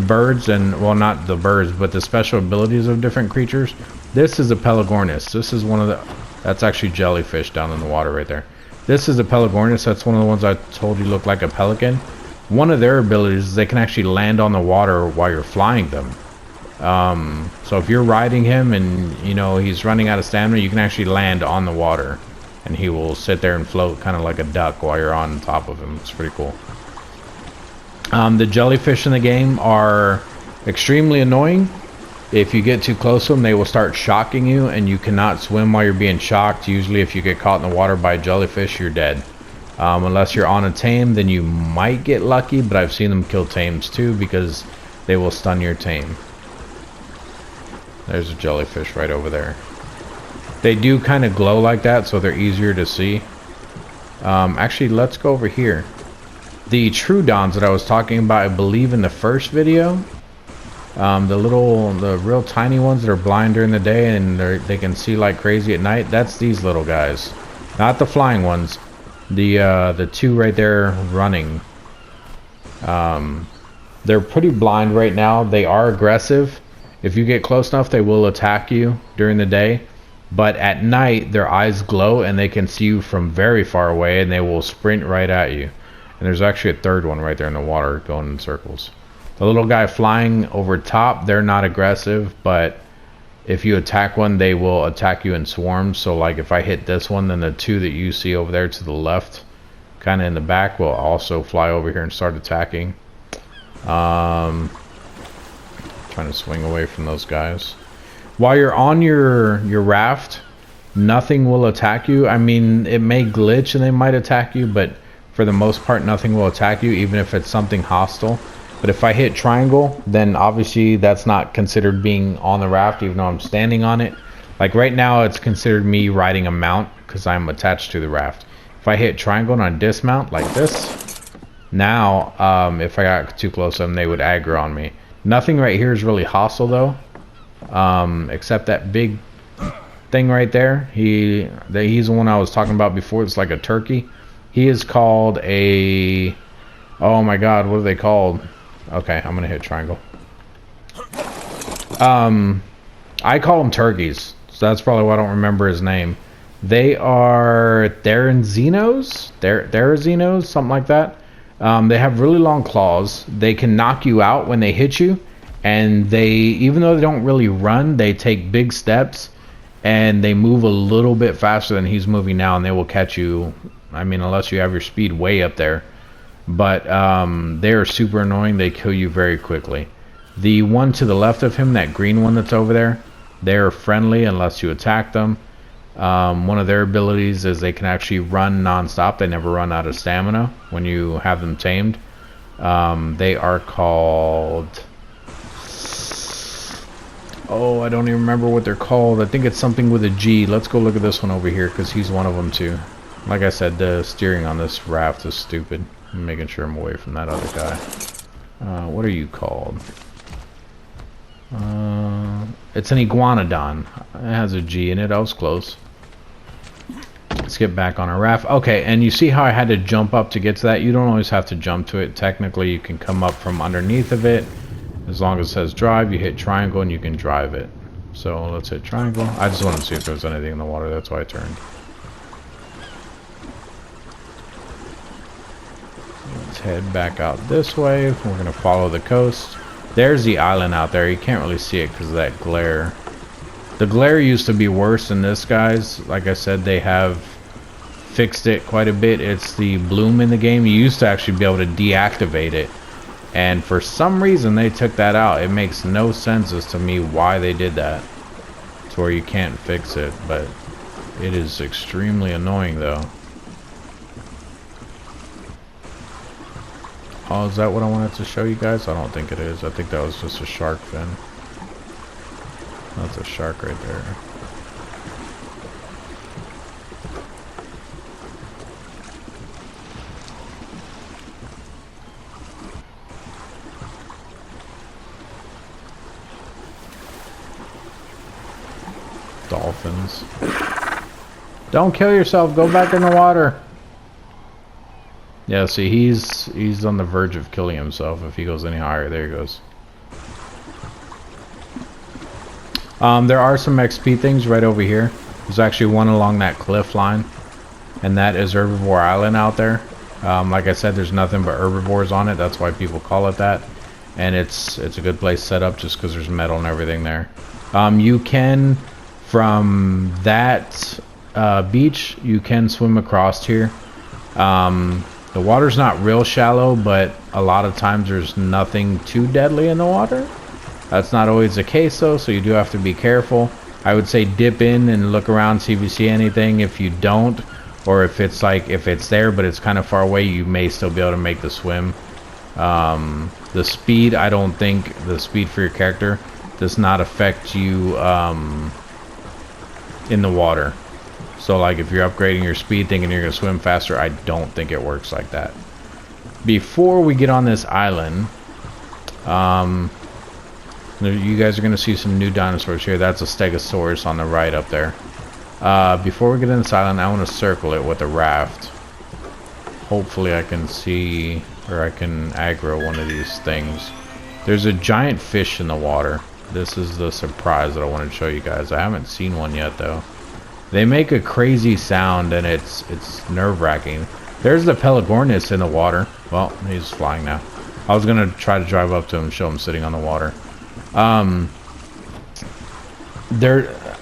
[SPEAKER 1] birds, and well, not the birds, but the special abilities of different creatures. This is a Pelagornis. This is one of the, that's actually jellyfish down in the water right there. This is a Pelagornis. That's one of the ones I told you look like a pelican. One of their abilities is they can actually land on the water while you're flying them. So if you're riding him and you know he's running out of stamina, you can actually land on the water and he will sit there and float kind of like a duck while you're on top of him. It's pretty cool. The jellyfish in the game are extremely annoying. If you get too close to them, they will start shocking you, and you cannot swim while you're being shocked. Usually if you get caught in the water by a jellyfish, you're dead. Unless you're on a tame, then you might get lucky, but I've seen them kill tames too because they will stun your tame. There's a jellyfish right over there. They do kind of glow like that, so they're easier to see. Actually, let's go over here. The Troodons that I was talking about, I believe in the first video, the real tiny ones that are blind during the day and they can see like crazy at night, that's these little guys. Not the flying ones. The two right there running. They're pretty blind right now. They are aggressive. If you get close enough, they will attack you during the day. But at night, their eyes glow and they can see you from very far away and they will sprint right at you. And there's actually a third one right there in the water going in circles. The little guy flying over top, they're not aggressive, but if you attack one, they will attack you in swarms. So like if I hit this one, then the two that you see over there to the left, kind of in the back, will also fly over here and start attacking. Trying to swing away from those guys. While you're on your raft, nothing will attack you. I mean, it may glitch and they might attack you, but for the most part, nothing will attack you, even if it's something hostile. But if I hit triangle, then obviously that's not considered being on the raft, even though I'm standing on it. Like right now, it's considered me riding a mount because I'm attached to the raft. If I hit triangle and I dismount like this, now if I got too close to them, they would aggro on me. Nothing right here is really hostile though, except that big thing right there. He's the one I was talking about before. It's like a turkey. He is called a, oh my god, what are they called? Okay, I'm gonna hit triangle. I call them turkeys, so that's probably why I don't remember his name. They are Therazinos, something like that. They have really long claws. They can knock you out when they hit you, and they, even though they don't really run, they take big steps and they move a little bit faster than he's moving now, and they will catch you. I mean, unless you have your speed way up there. but they are super annoying. They kill you very quickly. The one to the left of him, that green one that's over there, they're friendly unless you attack them. One of their abilities is they can actually run non-stop. They never run out of stamina when you have them tamed. They are called... oh, I don't even remember what they're called. I think it's something with a G. Let's go look at this one over here because he's one of them too. Like I said, the steering on this raft is stupid. I'm making sure I'm away from that other guy. What are you called? It's an iguanodon. It has a G in it. I was close. Let's get back on our raft. Okay, and you see how I had to jump up to get to that? You don't always have to jump to it. Technically, you can come up from underneath of it. As long as it says drive, you hit triangle and you can drive it. So let's hit triangle. I just wanted to see if there was anything in the water. That's why I turned. Let's head back out this way. We're going to follow the coast. There's the island out there. You can't really see it because of that glare. The glare used to be worse than this, guys. Like I said, they have fixed it quite a bit. It's the bloom in the game. You used to actually be able to deactivate it. And for some reason, they took that out. It makes no sense as to me why they did that. To where you can't fix it. But it is extremely annoying, though. Oh, is that what I wanted to show you guys? I don't think it is. I think that was just a shark fin. That's a shark right there. Dolphins. Don't kill yourself. Go back in the water. Yeah, see, he's on the verge of killing himself if he goes any higher. There he goes. There are some XP things right over here. There's actually one along that cliff line, and that is Herbivore Island out there. Like I said, there's nothing but herbivores on it. That's why people call it that. And it's a good place set up just because there's metal and everything there. You can, from that beach, you can swim across here. The water's not real shallow, but a lot of times there's nothing too deadly in the water. That's not always the case though, so you do have to be careful. I would say dip in and look around, see if you see anything. If you don't, or if it's there but it's kind of far away, you may still be able to make the swim. The speed, I don't think the speed for your character does not affect you in the water. So like if you're upgrading your speed thinking you're gonna swim faster, I don't think it works like that. Before we get on this island, you guys are gonna see some new dinosaurs here. That's a Stegosaurus on the right up there. Before we get in this island, I want to circle it with a raft. Hopefully I can see, or I can aggro one of these things. There's a giant fish in the water. This is the surprise that I wanted to show you guys. I haven't seen one yet though. They make a crazy sound and it's nerve-wracking. There's the Pelagornis in the water. Well, he's flying now. I was gonna try to drive up to him and show him sitting on the water.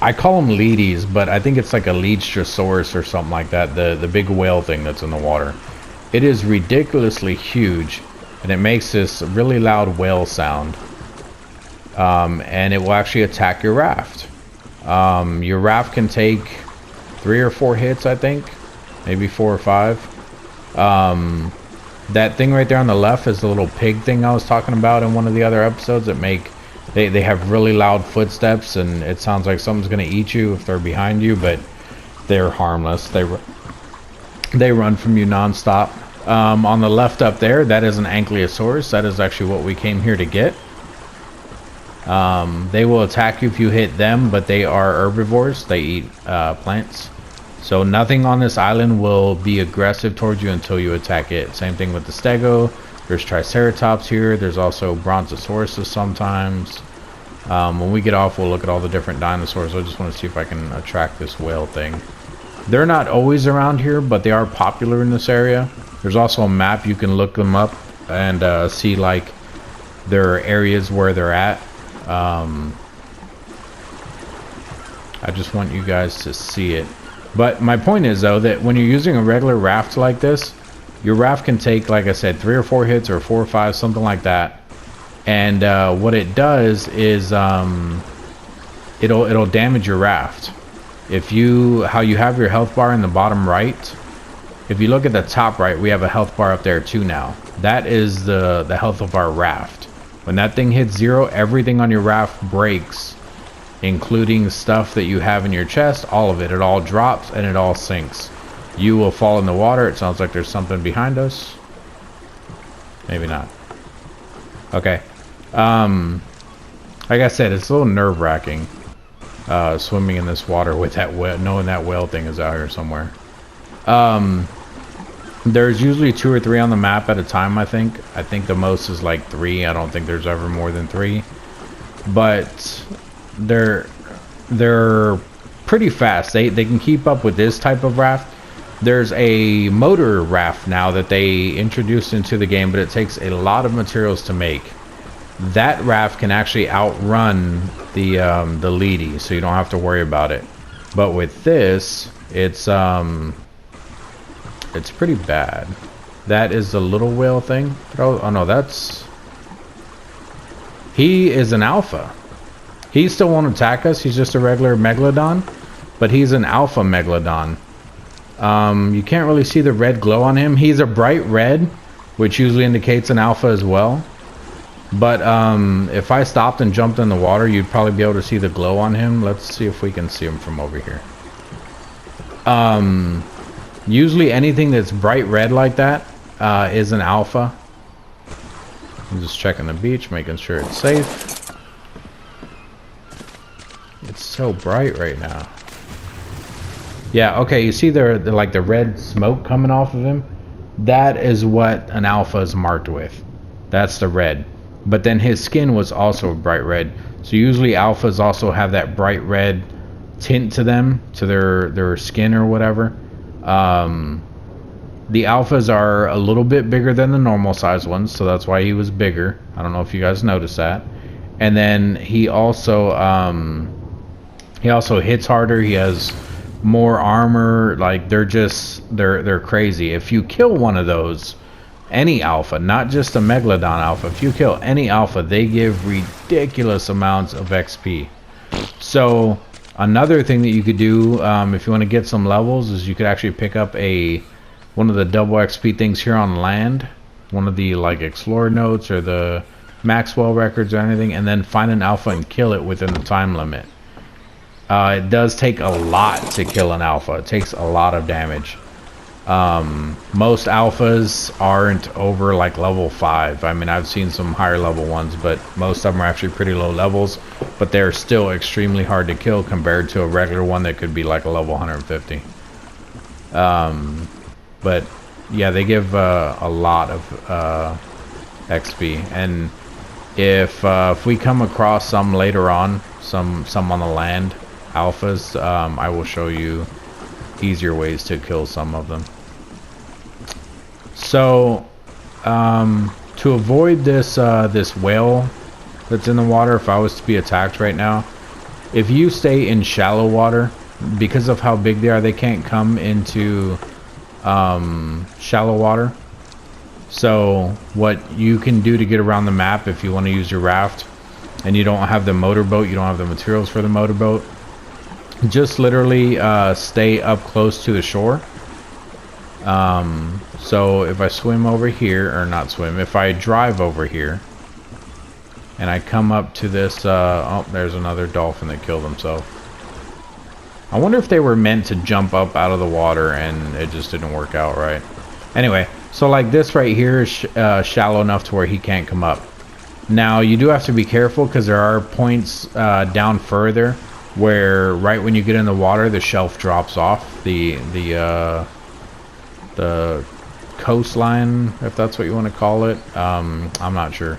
[SPEAKER 1] I call them leadies, but I think it's like a Leechtrosaurus or something like that. The big whale thing that's in the water. It is ridiculously huge, and it makes this really loud whale sound. And it will actually attack your raft. Your raft can take 3 or 4 hits, I think, maybe 4 or 5. That thing right there on the left is the little pig thing I was talking about in one of the other episodes that they have really loud footsteps, and it sounds like someone's gonna eat you if they're behind you, but they're harmless. They run from you non-stop. On the left up there, that is an Ankylosaurus. That is actually what we came here to get. They will attack you if you hit them, but they are herbivores. They eat plants. So nothing on this island will be aggressive towards you until you attack it. Same thing with the Stego. There's Triceratops here. There's also Brontosauruses sometimes. When we get off, we'll look at all the different dinosaurs. I just want to see if I can attract this whale thing. They're not always around here, but they are popular in this area. There's also a map. You can look them up and see like their areas where they're at. I just want you guys to see it. But my point is though that when you're using a regular raft like this, Your raft can take, like I said, 3 or 4 hits or 4 or 5, something like that. And what it does is it'll damage your raft. If how you have your health bar in the bottom right, if you look at the top right, we have a health bar up there too now. That is the health of our raft. When that thing hits 0, everything on your raft breaks, including stuff that you have in your chest, all of it. It all drops and it all sinks. You will fall in the water. It sounds like there's something behind us. Maybe not. Okay. Like I said, it's a little nerve-wracking swimming in this water with that whale, knowing that whale thing is out here somewhere. There's usually 2 or 3 on the map at a time, I think. I think the most is like 3. I don't think there's ever more than 3. But they're pretty fast. They can keep up with this type of raft. There's a motor raft now that they introduced into the game, but it takes a lot of materials to make. That raft can actually outrun the leady, so you don't have to worry about it. But with this, it's pretty bad. That is the little whale thing. Oh no, he is an alpha. He still won't attack us. He's just a regular megalodon, but he's an alpha megalodon. You can't really see the red glow on him. He's a bright red, which usually indicates an alpha as well. But if I stopped and jumped in the water, you'd probably be able to see the glow on him. Let's see if we can see him from over here. Usually anything that's bright red like that is an alpha. I'm just checking the beach, making sure it's safe. It's so bright right now. Yeah, okay, you see the like the red smoke coming off of him? That is what an alpha is marked with. That's the red. But then his skin was also bright red. So usually alphas also have that bright red tint to them, to their skin or whatever. The alphas are a little bit bigger than the normal size ones, so that's why he was bigger. I don't know if you guys noticed that. And then he also hits harder. He has more armor. Like they're crazy. If you kill one of those, any alpha, not just a megalodon alpha, if you kill any alpha, they give ridiculous amounts of XP. So another thing that you could do if you want to get some levels is you could actually pick up one of the double XP things here on land, one of the like Explorer notes or the Maxwell records or anything, and then find an alpha and kill it within the time limit. It does take a lot to kill an alpha. It takes a lot of damage. Most alphas aren't over like level 5. I mean, I've seen some higher level ones, but most of them are actually pretty low levels, but they're still extremely hard to kill compared to a regular one that could be like a level 150. But yeah, they give a lot of XP, and if we come across some later on, some on the land alphas, I will show you easier ways to kill some of them. So to avoid this this whale that's in the water, if I was to be attacked right now, if you stay in shallow water, because of how big they are, they can't come into shallow water. So what you can do to get around the map, if you want to use your raft and you don't have the motorboat, you don't have the materials for the motorboat, just literally stay up close to the shore. So if I swim over here, or not swim, if I drive over here and I come up to this, oh, there's another dolphin that killed himself. I wonder if they were meant to jump up out of the water and it just didn't work out right. Anyway, so like this right here is shallow enough to where he can't come up. Now you do have to be careful because there are points down further where right when you get in the water, the shelf drops off. The coastline, if that's what you want to call it. I'm not sure.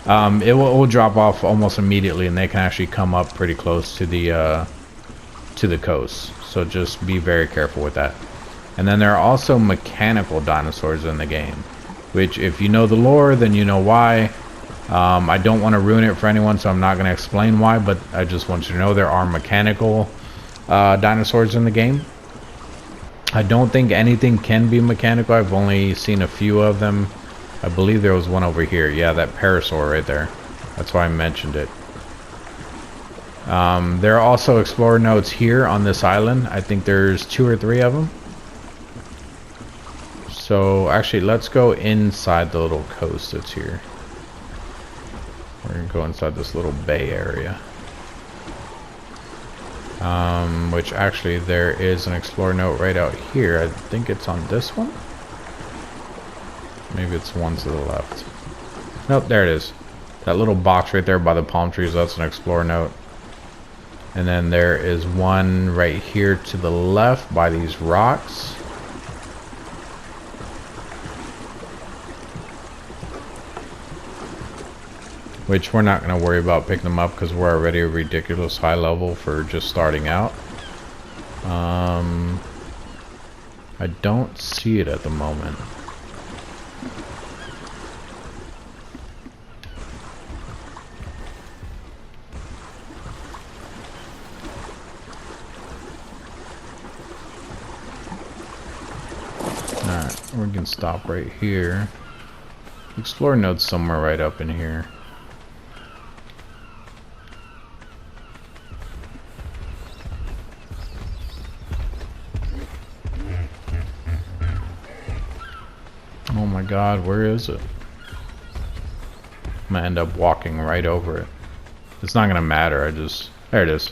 [SPEAKER 1] It will drop off almost immediately, and they can actually come up pretty close to the coast. So just be very careful with that. And then there are also mechanical dinosaurs in the game, which if you know the lore, then you know why. I don't want to ruin it for anyone, so I'm not going to explain why, but I just want you to know there are mechanical dinosaurs in the game. I don't think anything can be mechanical. I've only seen a few of them. I believe there was one over here. Yeah, that parasaur right there. That's why I mentioned it. There are also explorer nodes here on this island. I think there's 2 or 3 of them. So actually, let's go inside the little coast that's here. We're gonna go inside this little bay area. Which actually there is an explorer node right out here. I think it's on this one. Maybe it's one to the left. Nope, there it is. That little box right there by the palm trees, that's an explorer node. And then there is one right here to the left by these rocks. Which we're not going to worry about picking them up because we're already a ridiculous high level for just starting out. I don't see it at the moment. Alright, we can stop right here. Explore node's somewhere right up in here. Oh my god, where is it? I'm gonna end up walking right over it. It's not gonna matter, there it is.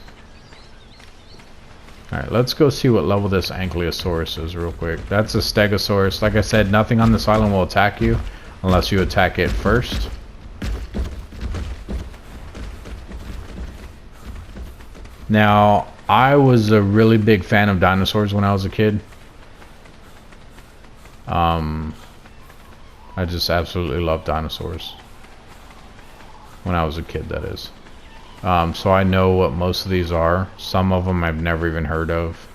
[SPEAKER 1] Alright, let's go see what level this Ankylosaurus is real quick. That's a Stegosaurus. Like I said, nothing on this island will attack you unless you attack it first. Now, I was a really big fan of dinosaurs when I was a kid. I just absolutely loved dinosaurs. When I was a kid, that is. So I know what most of these are. Some of them I've never even heard of.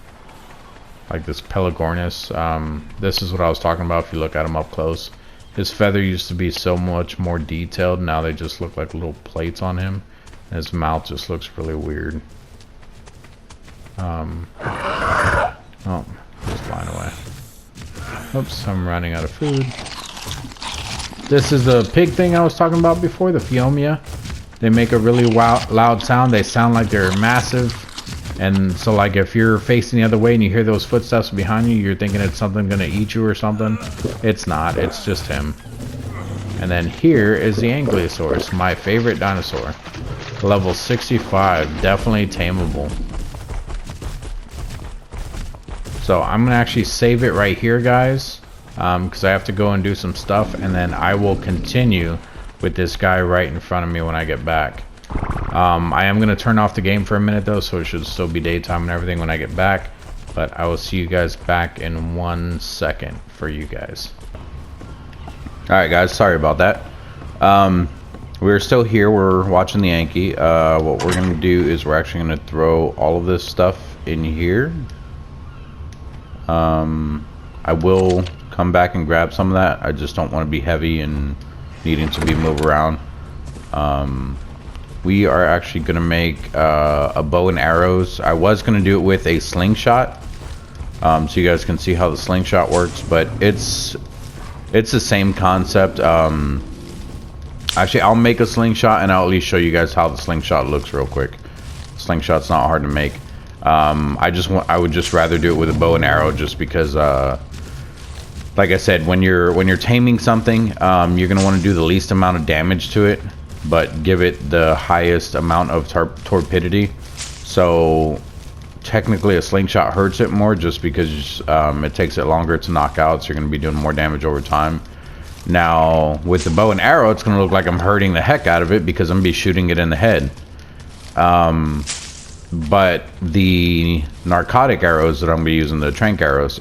[SPEAKER 1] Like this Pelagornis. This is what I was talking about if you look at him up close. His feather used to be so much more detailed. Now they just look like little plates on him. And his mouth just looks really weird. Oh, he's flying away. Oops, I'm running out of food. This is the pig thing I was talking about before, the Phiomia. They make a really loud sound. They sound like they're massive. And so like if you're facing the other way and you hear those footsteps behind you, you're thinking it's something gonna eat you or something. It's not, it's just him. And then here is the Ankylosaurus, my favorite dinosaur. Level 65, definitely tameable. So I'm gonna actually save it right here, guys. Because I have to go and do some stuff, and then I will continue with this guy right in front of me when I get back. I am going to turn off the game for a minute though, so it should still be daytime and everything when I get back, but I will see you guys back in 1 second for you guys. Alright guys, sorry about that. We're still here, we're watching the Anky. What we're going to do is we're actually going to throw all of this stuff in here. I will come back and grab some of that. I just don't want to be heavy and needing to be moved around. We are actually going to make a bow and arrows. I was going to do it with a slingshot, so you guys can see how the slingshot works, but it's the same concept. Actually, I'll make a slingshot and I'll at least show you guys how the slingshot looks real quick. Slingshot's not hard to make. I would just rather do it with a bow and arrow, just because like I said, when you're taming something, you're gonna want to do the least amount of damage to it, but give it the highest amount of torpidity. So technically a slingshot hurts it more just because it takes it longer to knock out, so you're gonna be doing more damage over time. Now with the bow and arrow, it's gonna look like I'm hurting the heck out of it because I'm gonna be shooting it in the head. But the narcotic arrows that I'm going to be using, the trank arrows,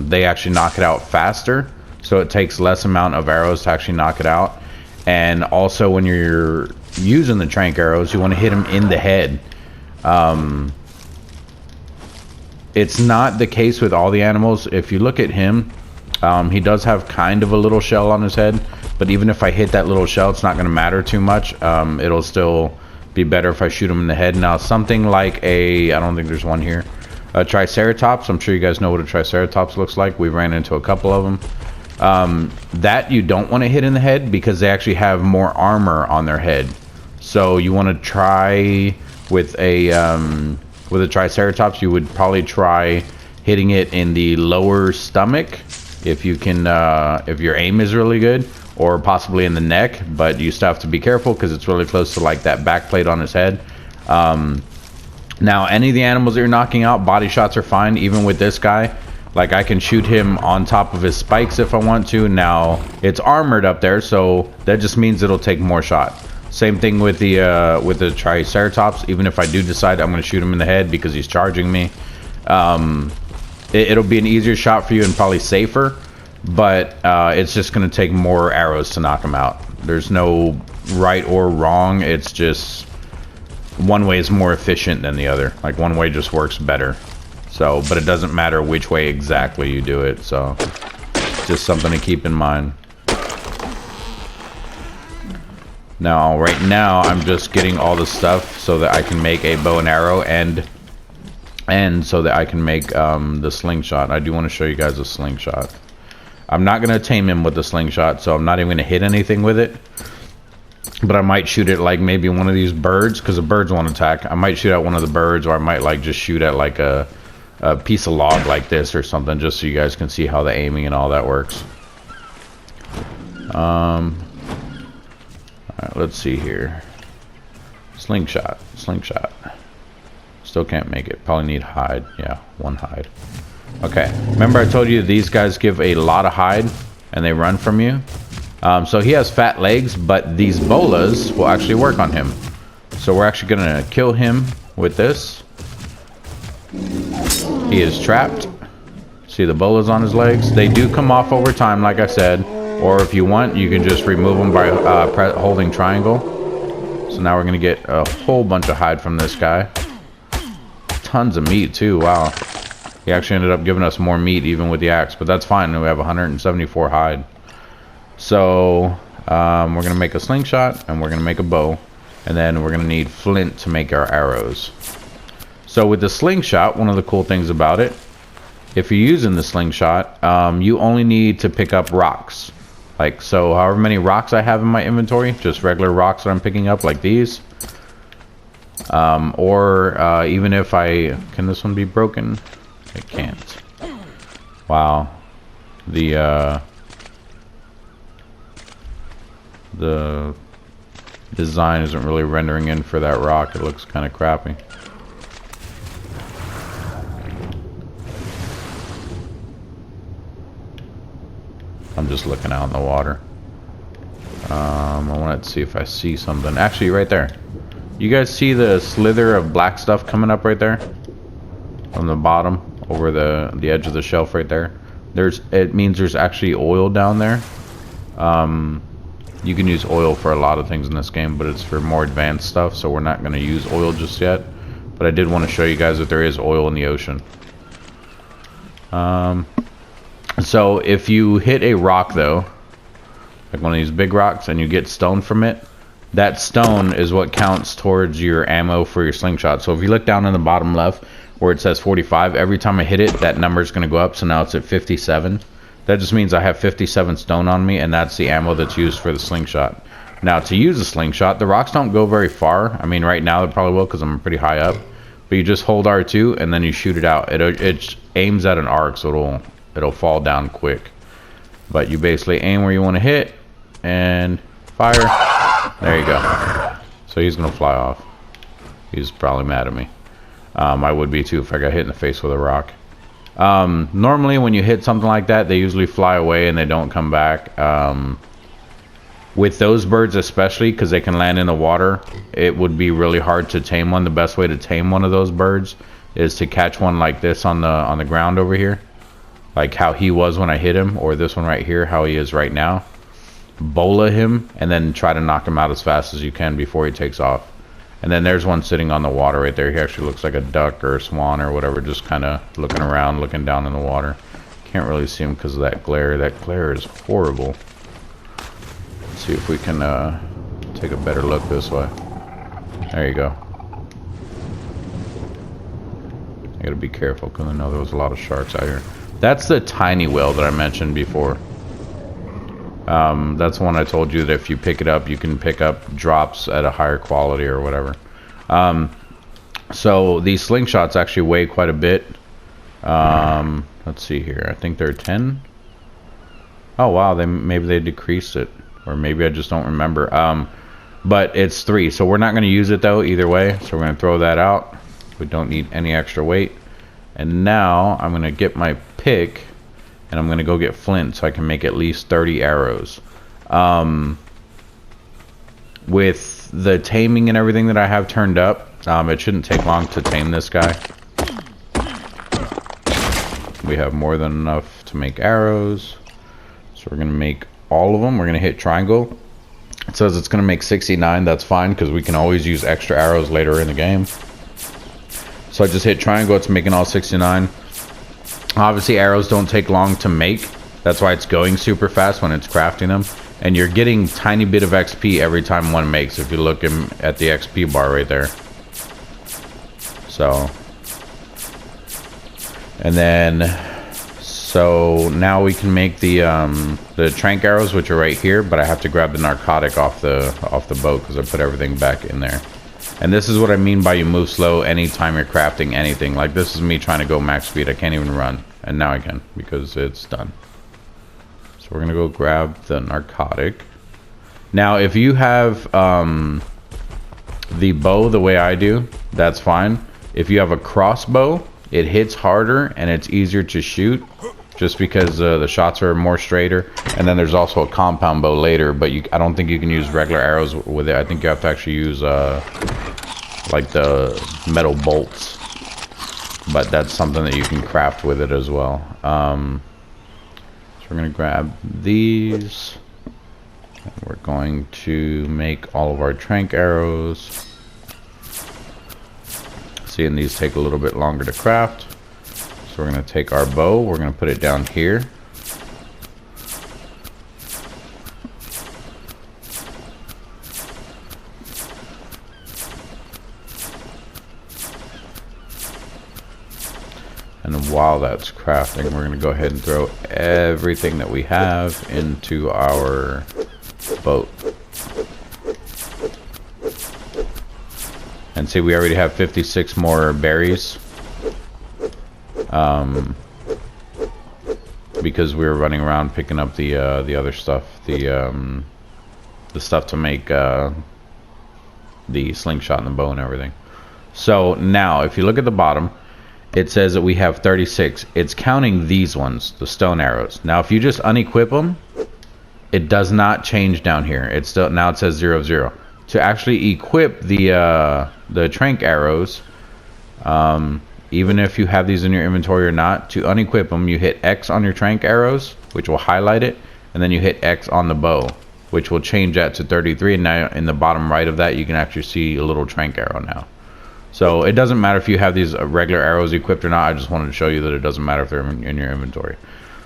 [SPEAKER 1] they actually knock it out faster, so it takes less amount of arrows to actually knock it out. And also when you're using the trank arrows, you want to hit them in the head. It's not the case with all the animals. If you look at him, he does have kind of a little shell on his head, but even if I hit that little shell, it's not going to matter too much. It'll still be better if I shoot him in the head. Now something like I don't think there's one here, A Triceratops, I'm sure you guys know what a Triceratops looks like. We ran into a couple of them. That you don't want to hit in the head because they actually have more armor on their head. So you want to try with a Triceratops, you would probably try hitting it in the lower stomach if you can, if your aim is really good, or possibly in the neck, but you still have to be careful because it's really close to like that back plate on his head. Now, any of the animals that you're knocking out, body shots are fine. Even with this guy, like I can shoot him on top of his spikes if I want to. Now, it's armored up there, so that just means it'll take more shot. Same thing with the Triceratops. Even if I do decide I'm going to shoot him in the head because he's charging me, it'll be an easier shot for you and probably safer. But it's just going to take more arrows to knock him out. There's no right or wrong. It's just one way is more efficient than the other. Like one way just works better. So, but it doesn't matter which way exactly you do it. So, just something to keep in mind. Now, right now, I'm just getting all the stuff so that I can make a bow and arrow and so that I can make the slingshot. I do want to show you guys a slingshot. I'm not going to tame him with the slingshot, so I'm not even going to hit anything with it. But I might shoot it like maybe one of these birds, because the birds won't attack. I might shoot at one of the birds, or I might like just shoot at like a piece of log like this or something, just so you guys can see how the aiming and all that works. Alright, let's see here. Slingshot. Still can't make it. Probably need hide. Yeah, one hide. Okay, remember I told you these guys give a lot of hide and they run from you? So he has fat legs, but these bolas will actually work on him. So we're actually going to kill him with this. He is trapped. See the bolas on his legs? They do come off over time, like I said. Or if you want, you can just remove them by holding triangle. So now we're going to get a whole bunch of hide from this guy. Tons of meat too, wow. He actually ended up giving us more meat even with the axe, but that's fine. We have 174 hide. So we're going to make a slingshot and we're going to make a bow. And then we're going to need flint to make our arrows. So with the slingshot, one of the cool things about it, if you're using the slingshot, you only need to pick up rocks. Like, so however many rocks I have in my inventory, just regular rocks that I'm picking up like these. Even if can this one be broken? It can't. Wow. The design isn't really rendering in for that rock. It looks kind of crappy. I'm just looking out in the water. I wanted to see if I see something. Actually, right there. You guys see the slither of black stuff coming up right there? On the bottom, over the edge of the shelf right there. It means there's actually oil down there. You can use oil for a lot of things in this game, but it's for more advanced stuff, so we're not going to use oil just yet. But I did want to show you guys that there is oil in the ocean. So if you hit a rock though, like one of these big rocks, and you get stone from it, that stone is what counts towards your ammo for your slingshot. So if you look down in the bottom left where it says 45, every time I hit it, that number is going to go up. So now it's at 57. That just means I have 57 stone on me, and that's the ammo that's used for the slingshot. Now, to use a slingshot, the rocks don't go very far. I mean, right now they probably will because I'm pretty high up. But you just hold R2 and then you shoot it out. It aims at an arc, so it'll fall down quick. But you basically aim where you want to hit and fire. There you go. So he's gonna fly off. He's probably mad at me. I would be too if I got hit in the face with a rock. Normally when you hit something like that, they usually fly away and they don't come back. With those birds especially, because they can land in the water, it would be really hard to tame one. The best way to tame one of those birds is to catch one like this on the ground over here, like how he was when I hit him, or this one right here, how he is right now. Bola him and then try to knock him out as fast as you can before he takes off. And then there's one sitting on the water right there. He actually looks like a duck or a swan or whatever, just kind of looking around, looking down in the water. Can't really see him because of that glare. That glare is horrible. Let's see if we can take a better look this way. There you go. gotta be careful because I know there was a lot of sharks out here. That's the tiny whale that I mentioned before. That's the one I told you that if you pick it up, you can pick up drops at a higher quality or whatever. So these slingshots actually weigh quite a bit. Let's see here. I think they're 10. Oh wow, maybe they decreased it, or maybe I just don't remember. But it's 3, so we're not going to use it though either way. So we're going to throw that out. We don't need any extra weight. And now I'm going to get my pick, and I'm going to go get flint so I can make at least 30 arrows. With the taming and everything that I have turned up, it shouldn't take long to tame this guy. We have more than enough to make arrows. So we're going to make all of them. We're going to hit triangle. It says it's going to make 69. That's fine because we can always use extra arrows later in the game. So I just hit triangle. It's making all 69. Obviously, arrows don't take long to make. That's why it's going super fast when it's crafting them. And you're getting tiny bit of XP every time one makes. If you look at the XP bar right there. So. And then, so now we can make the trank arrows, which are right here. But I have to grab the narcotic off the boat because I put everything back in there. And this is what I mean by you move slow anytime you're crafting anything. Like this is me trying to go max speed. I can't even run. And now I can because it's done. So we're going to go grab the narcotic. Now if you have the bow the way I do, that's fine. If you have a crossbow, it hits harder and it's easier to shoot. Just because the shots are more straighter. And then there's also a compound bow later. But I don't think you can use regular arrows with it. I think you have to actually use like the metal bolts. But that's something that you can craft with it as well. So we're going to grab these. And we're going to make all of our trank arrows. See, and these take a little bit longer to craft. So we're going to take our bow, we're going to put it down here. And while that's crafting, we're going to go ahead and throw everything that we have into our boat. And see, we already have 56 more berries. Because we were running around picking up the other stuff, the stuff to make the slingshot and the bow and everything. So now, if you look at the bottom, it says that we have 36. It's counting these ones, the stone arrows. Now, if you just unequip them, it does not change down here. It's still now it says 0, 0. To actually equip the trank arrows. Even if you have these in your inventory or not, to unequip them, you hit X on your trank arrows, which will highlight it, and then you hit X on the bow, which will change that to 33. And now in the bottom right of that, you can actually see a little trank arrow now. So it doesn't matter if you have these regular arrows equipped or not. I just wanted to show you that it doesn't matter if they're in your inventory.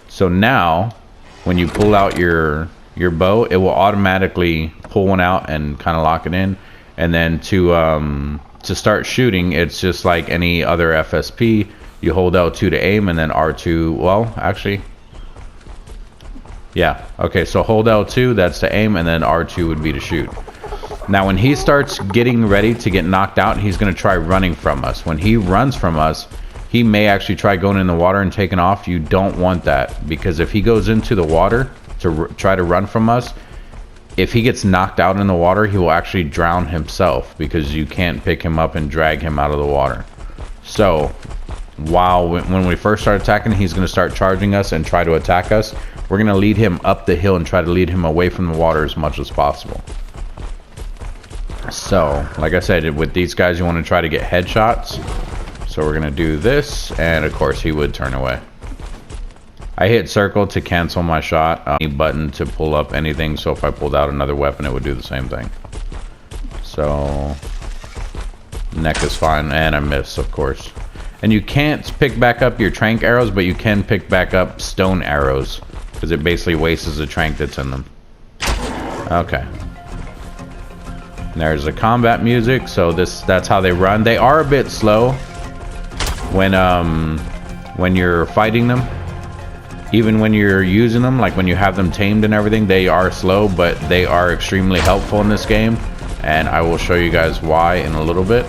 [SPEAKER 1] So now, when you pull out your bow, it will automatically pull one out and kind of lock it in, and then to start shooting, it's just like any other FSP. You hold L2 to aim, and then R2, well, actually, yeah, okay, so hold L2, that's to aim, and then R2 would be to shoot. Now, when he starts getting ready to get knocked out, he's going to try running from us. When he runs from us, he may actually try going in the water and taking off. You don't want that, because if he goes into the water to try to run from us, if he gets knocked out in the water, he will actually drown himself because you can't pick him up and drag him out of the water. So, when we first start attacking, he's going to start charging us and try to attack us. We're going to lead him up the hill and try to lead him away from the water as much as possible. So, like I said, with these guys, you want to try to get headshots. So we're going to do this, and of course, he would turn away. I hit circle to cancel my shot, any button to pull up anything, so if I pulled out another weapon, it would do the same thing. So, neck is fine, and I miss, of course. And you can't pick back up your trank arrows, but you can pick back up stone arrows, because it basically wastes the trank that's in them. Okay. And there's the combat music, so that's how they run. They are a bit slow. when you're fighting them. Even when you're using them, like when you have them tamed and everything, they are slow, but they are extremely helpful in this game. And I will show you guys why in a little bit.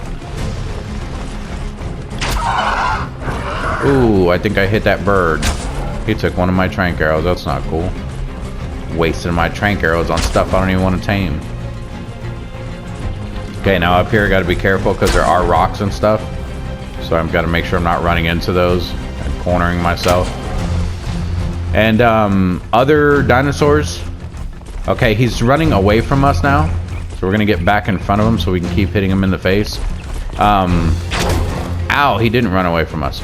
[SPEAKER 1] Ooh, I think I hit that bird. He took one of my trank arrows. That's not cool. Wasting my trank arrows on stuff I don't even want to tame. Okay, now up here I gotta be careful because there are rocks and stuff. So I've got to make sure I'm not running into those and cornering myself. And other dinosaurs. Okay, he's running away from us now. So we're gonna get back in front of him so we can keep hitting him in the face. Ow, he didn't run away from us.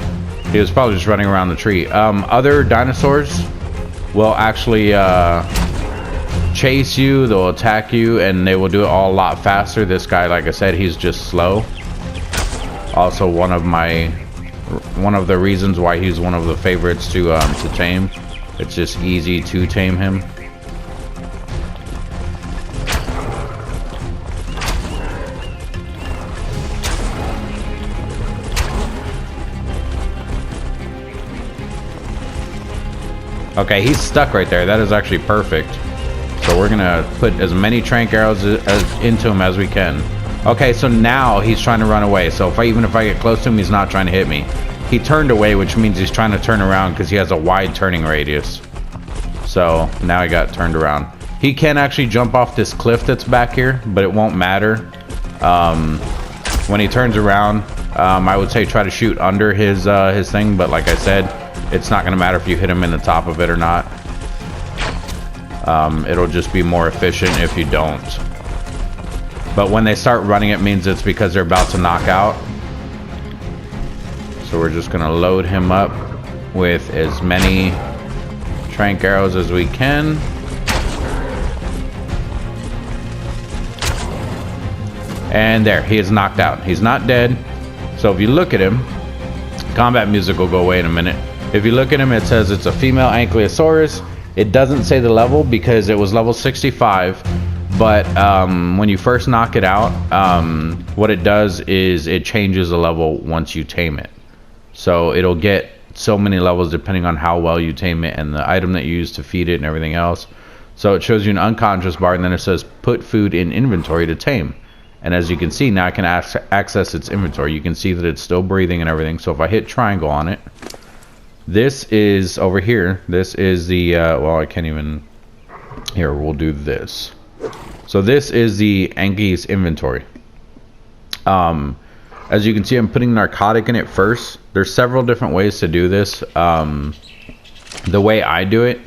[SPEAKER 1] He was probably just running around the tree. Other dinosaurs will actually chase you, they'll attack you, and they will do it all a lot faster. This guy, like I said, he's just slow. Also one of the reasons why he's one of the favorites to tame. It's just easy to tame him. Okay, he's stuck right there. That is actually perfect. So we're gonna put as many trank arrows into him as we can. Okay, so now he's trying to run away. So even if I get close to him, he's not trying to hit me. He turned away, which means he's trying to turn around because he has a wide turning radius. So now he got turned around. He can actually jump off this cliff that's back here, but it won't matter. When he turns around, I would say try to shoot under his thing, but like I said, it's not going to matter if you hit him in the top of it or not. It'll just be more efficient if you don't. But when they start running, it means it's because they're about to knock out. So we're just going to load him up with as many trank arrows as we can. And there, he is knocked out. He's not dead. So if you look at him, combat music will go away in a minute. If you look at him, it says it's a female Ankylosaurus. It doesn't say the level because it was level 65. But when you first knock it out, what it does is it changes the level once you tame it. So it'll get so many levels depending on how well you tame it and the item that you use to feed it and everything else. So it shows you an unconscious bar, and then it says put food in inventory to tame. And as you can see, now I can access its inventory. You can see that it's still breathing and everything. So if I hit triangle on it, this is over here. This is the, well, I can't even, here, we'll do this. So this is the Anky's inventory. As you can see, I'm putting narcotic in it first. There's several different ways to do this. The way I do it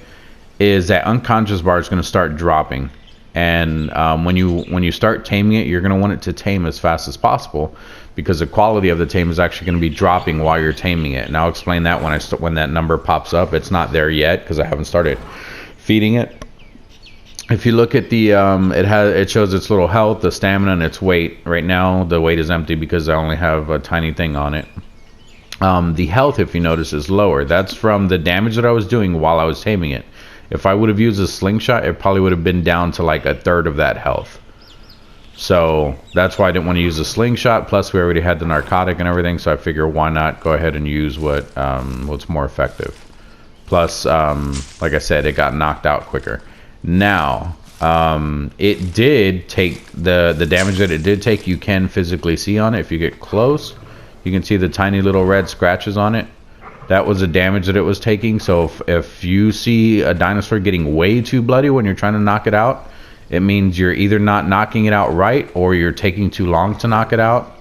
[SPEAKER 1] is that unconscious bar is going to start dropping. And when you start taming it, you're going to want it to tame as fast as possible, because the quality of the tame is actually going to be dropping while you're taming it. And I'll explain that when that number pops up. It's not there yet because I haven't started feeding it. If you look at the it shows its little health, the stamina, and its weight. Right now the weight is empty because I only have a tiny thing on it. The health, if you notice, is lower. That's from the damage that I was doing while I was taming it. If I would have used a slingshot, it probably would have been down to like a third of that health. So that's why I didn't want to use a slingshot. Plus we already had the narcotic and everything, so I figure why not go ahead and use what's more effective. Plus, like I said, it got knocked out quicker. Now, it did take the damage that it did take. You can physically see on it if you get close. You can see the tiny little red scratches on it. That was the damage that it was taking. So if you see a dinosaur getting way too bloody when you're trying to knock it out, it means you're either not knocking it out right, or you're taking too long to knock it out.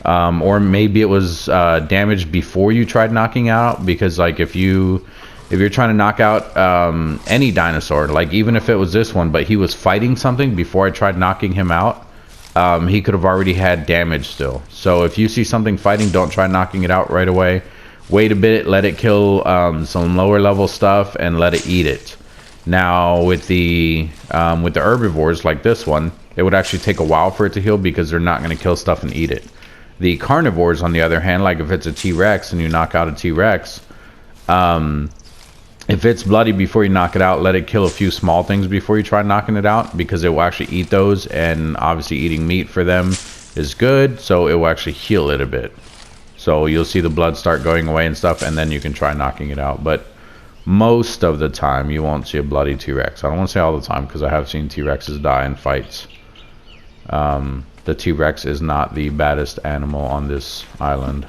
[SPEAKER 1] Or maybe it was damaged before you tried knocking it out, because like if you're trying to knock out any dinosaur, like even if it was this one, but he was fighting something before I tried knocking him out, he could have already had damage still. So if you see something fighting, don't try knocking it out right away. Wait a bit, let it kill some lower level stuff, and let it eat it. Now with the herbivores like this one, it would actually take a while for it to heal because they're not going to kill stuff and eat it. The carnivores, on the other hand, like if it's a T-Rex and you knock out a T-Rex, if it's bloody before you knock it out, let it kill a few small things before you try knocking it out, because it will actually eat those, and obviously eating meat for them is good, so it will actually heal it a bit. So you'll see the blood start going away and stuff, and then you can try knocking it out. But most of the time, you won't see a bloody T-Rex. I don't want to say all the time, because I have seen T-Rexes die in fights. The T-Rex is not the baddest animal on this island.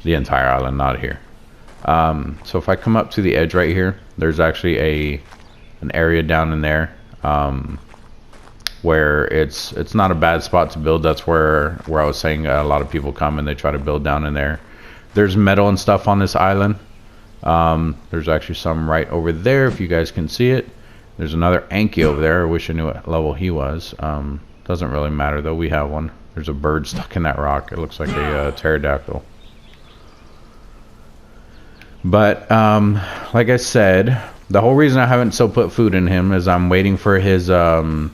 [SPEAKER 1] The entire island, not here. So if I come up to the edge right here, there's actually an area down in there where it's not a bad spot to build. That's where I was saying a lot of people come and they try to build down in there. There's metal and stuff on this island. There's actually some right over there if you guys can see it. There's another Anki over there. I wish I knew what level he was. Doesn't really matter though, we have one. There's a bird stuck in that rock. It looks like a pterodactyl. But like I said, the whole reason I haven't still put food in him is I'm waiting for his food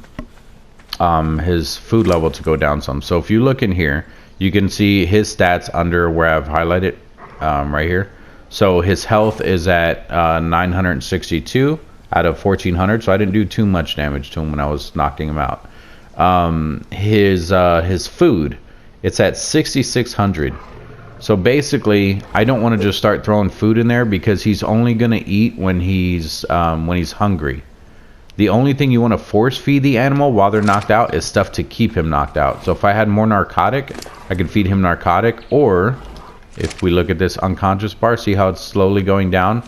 [SPEAKER 1] level to go down some. So if you look in here, you can see his stats under where I've highlighted right here. So his health is at 962 out of 1400. So I didn't do too much damage to him when I was knocking him out. His food, it's at 6600. So basically, I don't want to just start throwing food in there because he's only going to eat when he's hungry. The only thing you want to force feed the animal while they're knocked out is stuff to keep him knocked out. So if I had more narcotic, I could feed him narcotic. Or if we look at this unconscious bar, see how it's slowly going down?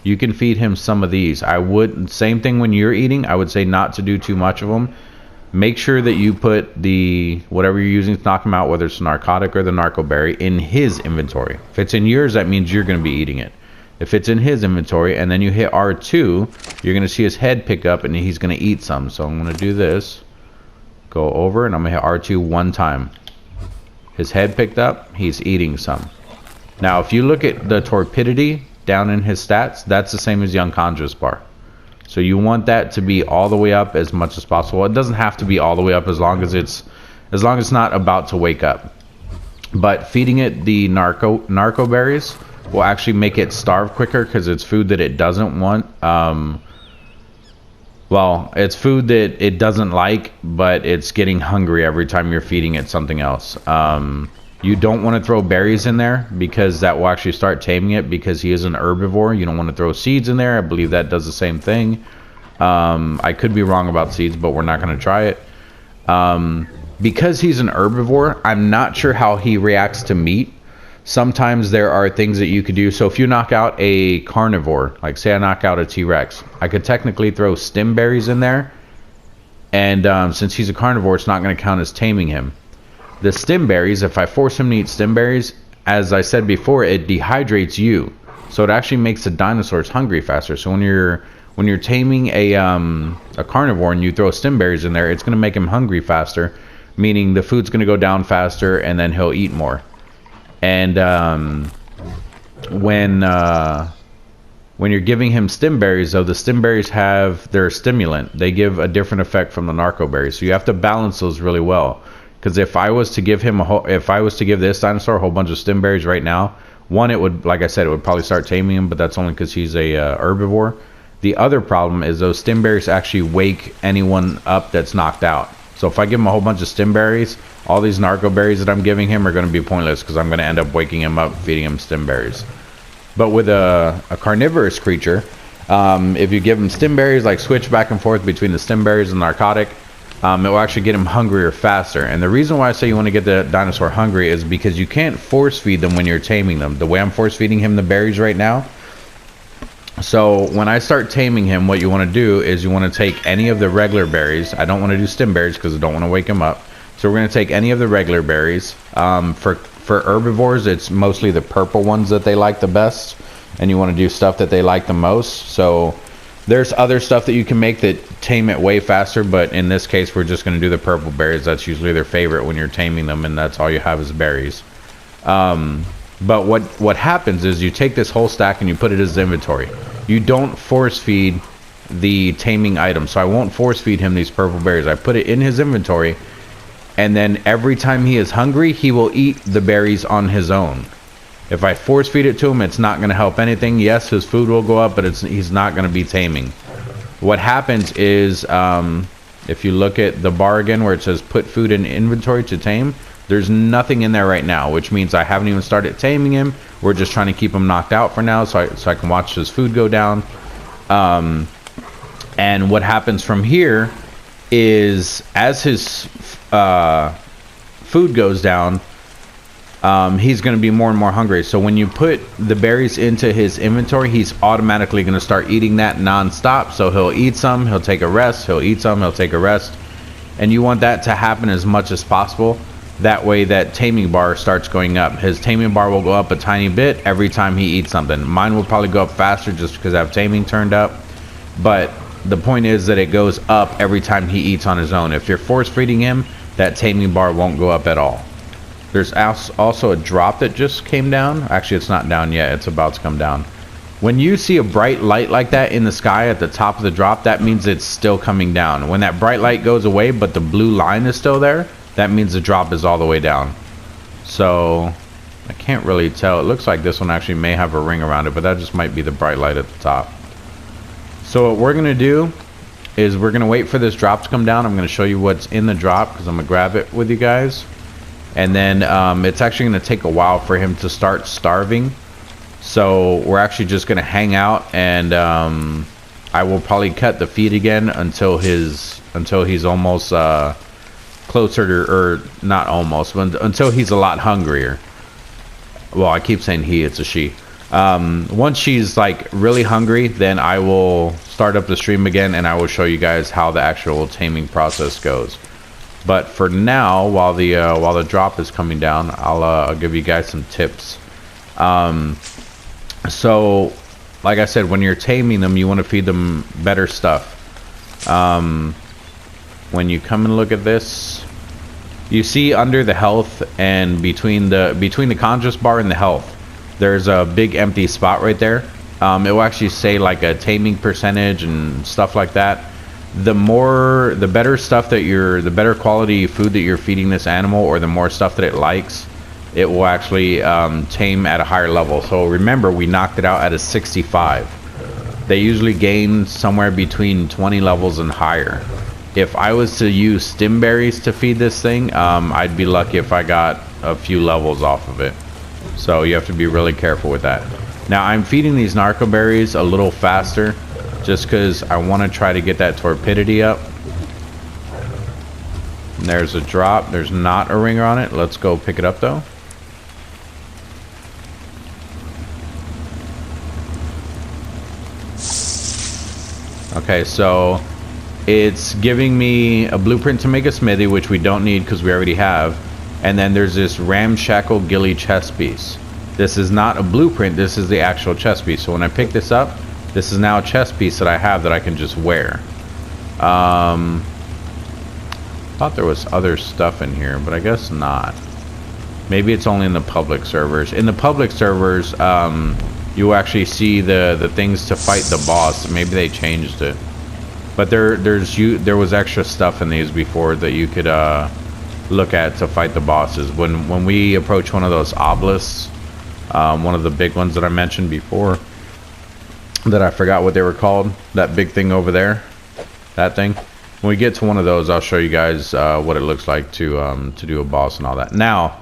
[SPEAKER 1] You can feed him some of these. I would, same thing when you're eating, I would say not to do too much of them. Make sure that you put the whatever you're using to knock him out, whether it's the narcotic or the narco berry, in his inventory. If it's in yours, that means you're going to be eating it. If it's in his inventory and then you hit R2, you're going to see his head pick up and he's going to eat some. So I'm going to do this. Go over and I'm going to hit R2 one time. His head picked up. He's eating some. Now, if you look at the torpidity down in his stats, that's the same as the unconscious bar. So you want that to be all the way up as much as possible. It doesn't have to be all the way up as long as it's not about to wake up. But feeding it the narco berries will actually make it starve quicker because it's food that it doesn't want. Well, it's food that it doesn't like, but it's getting hungry every time you're feeding it something else. You don't want to throw berries in there because that will actually start taming it because he is an herbivore. You don't want to throw seeds in there. I believe that does the same thing. I could be wrong about seeds, but we're not going to try it. Because he's an herbivore, I'm not sure how he reacts to meat. Sometimes there are things that you could do. So if you knock out a carnivore, like say I knock out a T-Rex, I could technically throw stem berries in there. And since he's a carnivore, it's not going to count as taming him. The stem berries, if I force him to eat stem berries, as I said before, it dehydrates you. So it actually makes the dinosaurs hungry faster. So when you're taming a carnivore and you throw stem berries in there, it's going to make him hungry faster, meaning the food's going to go down faster and then he'll eat more. And when you're giving him stem berries, though, the stem berries have their stimulant. They give a different effect from the narco berries. So you have to balance those really well. Because if I was to give this dinosaur a whole bunch of stem berries right now, one, it would, like I said, it would probably start taming him, but that's only because he's a herbivore. The other problem is those stem berries actually wake anyone up that's knocked out. So if I give him a whole bunch of stem berries, all these narco berries that I'm giving him are going to be pointless because I'm going to end up waking him up, feeding him stem berries. But with a carnivorous creature, if you give him stem berries, like switch back and forth between the stem berries and narcotic, it will actually get him hungrier faster. And the reason why I say you want to get the dinosaur hungry is because you can't force feed them when you're taming them. The way I'm force feeding him the berries right now. So when I start taming him, what you want to do is you want to take any of the regular berries. I don't want to do stem berries because I don't want to wake him up. So we're going to take any of the regular berries. For herbivores, it's mostly the purple ones that they like the best. And you want to do stuff that they like the most. So there's other stuff that you can make that tame it way faster, but in this case we're just going to do the purple berries. That's usually their favorite when you're taming them, and that's all you have is berries. But what happens is you take this whole stack and you put it as inventory. You don't force feed the taming item. So I won't force feed him these purple berries. I put it in his inventory, and then every time he is hungry, he will eat the berries on his own. If I force feed it to him, it's not going to help anything. Yes, his food will go up, but he's not going to be taming. What happens is, if you look at the bar again where it says put food in inventory to tame, There's nothing in there right now, which means I haven't even started taming him. We're just trying to keep him knocked out for now, so I can watch his food go down. And what happens from here is, as his food goes down, he's going to be more and more hungry. So when you put the berries into his inventory, he's automatically going to start eating that non-stop. So he'll eat some, he'll take a rest, he'll eat some, he'll take a rest. And you want that to happen as much as possible. That way that taming bar starts going up. His taming bar will go up a tiny bit every time he eats something. Mine will probably go up faster just because I have taming turned up. But the point is that it goes up every time he eats on his own. If you're force feeding him, that taming bar won't go up at all. There's also a drop that just came down. Actually, it's not down yet. It's about to come down. When you see a bright light like that in the sky at the top of the drop, that means it's still coming down. When that bright light goes away, but the blue line is still there, that means the drop is all the way down. So I can't really tell. It looks like this one actually may have a ring around it, but that just might be the bright light at the top. So what we're going to do is we're going to wait for this drop to come down. I'm going to show you what's in the drop because I'm going to grab it with you guys. And then it's actually going to take a while for him to start starving. So we're actually just going to hang out, and I will probably cut the feed again until he's almost closer to, or not almost, but until he's a lot hungrier. Well, I keep saying he, it's a she. Once she's like really hungry, then I will start up the stream again, and I will show you guys how the actual taming process goes. But for now, while the drop is coming down, I'll give you guys some tips. So, like I said, when you're taming them, you want to feed them better stuff. When you come and look at this, you see under the health and between the conscious bar and the health, there's a big empty spot right there. It will actually say like a taming percentage and stuff like that. The better stuff that the better quality food that you're feeding this animal, or the more stuff that it likes, it will actually tame at a higher level. So remember, we knocked it out at a 65. They usually gain somewhere between 20 levels and higher. If I was to use stim berries to feed this thing, I'd be lucky if I got a few levels off of it. So you have to be really careful with that. Now I'm feeding these narco berries a little faster, just because I want to try to get that torpidity up. And there's a drop. There's not a ringer on it. Let's go pick it up though. Okay, so it's giving me a blueprint to make a smithy, which we don't need because we already have. And then there's this ramshackle ghillie chest piece. This is not a blueprint, this is the actual chest piece. So when I pick this up, this is now a chest piece that I have that I can just wear. Thought there was other stuff in here, but I guess not. Maybe it's only in the public servers. In the public servers, you actually see the things to fight the boss. Maybe they changed it. But there was extra stuff in these before that you could look at to fight the bosses. When we approach one of those obelisks, one of the big ones that I mentioned before, that I forgot what they were called, that big thing over there, that thing. When we get to one of those, I'll show you guys what it looks like to do a boss and all that. Now,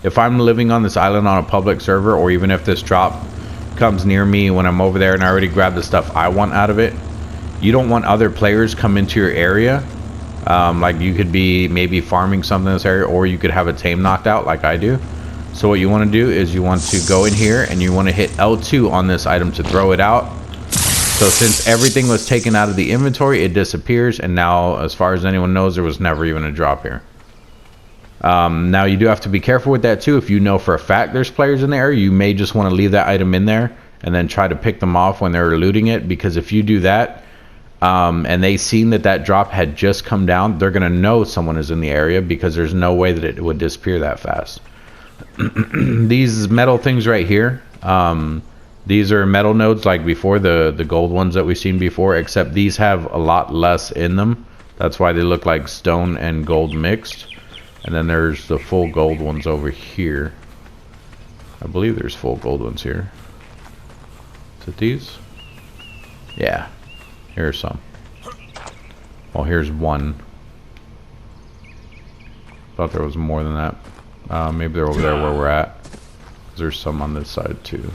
[SPEAKER 1] if I'm living on this island on a public server, or even if this drop comes near me when I'm over there and I already grabbed the stuff I want out of it, you don't want other players come into your area. Like you could be maybe farming something in this area, or you could have a tame knocked out like I do. So what you want to do is you want to go in here and you want to hit L2 on this item to throw it out. So since everything was taken out of the inventory, it disappears, and now as far as anyone knows, there was never even a drop here. Now you do have to be careful with that too. If you know for a fact there's players in the area, you may just want to leave that item in there and then try to pick them off when they're looting it, because if you do that and they seen that drop had just come down, they're going to know someone is in the area, because there's no way that it would disappear that fast. These metal things right here, these are metal nodes like before, the gold ones that we've seen before, except these have a lot less in them. That's why they look like stone and gold mixed. And then there's the full gold ones over here. I believe there's full gold ones here. Is it these? Yeah, here's some. Well, here's one. Thought there was more than that. Maybe they're over there where we're at. There's some on this side too.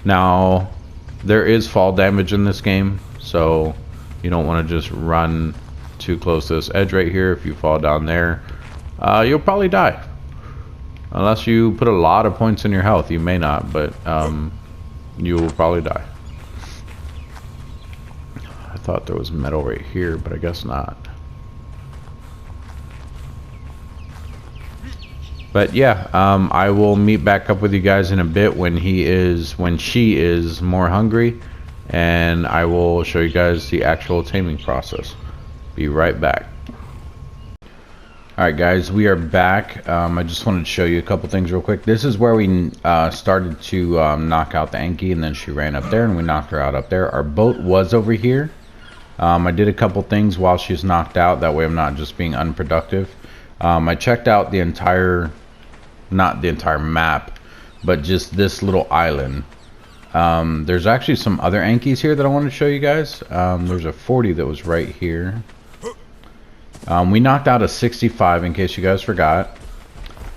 [SPEAKER 1] Now, there is fall damage in this game, so you don't want to just run too close to this edge right here. If you fall down there, you'll probably die. Unless you put a lot of points in your health, you may not, but you will probably die. I thought there was metal right here, but I guess not. But yeah, I will meet back up with you guys in a bit when she is more hungry, and I will show you guys the actual taming process. Be right back. Alright guys, we are back. I just wanted to show you a couple things real quick. This is where we started to knock out the Anki, and then she ran up there and we knocked her out up there. Our boat was over here. I did a couple things while she's knocked out, that way I'm not just being unproductive. I checked out the entire, not the entire map, but just this little island. There's actually some other Ankis here that I want to show you guys. There's a 40 that was right here. We knocked out a 65 in case you guys forgot.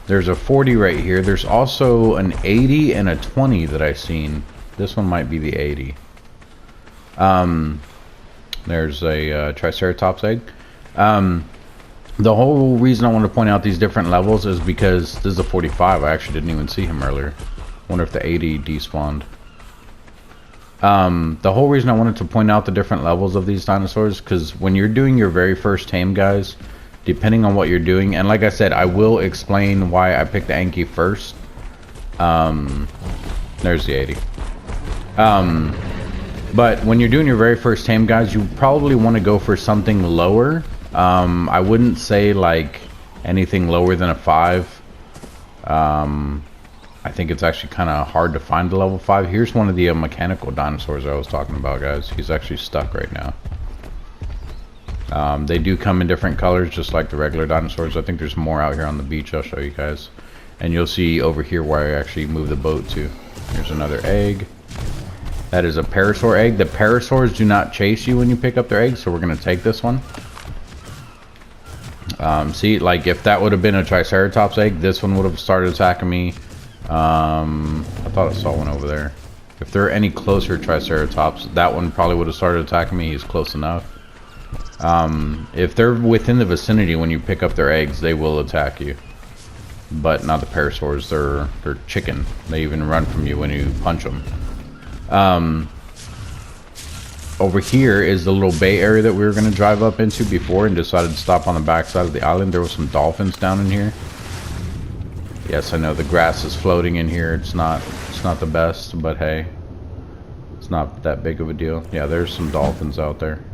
[SPEAKER 1] There's a 40 right here. There's also an 80 and a 20 that I've seen. This one might be the 80. There's a Triceratops egg. The whole reason I want to point out these different levels is because this is a 45. I actually didn't even see him earlier. Wonder if the 80 despawned. The whole reason I wanted to point out the different levels of these dinosaurs, because when you're doing your very first tame, guys, depending on what you're doing, and like I said, I will explain why I picked the Anki first. There's the 80. But when you're doing your very first tame, guys, you probably want to go for something lower. I wouldn't say like anything lower than a 5. I think it's actually kind of hard to find a level 5. Here's one of the mechanical dinosaurs I was talking about, guys. He's actually stuck right now. They do come in different colors, just like the regular dinosaurs. I think there's more out here on the beach. I'll show you guys. And you'll see over here where I actually moved the boat to. Here's another egg. That is a parasaur egg. The parasaurs do not chase you when you pick up their eggs, so we're going to take this one. See, like if that would have been a Triceratops egg, this one would have started attacking me. I thought I saw one over there. If there are any closer Triceratops, that one probably would have started attacking me. He's close enough. If they're within the vicinity when you pick up their eggs, they will attack you. But not the parasaurs. They're chicken. They even run from you when you punch them. Over here is the little bay area that we were going to drive up into before, and decided to stop on the back side of the island. There were some dolphins down in here. Yes, I know the grass is floating in here. It's not the best, but hey, it's not that big of a deal. Yeah, there's some dolphins out there,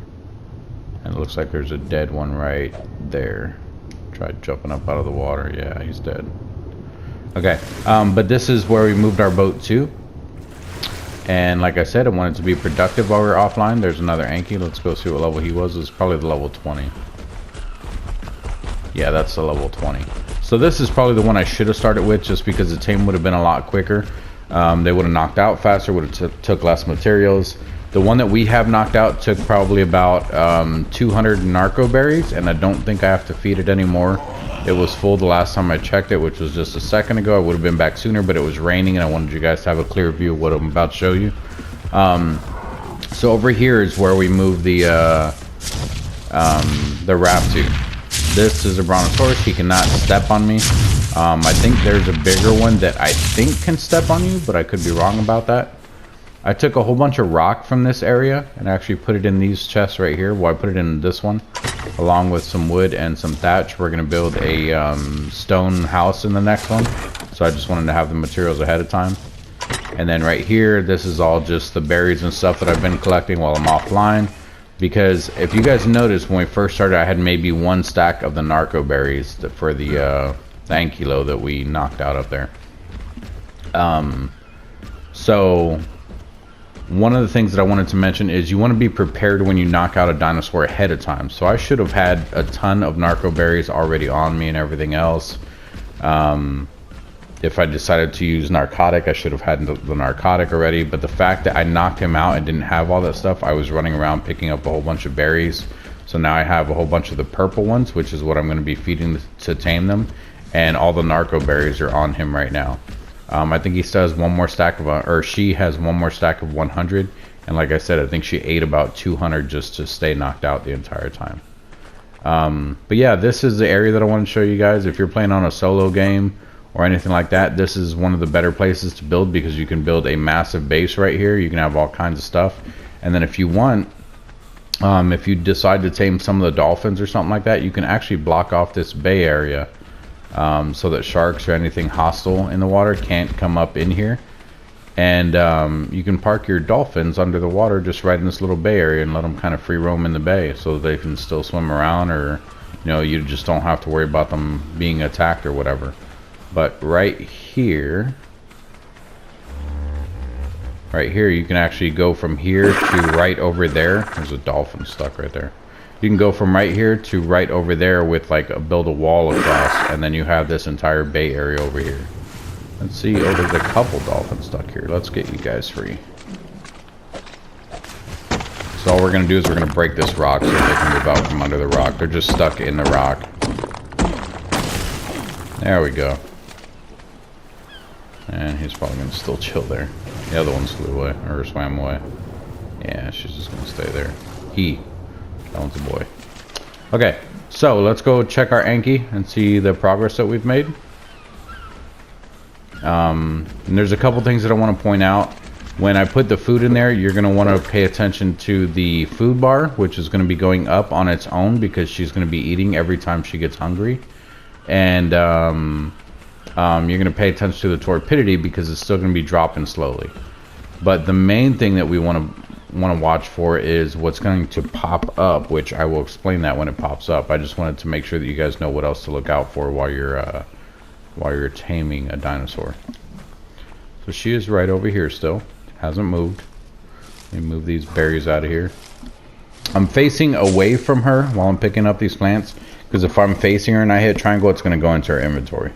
[SPEAKER 1] and it looks like there's a dead one right there. Tried jumping up out of the water. Yeah, he's dead. Okay, but this is where we moved our boat to, and like I said, I wanted to be productive while we were offline. There's another Anki. Let's go see what level he was. It's probably the level 20. Yeah, that's the level 20. So this is probably the one I should have started with, just because the tame would have been a lot quicker. They would have knocked out faster, would have took less materials. The one that we have knocked out took probably about 200 narco berries, and I don't think I have to feed it anymore. It was full the last time I checked it, which was just a second ago. I would have been back sooner, but it was raining, and I wanted you guys to have a clear view of what I'm about to show you. So over here is where we move the raft to. This is a brontosaurus. He cannot step on me. I think there's a bigger one that I think can step on you, but I could be wrong about that. I took a whole bunch of rock from this area and actually put it in these chests right here. Well, I put it in this one, along with some wood and some thatch. We're going to build a stone house in the next one. So I just wanted to have the materials ahead of time. And then right here, this is all just the berries and stuff that I've been collecting while I'm offline. Because if you guys noticed, when we first started, I had maybe one stack of the narco berries for the Ankilo that we knocked out up there. So one of the things that I wanted to mention is you want to be prepared when you knock out a dinosaur ahead of time. So I should have had a ton of narco berries already on me and everything else. If I decided to use narcotic, I should have had the narcotic already. But the fact that I knocked him out and didn't have all that stuff, I was running around picking up a whole bunch of berries. So now I have a whole bunch of the purple ones, which is what I'm going to be feeding to tame them. And all the narco berries are on him right now. I think he still has one more stack of, or she has one more stack of 100. And like I said, I think she ate about 200 just to stay knocked out the entire time. But yeah, this is the area that I want to show you guys. If you're playing on a solo game or anything like that, this is one of the better places to build, because you can build a massive base right here. You can have all kinds of stuff. And then if you want, if you decide to tame some of the dolphins or something like that, you can actually block off this bay area. So that sharks or anything hostile in the water can't come up in here. And you can park your dolphins under the water just right in this little bay area and let them kind of free roam in the bay, so they can still swim around, or you just don't have to worry about them being attacked or whatever. But right here you can actually go from here to right over there. There's a dolphin stuck right there. You can go from right here to right over there with build a wall across, and then you have this entire bay area over here. Let's see. Oh, there's a couple dolphins stuck here. Let's get you guys free. So all we're going to do is we're going to break this rock so they can move out from under the rock. They're just stuck in the rock. There we go. And he's probably going to still chill there. The other ones flew away, or swam away. Yeah, she's just going to stay there. That one's a boy. Okay, so let's go check our Anki and see the progress that we've made. And there's a couple things that I want to point out. When I put the food in there, you're going to want to pay attention to the food bar, which is going to be going up on its own, because she's going to be eating every time she gets hungry. And you're going to pay attention to the torpidity, because it's still going to be dropping slowly. But the main thing that we want to watch for is what's going to pop up, which I will explain that when it pops up. I just wanted to make sure that you guys know what else to look out for while you're taming a dinosaur. So she is right over here still, hasn't moved. Let me move these berries out of here. I'm facing away from her while I'm picking up these plants, because if I'm facing her and I hit triangle, it's going to go into her inventory.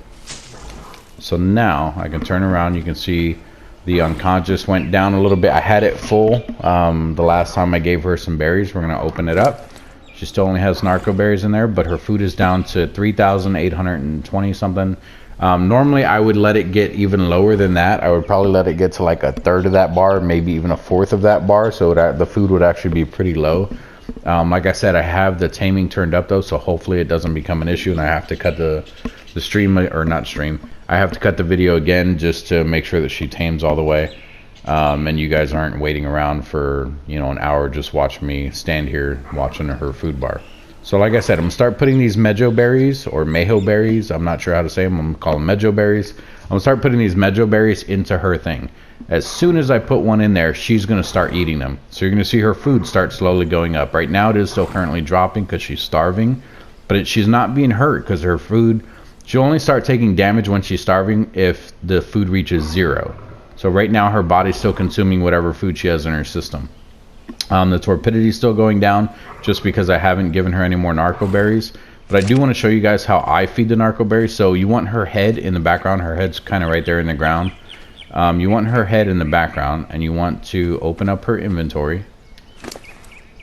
[SPEAKER 1] So now I can turn around. You can see the unconscious went down a little bit. I had it full the last time I gave her some berries. We're going to open it up. She still only has narco berries in there, but her food is down to 3,820 something. Normally I would let it get even lower than that. I would probably let it get to like a third of that bar, maybe even a fourth of that bar, so the food would actually be pretty low. Like I said, I have the taming turned up though, so hopefully it doesn't become an issue and I have to cut the stream, or not stream, I have to cut the video again just to make sure that she tames all the way. And you guys aren't waiting around for an hour just watching me stand here watching her food bar. So like I said, I'm gonna start putting these mejo berries, or mejo berries, I'm not sure how to say them, I'm gonna call them mejo berries. I'm gonna start putting these mejo berries into her thing. As soon as I put one in there, she's gonna start eating them. So you're gonna see her food start slowly going up. Right now it is still currently dropping because she's starving, but she's not being hurt, because her food, she'll only start taking damage when she's starving if the food reaches 0. So right now her body's still consuming whatever food she has in her system. The torpidity is still going down just because I haven't given her any more narco berries. But I do want to show you guys how I feed the narco berries. So you want her head in the background. Her head's kind of right there in the ground. You want her head in the background, and you want to open up her inventory.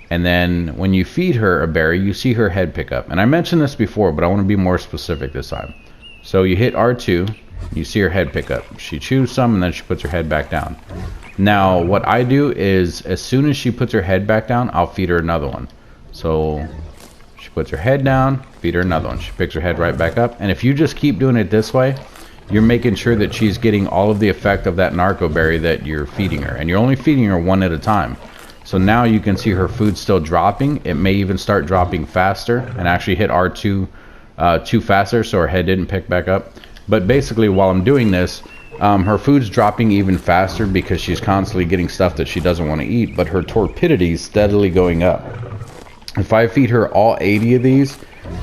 [SPEAKER 1] And then when you feed her a berry, you see her head pick up. And I mentioned this before, but I want to be more specific this time. So you hit R2, you see her head pick up. She chews some, and then she puts her head back down. Now, what I do is, as soon as she puts her head back down, I'll feed her another one. So she puts her head down, feed her another one. She picks her head right back up. And if you just keep doing it this way, you're making sure that she's getting all of the effect of that narco berry that you're feeding her. And you're only feeding her one at a time. So now you can see her food still dropping. It may even start dropping faster, and actually hit R2 too faster, so her head didn't pick back up. But basically, while I'm doing this, her food's dropping even faster because she's constantly getting stuff that she doesn't want to eat, but her torpidity is steadily going up. If I feed her all 80 of these,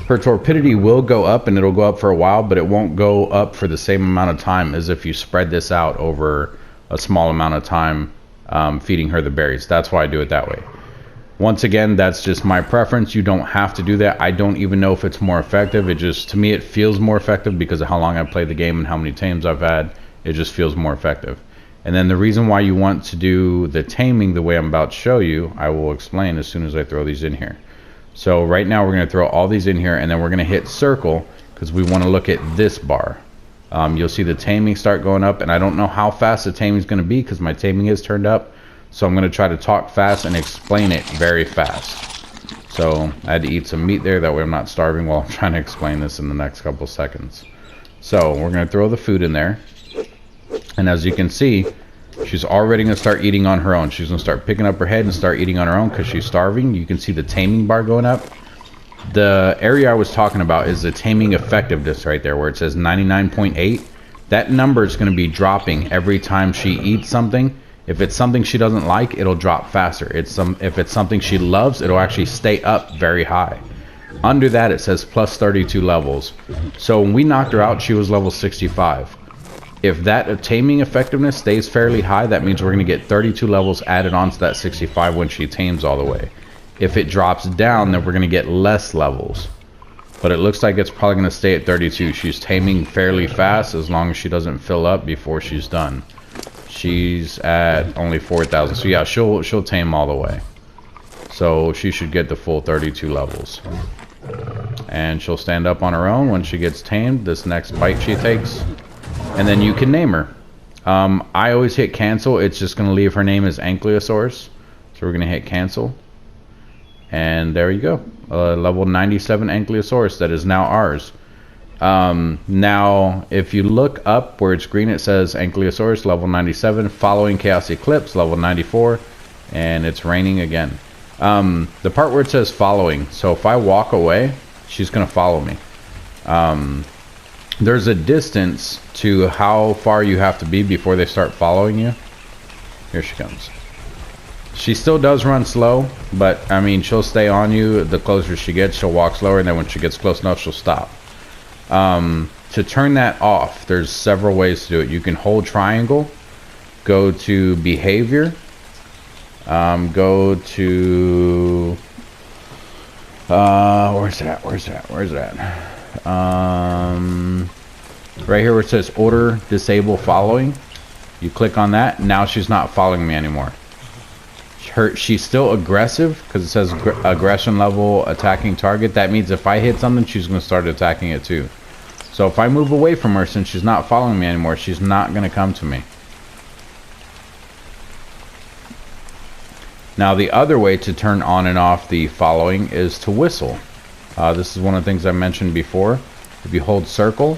[SPEAKER 1] her torpidity will go up, and it'll go up for a while, but it won't go up for the same amount of time as if you spread this out over a small amount of time feeding her the berries. That's why I do it that way. Once again, that's just my preference. You don't have to do that. I don't even know if it's more effective. It just, to me, it feels more effective because of how long I've played the game and how many tames I've had. It just feels more effective. And then the reason why you want to do the taming the way I'm about to show you, I will explain as soon as I throw these in here. So right now we're going to throw all these in here, and then we're going to hit circle because we want to look at this bar. You'll see the taming start going up, and I don't know how fast the taming is going to be because my taming is turned up. So I'm going to try to talk fast and explain it very fast. So I had to eat some meat there, that way I'm not starving while I'm trying to explain this in the next couple seconds. So we're going to throw the food in there. And as you can see, she's already going to start eating on her own. She's going to start picking up her head and start eating on her own because she's starving. You can see the taming bar going up. The area I was talking about is the taming effectiveness right there where it says 99.8. That number is going to be dropping every time she eats something. If it's something she doesn't like, it'll drop faster. If it's something she loves, it'll actually stay up very high. Under that, it says plus 32 levels. So when we knocked her out, she was level 65. If that taming effectiveness stays fairly high, that means we're going to get 32 levels added onto that 65 when she tames all the way. If it drops down, then we're going to get less levels. But it looks like it's probably going to stay at 32. She's taming fairly fast as long as she doesn't fill up before she's done. She's at only 4,000. So yeah, she'll tame all the way. So she should get the full 32 levels. And she'll stand up on her own when she gets tamed. This next bite she takes. And then you can name her. I always hit cancel. It's just going to leave her name as Ankylosaurus. So we're going to hit cancel. And there you go. Level 97 Ankylosaurus. That is now ours. Now, if you look up where it's green, it says Ankylosaurus level 97, following ChaosEclipse level 94, and it's raining again. The part where it says following, so if I walk away, she's going to follow me. There's a distance to how far you have to be before they start following you. Here she comes. She still does run slow, but I mean, she'll stay on you. The closer she gets, she'll walk slower, and then when she gets close enough, she'll stop. To turn that off, there's several ways to do it. You can hold triangle, go to behavior, go to where's that? Right here where it says order disable following. You click on that. Now she's not following me anymore. She's still aggressive because it says aggression level attacking target. That means if I hit something, she's going to start attacking it too. So if I move away from her, since she's not following me anymore, she's not going to come to me. Now the other way to turn on and off the following is to whistle. This is one of the things I mentioned before. If you hold circle,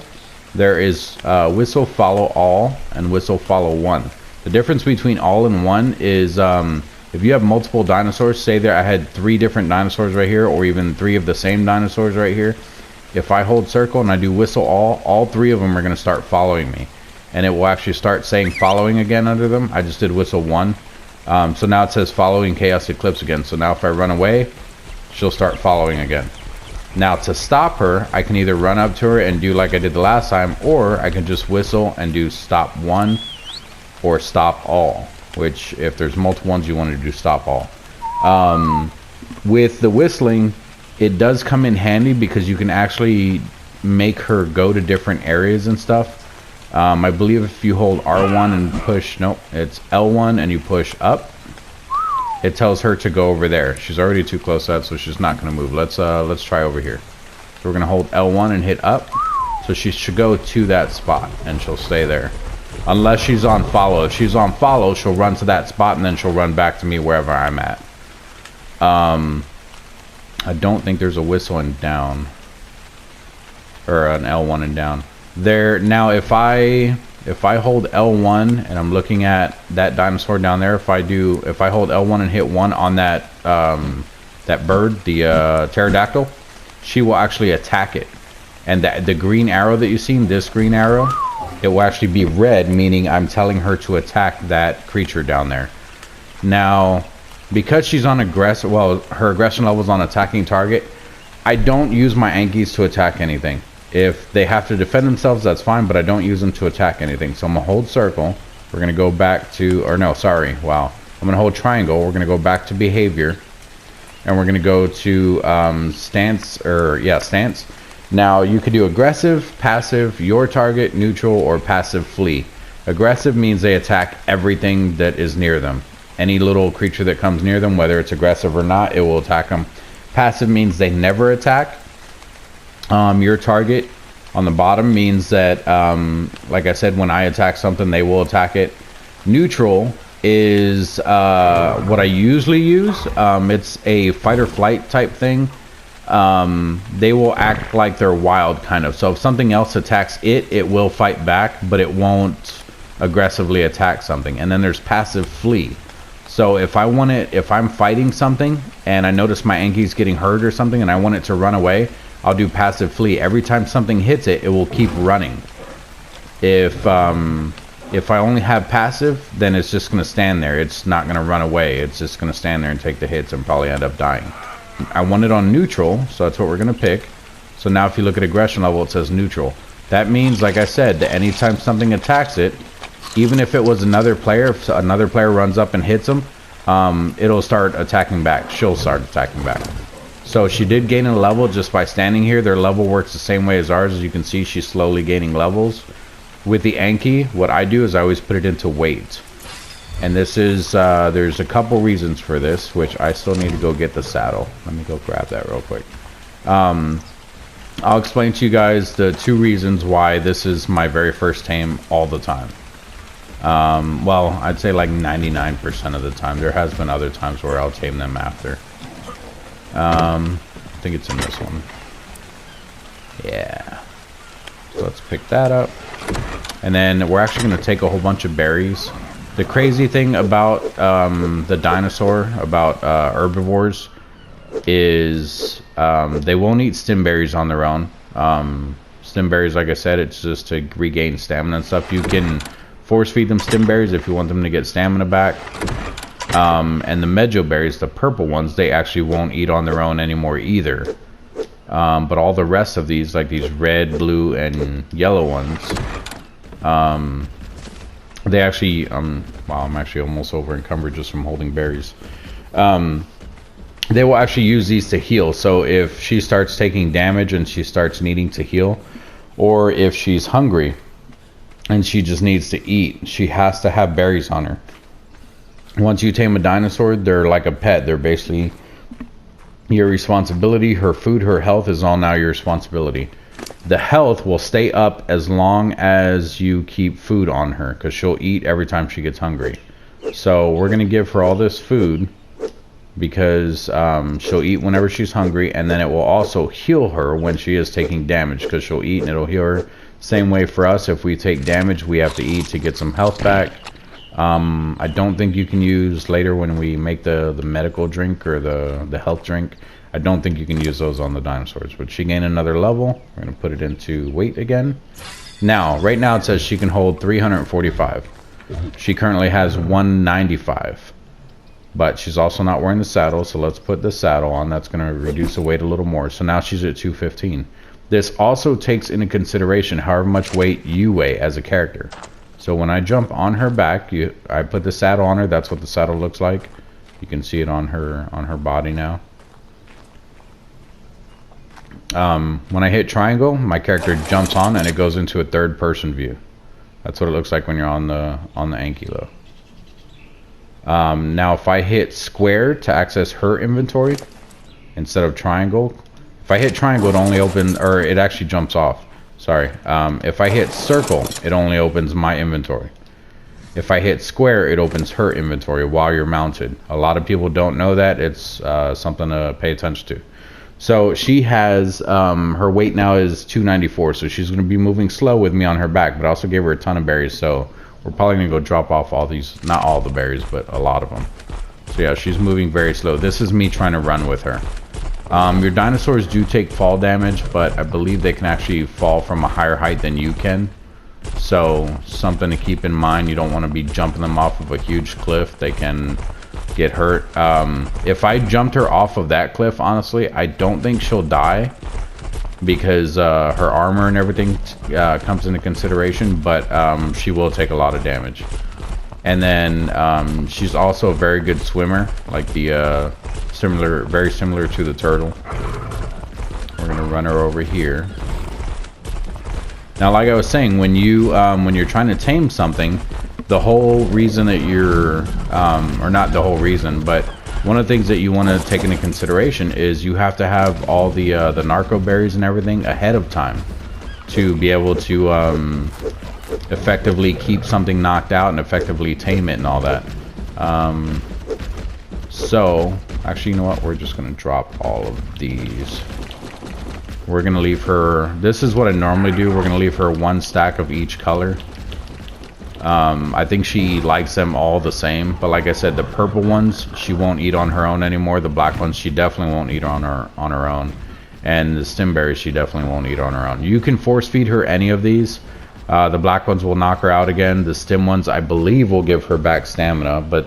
[SPEAKER 1] there is whistle follow all and whistle follow one. The difference between all and one is if you have multiple dinosaurs, say there I had 3 different dinosaurs right here, or even 3 of the same dinosaurs right here. If I hold circle and I do whistle all 3 of them are going to start following me. And it will actually start saying following again under them. I just did whistle 1. So now it says following ChaosEclipse again. So now if I run away, she'll start following again. Now to stop her, I can either run up to her and do like I did the last time, or I can just whistle and do stop 1 or stop all. Which if there's multiple ones, you want to do stop all. With the whistling, it does come in handy because you can actually make her go to different areas and stuff. I believe if you hold R1 and push, nope, it's L1 and you push up, it tells her to go over there. She's already too close to that, so she's not going to move. Let's try over here. So we're going to hold L1 and hit up. So she should go to that spot and she'll stay there. Unless she's on follow. If she's on follow, she'll run to that spot and then she'll run back to me wherever I'm at. I don't think there's a whistle and down, or an L1 and down. There now, if I hold L1 and I'm looking at that dinosaur down there, if I hold L1 and hit 1 on that that bird, the pterodactyl, she will actually attack it. And the green arrow that you've seen, this green arrow, it will actually be red, meaning I'm telling her to attack that creature down there. Now, because she's on aggressive, well, her aggression level is on attacking target, I don't use my Ankies to attack anything. If they have to defend themselves, that's fine, but I don't use them to attack anything. So I'm going to hold circle. We're going to go back to, or no, sorry, wow. I'm going to hold triangle. We're going to go back to behavior. and we're gonna go to stance, or yeah, stance. Now you could do aggressive, passive, your target, neutral, or passive flee. Aggressive means they attack everything that is near them. Any little creature that comes near them, whether it's aggressive or not, it will attack them. Passive means they never attack. Your target on the bottom means that, like I said, when I attack something, they will attack it. Neutral is what I usually use. It's a fight or flight type thing. They will act like they're wild, kind of. So if something else attacks it, it will fight back, but it won't aggressively attack something. And then there's passive flee. So if I'm fighting something and I notice my Anki's getting hurt or something and I want it to run away, I'll do passive flee. Every time something hits it, it will keep running. If I only have passive, then it's just going to stand there. It's not going to run away. It's just going to stand there and take the hits and probably end up dying. I want it on neutral, so that's what we're going to pick. So now if you look at aggression level, it says neutral. That means, like I said, that anytime something attacks it, even if it was another player, if another player runs up and hits them, it'll start attacking back. She'll start attacking back. So she did gain a level just by standing here. Their level works the same way as ours. As you can see, she's slowly gaining levels. With the Anki, what I do is I always put it into weight. And this is, there's a couple reasons for this, which I still need to go get the saddle. Let me go grab that real quick. I'll explain to you guys the 2 reasons why this is my very first tame all the time. Well, I'd say like 99% of the time. There has been other times where I'll tame them after. I think it's in this one. Yeah. So let's pick that up. And then we're actually going to take a whole bunch of berries. The crazy thing about the dinosaur, about herbivores, is they won't eat stem berries on their own. Stem berries, like I said, it's just to regain stamina and stuff. You can force feed them stem berries if you want them to get stamina back. And the mejo berries, the purple ones, they actually won't eat on their own anymore either. But all the rest of these, like these red, blue, and yellow ones, they actually, wow, I'm actually almost over encumbered just from holding berries. They will actually use these to heal. So if she starts taking damage and she starts needing to heal, or if she's hungry and she just needs to eat, she has to have berries on her. Once you tame a dinosaur, they're like a pet. They're basically your responsibility. Her food, her health is all now your responsibility. The health will stay up as long as you keep food on her, because she'll eat every time she gets hungry. So we're going to give her all this food because she'll eat whenever she's hungry, and then it will also heal her when she is taking damage, because she'll eat and it'll heal her. Same way for us, if we take damage, we have to eat to get some health back. I don't think you can use later when we make the medical drink or the health drink. I don't think you can use those on the dinosaurs. But she gained another level. We're going to put it into weight again. Now, right now it says she can hold 345. She currently has 195. But she's also not wearing the saddle, so let's put the saddle on. That's going to reduce the weight a little more. So now she's at 215. This also takes into consideration however much weight you weigh as a character. So when I jump on her back, I put the saddle on her. That's what the saddle looks like. You can see it on her body now. When I hit triangle, my character jumps on and it goes into a third-person view. That's what it looks like when you're on the Ankilo. Now, if I hit square to access her inventory instead of triangle, if I hit triangle, it only opens, or it actually jumps off. Sorry. If I hit circle, it only opens my inventory. If I hit square, it opens her inventory while you're mounted. A lot of people don't know that. It's something to pay attention to. So she has, her weight now is 294, so she's going to be moving slow with me on her back, but I also gave her a ton of berries, so we're probably going to go drop off all these, not all the berries, but a lot of them. So yeah, she's moving very slow. This is me trying to run with her. Your dinosaurs do take fall damage, but I believe they can actually fall from a higher height than you can. So something to keep in mind, you don't want to be jumping them off of a huge cliff. They can get hurt. If I jumped her off of that cliff, honestly, I don't think she'll die because her armor and everything comes into consideration, but she will take a lot of damage. And then she's also a very good swimmer, like the very similar to the turtle. We're gonna run her over here. Now, like I was saying, when you're trying to tame something, the whole reason that you're, or not the whole reason, but one of the things that you want to take into consideration is you have to have all the narco berries and everything ahead of time to be able to effectively keep something knocked out and effectively tame it and all that. So, actually, you know what? We're just going to drop all of these. We're going to leave her... This is what I normally do. We're going to leave her 1 stack of each color. I think she likes them all the same. But like I said, the purple ones, she won't eat on her own anymore. The black ones, she definitely won't eat on her own. And the stimberries, she definitely won't eat on her own. You can force feed her any of these. The black ones will knock her out again. The stem ones, I believe, will give her back stamina. But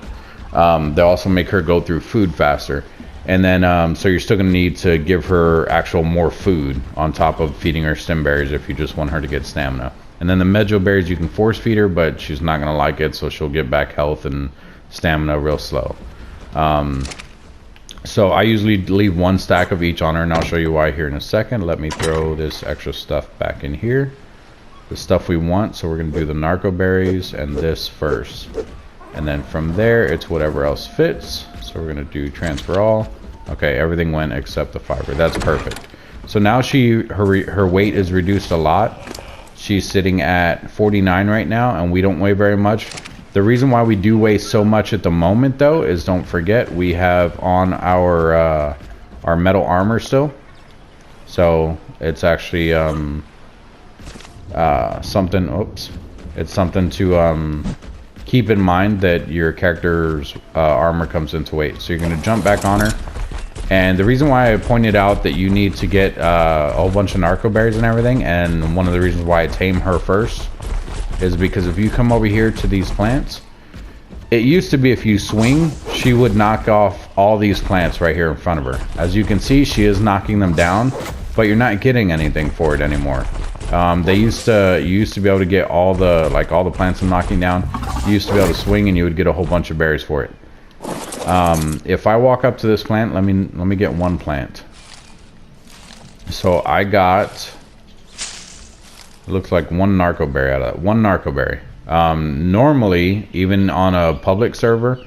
[SPEAKER 1] they'll also make her go through food faster. And then, so you're still going to need to give her actual more food on top of feeding her stem berries if you just want her to get stamina. And then the medjool berries, you can force feed her, but she's not going to like it, so she'll get back health and stamina real slow. So I usually leave 1 stack of each on her, and I'll show you why here in a second. Let me throw this extra stuff back in here. The stuff we want, so we're going to do the narco berries and this first. And then from there, it's whatever else fits. So we're going to do transfer all. Okay, everything went except the fiber. That's perfect. So now her weight is reduced a lot. She's sitting at 49 right now, and we don't weigh very much. The reason why we do weigh so much at the moment, though, is don't forget we have on our metal armor still. So it's actually something. Oops, it's something to keep in mind that your character's armor comes into weight. So you're going to jump back on her. And the reason why I pointed out that you need to get a whole bunch of narco berries and everything, and one of the reasons why I tame her first, is because if you come over here to these plants, it used to be if you swing, she would knock off all these plants right here in front of her. As you can see, she is knocking them down, but you're not getting anything for it anymore. You used to be able to get all the plants I'm knocking down. You used to be able to swing and you would get a whole bunch of berries for it. If I walk up to this plant, let me get 1 plant. So I got, it looks like 1 narco berry out of that. 1 narco berry. Normally, even on a public server,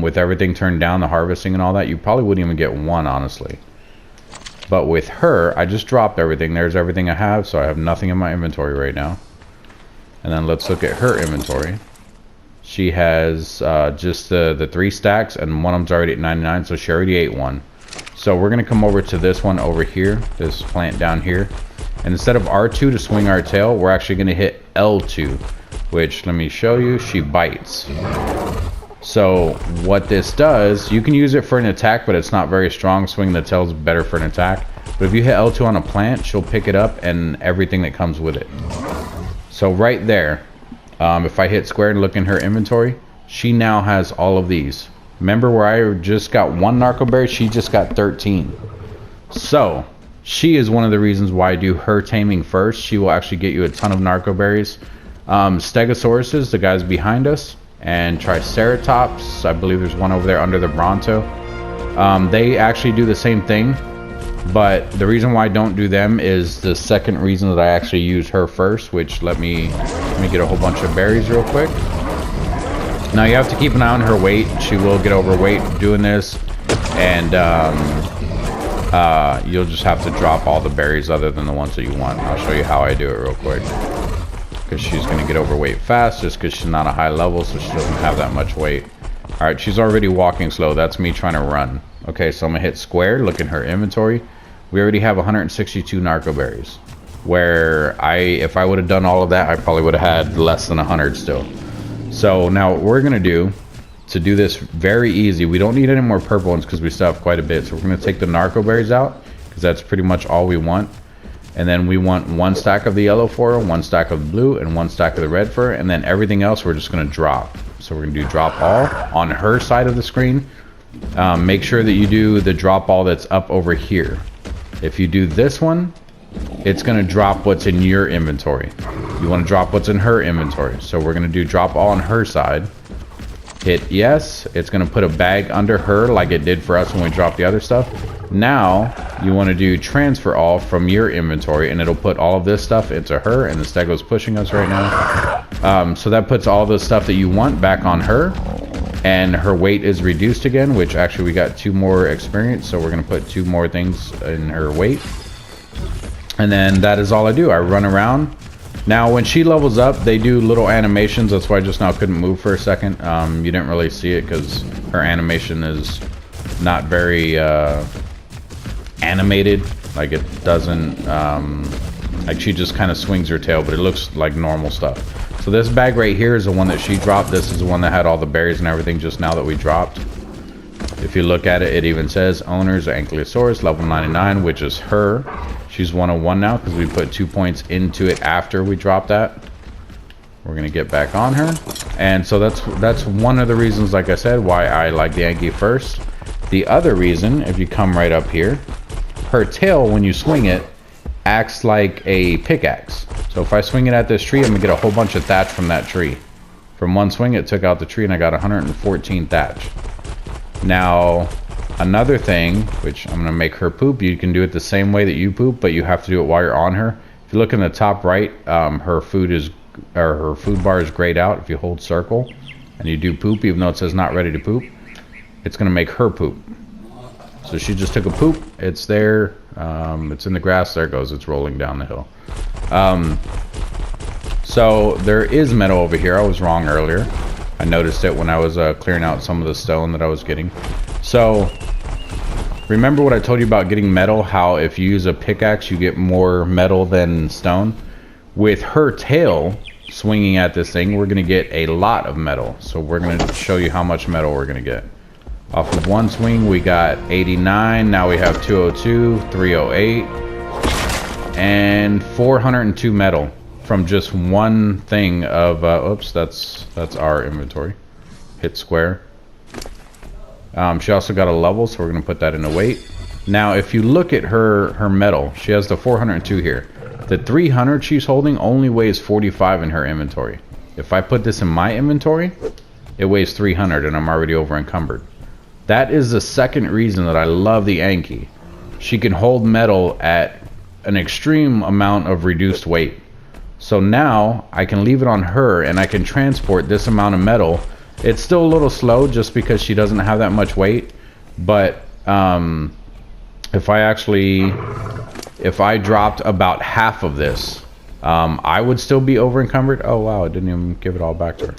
[SPEAKER 1] with everything turned down, the harvesting and all that, you probably wouldn't even get 1, honestly. But with her, I just dropped everything. There's everything I have, so I have nothing in my inventory right now. And then let's look at her inventory. She has just the 3 stacks, and one of them's already at 99, so she already ate 1. So we're going to come over to this one over here, this plant down here. And instead of R2 to swing our tail, we're actually going to hit L2, which, let me show you, she bites. So what this does, you can use it for an attack, but it's not very strong. Swing the tail is better for an attack. But if you hit L2 on a plant, she'll pick it up and everything that comes with it. So right there, if I hit square and look in her inventory, she now has all of these. Remember where I just got 1 narco berry? She just got 13. So she is one of the reasons why I do her taming first. She will actually get you a ton of narco berries. Stegosauruses, the guys behind us, and Triceratops, I believe there's one over there under the Bronto. They actually do the same thing, but the reason why I don't do them is the second reason that I actually use her first, which let me get a whole bunch of berries real quick. Now you have to keep an eye on her weight. She will get overweight doing this, and you'll just have to drop all the berries other than the ones that you want. I'll show you how I do it real quick, because she's going to get overweight fast just because she's not a high level, so she doesn't have that much weight. All right, she's already walking slow. That's me trying to run. Okay, so I'm going to hit square, look in her inventory. We already have 162 narco berries, where if I would have done all of that, I probably would have had less than 100 still. So now what we're going to do, to do this very easy, we don't need any more purple ones because we still have quite a bit. So we're going to take the narco berries out because that's pretty much all we want. And then we want 1 stack of the yellow for her, 1 stack of the blue, and 1 stack of the red for her. And then everything else we're just going to drop. So we're going to do drop all on her side of the screen. Make sure that you do the drop all that's up over here. If you do this one, it's going to drop what's in your inventory. You want to drop what's in her inventory. So we're going to do drop all on her side. hit yes. It's going to put a bag under her like it did for us when we dropped the other stuff. Now you want to do transfer all from your inventory, and it'll put all of this stuff into her, and the stego's pushing us right now. So that puts all the stuff that you want back on her, and her weight is reduced again, which actually we got 2 more experience, so we're going to put 2 more things in her weight. And then that is all I do. I run around. Now when she levels up, they do little animations. That's why I just now couldn't move for a second. You didn't really see it because her animation is not very animated. Like it doesn't, like she just kind of swings her tail, but it looks like normal stuff. So this bag right here is the one that she dropped. This is the one that had all the berries and everything just now that we dropped. If you look at it, it even says owners Ankylosaurus level 99, which is her. She's 101 now because we put 2 points into it after we dropped that. We're gonna get back on her, and so that's one of the reasons, like I said, why I like the Anky first. The other reason, if you come right up here, her tail when you swing it acts like a pickaxe. So if I swing it at this tree, I'm gonna get a whole bunch of thatch from that tree. From one swing, it took out the tree, and I got 114 thatch. Now, another thing, which I'm gonna make her poop, you can do it the same way that you poop, but you have to do it while you're on her. If you look in the top right, her food bar is grayed out. If you hold circle and you do poop, even though it says not ready to poop, it's gonna make her poop. So she just took a poop. It's there. It's in the grass. There it goes. It's rolling down the hill. So there is metal over here. I was wrong earlier. I noticed it when I was clearing out some of the stone that I was getting. So remember what I told you about getting metal, how if you use a pickaxe you get more metal than stone? With her tail swinging at this thing, we're going to get a lot of metal. So we're going to show you how much metal we're going to get. Off of one swing we got 89, now we have 202, 308, and 402 metal from just one thing of, oops, that's our inventory. Hit square. She also got a level, so we're going to put that in a weight. Now if you look at her metal, she has the 402 here. The 300 she's holding only weighs 45 in her inventory. If I put this in my inventory, it weighs 300 and I'm already over encumbered. That is the second reason that I love the Anky. She can hold metal at an extreme amount of reduced weight. So now I can leave it on her and I can transport this amount of metal. It's still a little slow just because she doesn't have that much weight, but if I dropped about half of this, I would still be over encumbered. Oh wow, I didn't even give it all back to her.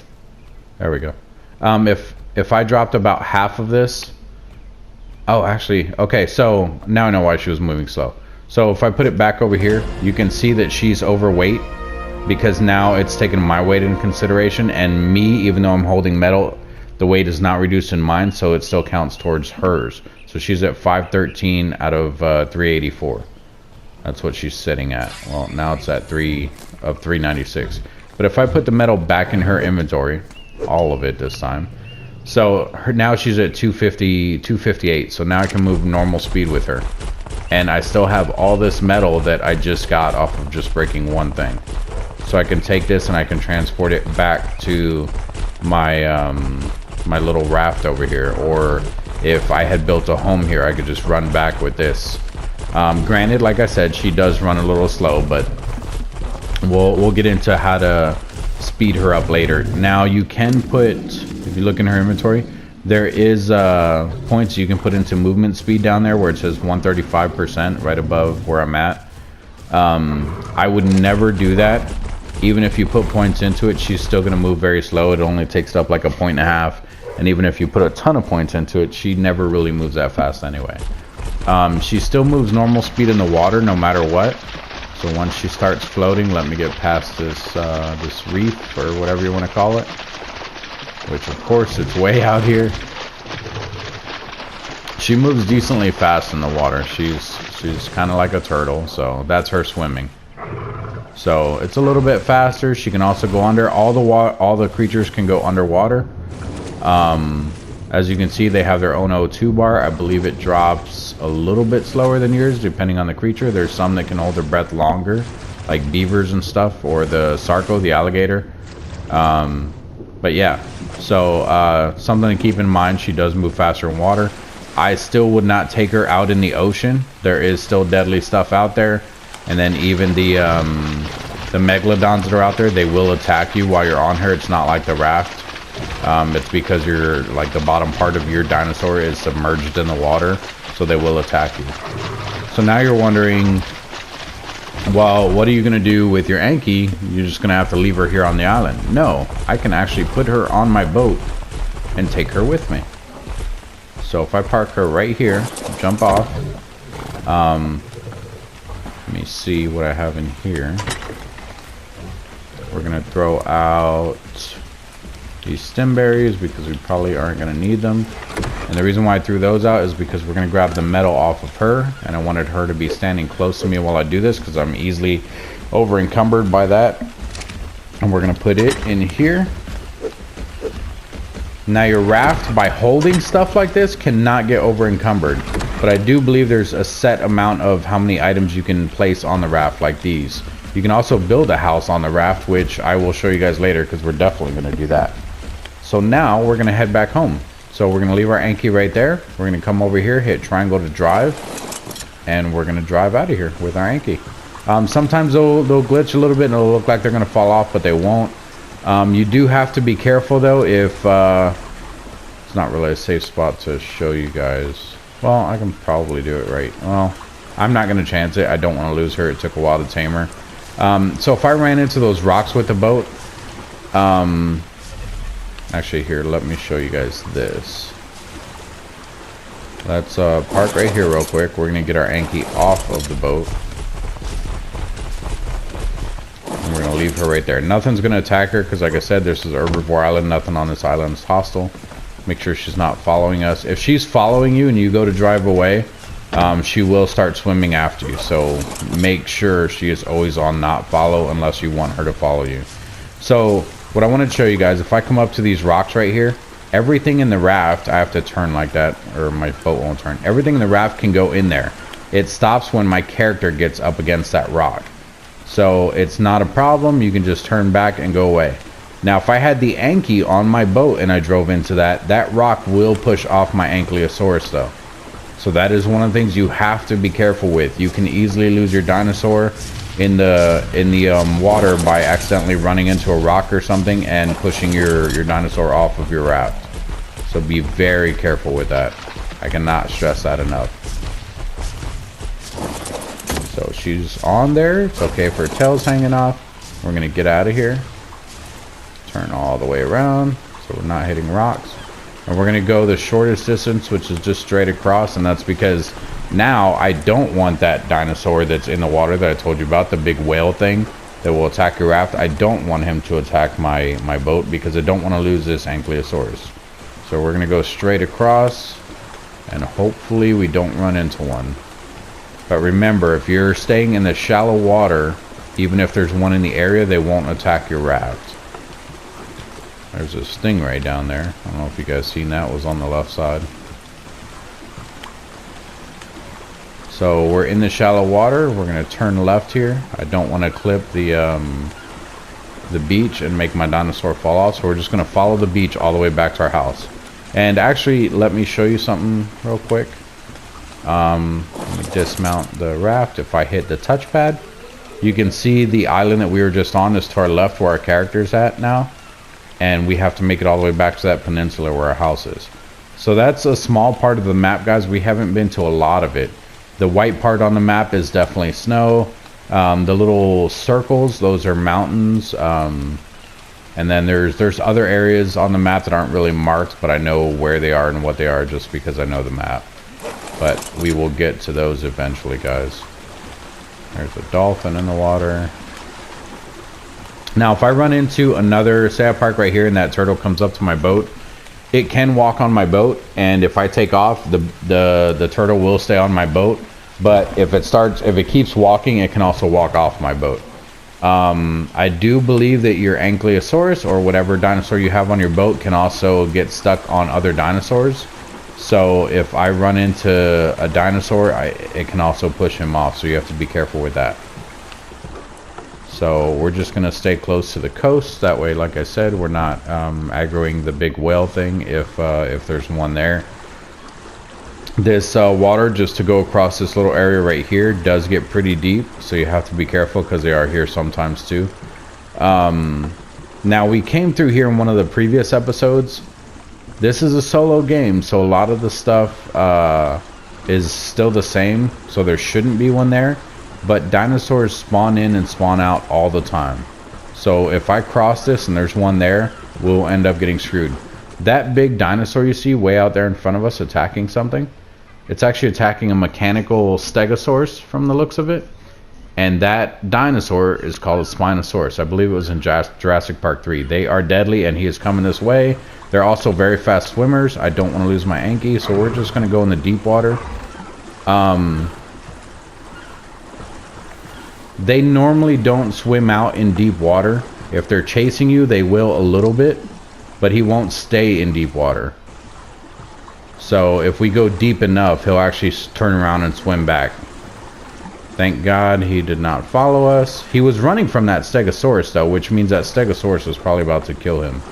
[SPEAKER 1] There we go. If I dropped about half of this, oh actually, okay, so now I know why she was moving slow. So if I put it back over here, you can see that she's overweight because now it's taken my weight into consideration, and me, even though I'm holding metal, the weight is not reduced in mine, so it still counts towards hers. So she's at 513 out of 384. That's what she's sitting at. Well, now it's at 396. But if I put the metal back in her inventory, all of it this time, so now she's at 250, 258. So now I can move normal speed with her, and I still have all this metal that I just got off of just breaking one thing. So I can take this and I can transport it back to my my little raft over here, or if I had built a home here, I could just run back with this. Granted, like I said, she does run a little slow, but we'll get into how to speed her up later. Now you can put, if you look in her inventory, there is points you can put into movement speed down there where it says 135% right above where I'm at. I would never do that. Even if you put points into it, she's still going to move very slow. It only takes up like 1.5 points. And even if you put a ton of points into it, she never really moves that fast anyway. She still moves normal speed in the water no matter what. So once she starts floating, let me get past this this reef or whatever you want to call it, which of course it's way out here. She moves decently fast in the water. She's kind of like a turtle, so that's her swimming. So it's a little bit faster. She can also go under. All the creatures can go underwater. As you can see, they have their own O2 bar. I believe it drops a little bit slower than yours depending on the creature. There's some that can hold their breath longer, like beavers and stuff, or the sarco, the alligator. But yeah, so something to keep in mind, she does move faster in water. I still would not take her out in the ocean. There is still deadly stuff out there. And then even the megalodons that are out there, they will attack you while you're on her. It's not like the raft. It's because you're like the bottom part of your dinosaur is submerged in the water, so they will attack you. So now you're wondering, well, what are you going to do with your Anki? You're just going to have to leave her here on the island. No, I can actually put her on my boat and take her with me. So if I park her right here, jump off. Let me see what I have in here. We're going to throw out these stem berries because we probably aren't going to need them. And the reason why I threw those out is because we're going to grab the metal off of her, and I wanted her to be standing close to me while I do this because I'm easily over encumbered by that. And we're going to put it in here. Now your raft, by holding stuff like this, cannot get over encumbered, but I do believe there's a set amount of how many items you can place on the raft, like these. You can also build a house on the raft, which I will show you guys later because we're definitely going to do that. So now we're going to head back home. So we're going to leave our Anki right there. We're going to come over here, hit triangle to drive, and we're going to drive out of here with our Anki. Sometimes they'll glitch a little bit and it'll look like they're going to fall off, but they won't. You do have to be careful though if it's not really a safe spot to show you guys. Well, I can probably do it right. Well, I'm not going to chance it. I don't want to lose her. It took a while to tame her. So if I ran into those rocks with the boat, actually here, let me show you guys this. Let's park right here real quick. We're going to get our Anki off of the boat. And we're going to leave her right there. Nothing's going to attack her because, like I said, this is a herbivore island. Nothing on this island is hostile. Make sure she's not following us. If she's following you and you go to drive away, she will start swimming after you. So make sure she is always on not follow unless you want her to follow you. So what I want to show you guys, if I come up to these rocks right here, everything in the raft, I have to turn like that or my boat won't turn. Everything in the raft can go in there. It stops when my character gets up against that rock. So it's not a problem. You can just turn back and go away. Now, if I had the Anki on my boat and I drove into that, that rock will push off my Ankylosaurus though. So that is one of the things you have to be careful with. You can easily lose your dinosaur in the water by accidentally running into a rock or something and pushing your dinosaur off of your raft. So be very careful with that. I cannot stress that enough. So she's on there. It's okay if her tail's hanging off. We're gonna get out of here. Turn all the way around so we're not hitting rocks. And we're gonna go the shortest distance, which is just straight across, and that's because now I don't want that dinosaur that's in the water that I told you about, the big whale thing that will attack your raft. I don't want him to attack my boat because I don't want to lose this Ankylosaurus. So we're gonna go straight across and hopefully we don't run into one. But remember, if you're staying in the shallow water, even if there's one in the area, they won't attack your raft. There's a stingray down there. I don't know if you guys seen that. It was on the left side. So we're in the shallow water. We're going to turn left here. I don't want to clip the beach and make my dinosaur fall off. So we're just going to follow the beach all the way back to our house. And actually, let me show you something real quick. Let me dismount the raft. If I hit the touchpad, you can see the island that we were just on is to our left where our character's at now. And we have to make it all the way back to that peninsula where our house is. So that's a small part of the map, guys. We haven't been to a lot of it. The white part on the map is definitely snow. The little circles, those are mountains. And then there's other areas on the map that aren't really marked, but I know where they are and what they are just because I know the map. But we will get to those eventually, guys. There's a dolphin in the water. Now, if I run into another, say I park right here and that turtle comes up to my boat, it can walk on my boat, and if I take off, the turtle will stay on my boat. But if it keeps walking, it can also walk off my boat. I do believe that your Ankylosaurus or whatever dinosaur you have on your boat can also get stuck on other dinosaurs. So if I run into a dinosaur, it can also push him off. So you have to be careful with that. So we're just going to stay close to the coast. That way, like I said, we're not aggroing the big whale thing if there's one there. This water, just to go across this little area right here, does get pretty deep. So you have to be careful because they are here sometimes too. Now, we came through here in one of the previous episodes. This is a solo game, so a lot of the stuff is still the same. So there shouldn't be one there. But dinosaurs spawn in and spawn out all the time. So if I cross this and there's one there, we'll end up getting screwed. That big dinosaur you see way out there in front of us attacking something, it's actually attacking a mechanical stegosaurus from the looks of it. And that dinosaur is called a Spinosaurus. I believe it was in Jurassic Park 3. They are deadly and he is coming this way. They're also very fast swimmers. I don't want to lose my Anki, so we're just going to go in the deep water. They normally don't swim out in deep water. If they're chasing you, they will a little bit, but he won't stay in deep water. So if we go deep enough, he'll actually turn around and swim back. Thank God he did not follow us. He was running from that stegosaurus though, which means that stegosaurus was probably about to kill him.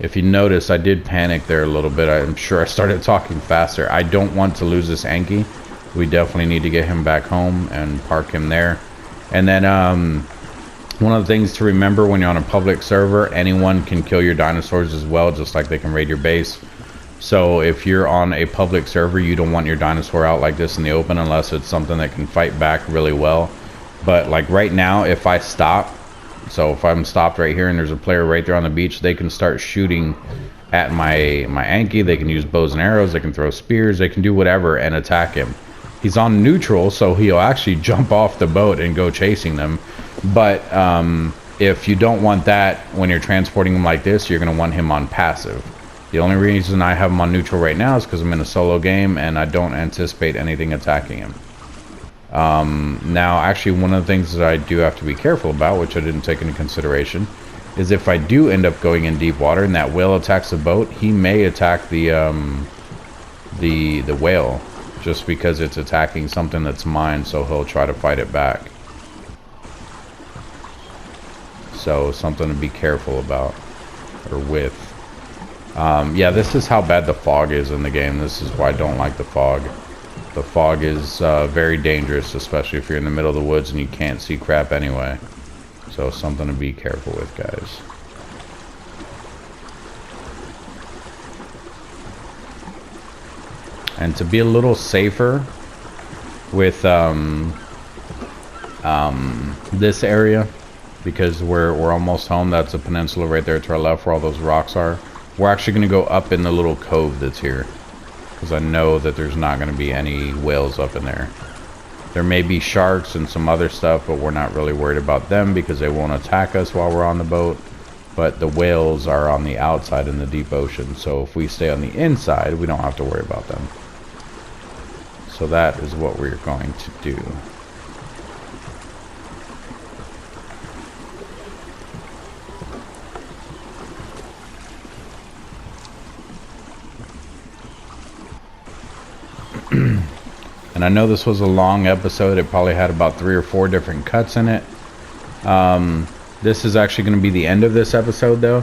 [SPEAKER 1] If you notice, I did panic there a little bit. I'm sure I started talking faster. I don't want to lose this Anki. We definitely need to get him back home and park him there. And then one of the things to remember when you're on a public server, anyone can kill your dinosaurs as well, just like they can raid your base. So if you're on a public server, you don't want your dinosaur out like this in the open unless it's something that can fight back really well. But like right now, if I stop, so if I'm stopped right here and there's a player right there on the beach, they can start shooting at my Anki. They can use bows and arrows, they can throw spears, they can do whatever and attack him. He's on neutral, so he'll actually jump off the boat and go chasing them. But if you don't want that when you're transporting him like this, you're going to want him on passive. The only reason I have him on neutral right now is because I'm in a solo game and I don't anticipate anything attacking him. Now, actually, one of the things that I do have to be careful about, which I didn't take into consideration, is if I do end up going in deep water and that whale attacks the boat, he may attack the whale just because it's attacking something that's mine, so he'll try to fight it back. So something to be careful about, or with. Yeah, this is how bad the fog is in the game. This is why I don't like the fog. The fog is very dangerous, especially if you're in the middle of the woods and you can't see crap anyway. So something to be careful with, guys. And to be a little safer with this area, because we're almost home. That's a peninsula right there to our left where all those rocks are. We're actually going to go up in the little cove that's here, because I know that there's not going to be any whales up in there. There may be sharks and some other stuff, but we're not really worried about them because they won't attack us while we're on the boat. But the whales are on the outside in the deep ocean, so if we stay on the inside, we don't have to worry about them. So that is what we're going to do. And I know this was a long episode. It probably had about 3 or 4 different cuts in it. This is actually going to be the end of this episode though.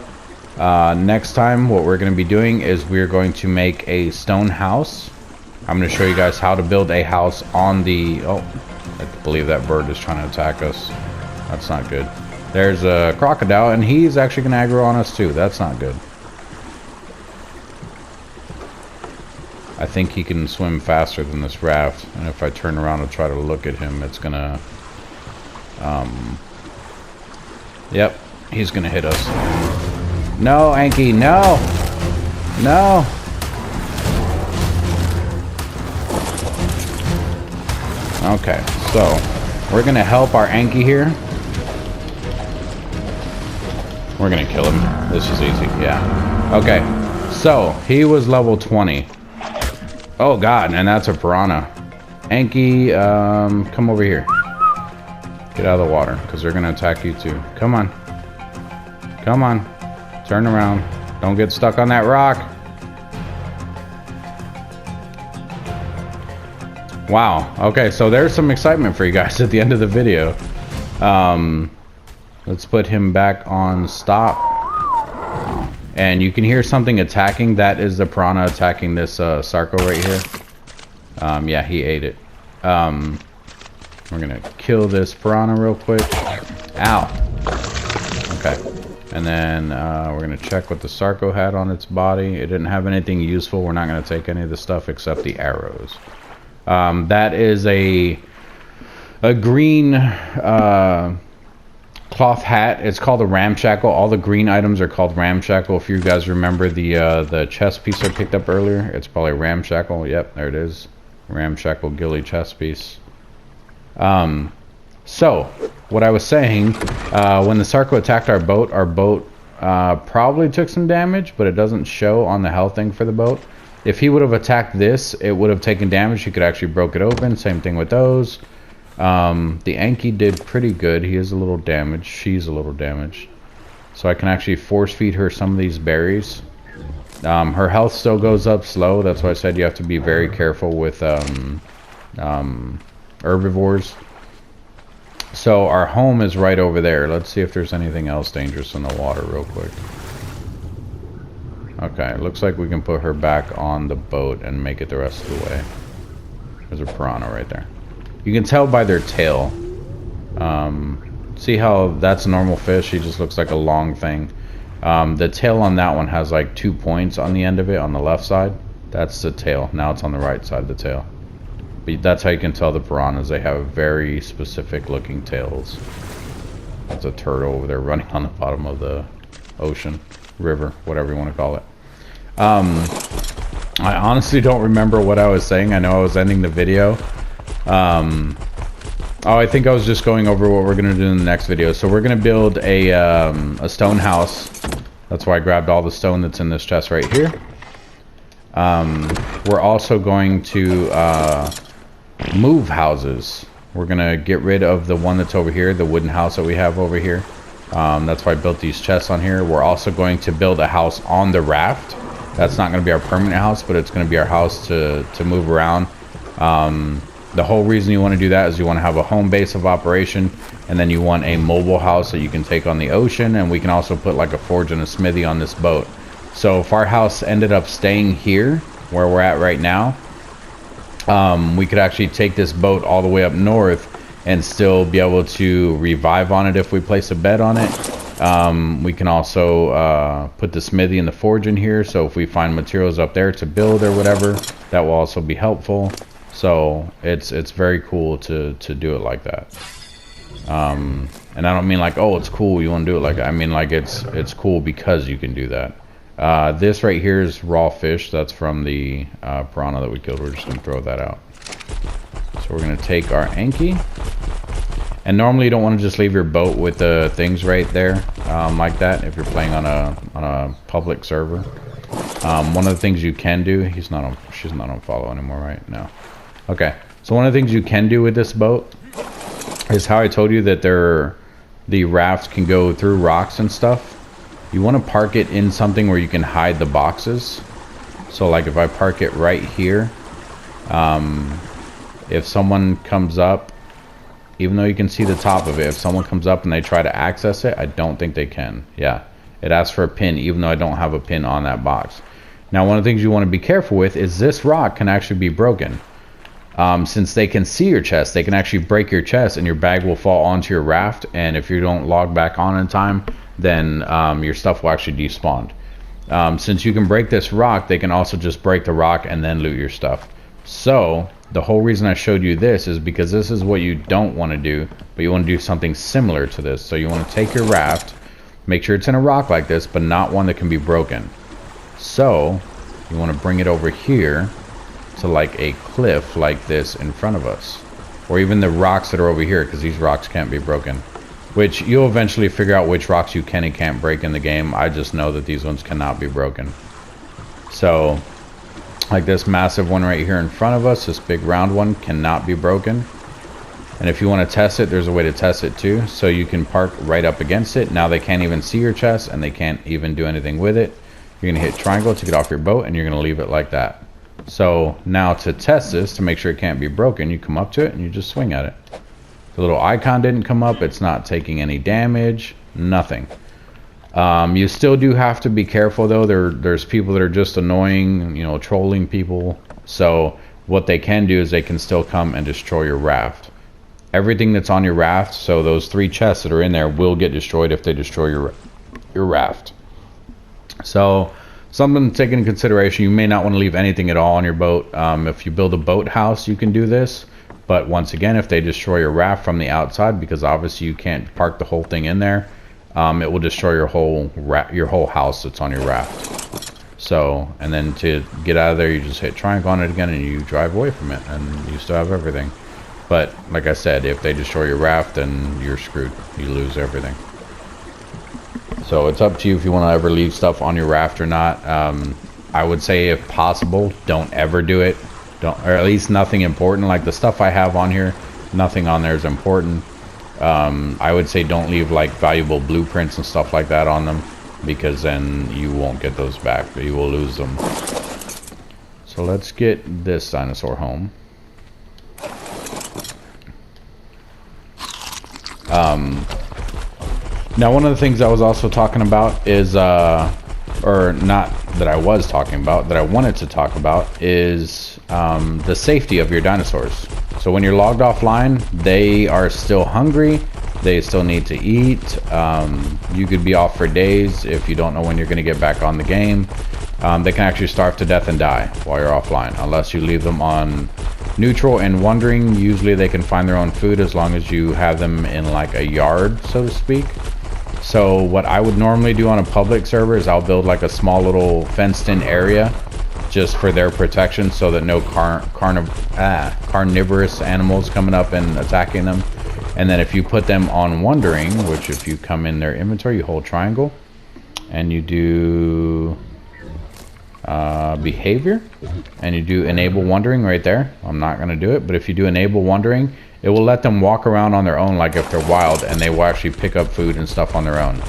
[SPEAKER 1] Next time what we're going to be doing is we're going to make a stone house. I'm going to show you guys how to build a house on the... Oh, I believe that bird is trying to attack us. That's not good. There's a crocodile and he's actually going to aggro on us too. That's not good. I think he can swim faster than this raft, and if I turn around and try to look at him, it's gonna yep, he's gonna hit us. No, Anki, no, no. Okay, so we're gonna help our Anki here. We're gonna kill him. This is easy. Yeah, okay, so he was level 20. Oh god, and that's a piranha. Anki, come over here. Get out of the water, because they're gonna attack you too. Come on. Come on. Turn around. Don't get stuck on that rock. Wow. Okay, so there's some excitement for you guys at the end of the video. Let's put him back on stop. And you can hear something attacking. That is the piranha attacking this Sarco right here. Yeah, he ate it. We're gonna kill this piranha real quick. Ow. Okay. And then we're gonna check what the Sarco had on its body. It didn't have anything useful. We're not gonna take any of the stuff except the arrows. That is a green cloth hat. It's called a ramshackle. All the green items are called ramshackle. If you guys remember the chest piece I picked up earlier, it's probably ramshackle. Yep, there it is. Ramshackle ghillie chest piece. So what I was saying, when the Sarco attacked our boat probably took some damage, but it doesn't show on the health thing for the boat. If he would have attacked this, it would have taken damage. He could actually broke it open. Same thing with those. The Anki did pretty good. He is a little damaged. She's a little damaged. So I can actually force feed her some of these berries. Her health still goes up slow. That's why I said you have to be very careful with herbivores. So our home is right over there. Let's see if there's anything else dangerous in the water real quick. Okay, looks like we can put her back on the boat and make it the rest of the way. There's a piranha right there. You can tell by their tail. See how that's a normal fish? He just looks like a long thing. The tail on that one has like 2 points on the end of it on the left side. That's the tail. Now it's on the right side of the tail. But that's how you can tell the piranhas. They have very specific looking tails. That's a turtle over there running on the bottom of the ocean, river, whatever you want to call it. I honestly don't remember what I was saying. I know I was ending the video. Oh, I think I was just going over what we're gonna do in the next video. So we're gonna build a stone house. That's why I grabbed all the stone that's in this chest right here. We're also going to move houses. We're gonna get rid of the one that's over here, the wooden house that we have over here. That's why I built these chests on here. We're also going to build a house on the raft. That's not going to be our permanent house, but it's going to be our house to move around. The whole reason you want to do that is you want to have a home base of operation, and then you want a mobile house that you can take on the ocean, and we can also put like a forge and a smithy on this boat. So if our house ended up staying here, where we're at right now, we could actually take this boat all the way up north and still be able to revive on it if we place a bed on it. We can also put the smithy and the forge in here, so if we find materials up there to build or whatever, that will also be helpful. So it's very cool to do it like that. And I don't mean like, oh, it's cool, you want to do it like that. I mean like it's cool because you can do that. This right here is raw fish. That's from the piranha that we killed. We're just going to throw that out. So we're going to take our Anki. And normally you don't want to just leave your boat with the things right there like that if you're playing on a public server. One of the things you can do, she's not on follow anymore, right? No. Okay. So one of the things you can do with this boat is how I told you that the raft can go through rocks and stuff. You want to park it in something where you can hide the boxes. So like if I park it right here, if someone comes up, even though you can see the top of it, if someone comes up and they try to access it, I don't think they can. Yeah, it asks for a pin, even though I don't have a pin on that box. Now, one of the things you want to be careful with is this rock can actually be broken. Since they can see your chest, they can actually break your chest and your bag will fall onto your raft. And if you don't log back on in time, then your stuff will actually despawn. Since you can break this rock, they can also just break the rock and then loot your stuff. So the whole reason I showed you this is because this is what you don't want to do, but you want to do something similar to this. So you want to take your raft, make sure it's in a rock like this, but not one that can be broken. So you want to bring it over here to like a cliff like this in front of us, or even the rocks that are over here, because these rocks can't be broken. Which you'll eventually figure out which rocks you can and can't break in the game. I just know that these ones cannot be broken. So like this massive one right here in front of us, this big round one, cannot be broken. And if you want to test it, there's a way to test it too. So you can park right up against it. Now they can't even see your chest and they can't even do anything with it. You're going to hit triangle to get off your boat and you're going to leave it like that. So now to test this, to make sure it can't be broken, you come up to it and you just swing at it. The little icon didn't come up. It's not taking any damage, nothing. You still do have to be careful though. There's people that are just annoying, you know, trolling people. So what they can do is they can still come and destroy your raft. Everything that's on your raft, so those 3 chests that are in there will get destroyed if they destroy your raft. So something to take into consideration, you may not want to leave anything at all on your boat. If you build a boat house, you can do this. But once again, if they destroy your raft from the outside, because obviously you can't park the whole thing in there, it will destroy your whole house that's on your raft. So, and then to get out of there, you just hit triangle on it again and you drive away from it, and you still have everything. But like I said, if they destroy your raft, then you're screwed. You lose everything. So it's up to you if you want to ever leave stuff on your raft or not. I would say if possible, don't ever do it. Don't, or at least nothing important. Like the stuff I have on here, nothing on there is important. I would say don't leave like valuable blueprints and stuff like that on them, because then you won't get those back. You will lose them. So let's get this dinosaur home. Now one of the things I was also talking about is, or not that I was talking about, that I wanted to talk about is the safety of your dinosaurs. So when you're logged offline, they are still hungry. They still need to eat. You could be off for days if you don't know when you're going to get back on the game. They can actually starve to death and die while you're offline, unless you leave them on neutral and wandering. Usually they can find their own food as long as you have them in like a yard, so to speak. So what I would normally do on a public server is I'll build like a small little fenced in area just for their protection, so that no carnivorous animals coming up and attacking them. And then if you put them on wandering, which if you come in their inventory, you hold triangle and you do behavior and you do enable wandering right there. I'm not going to do it, but if you do enable wandering, it will let them walk around on their own like if they're wild, and they will actually pick up food and stuff on their own.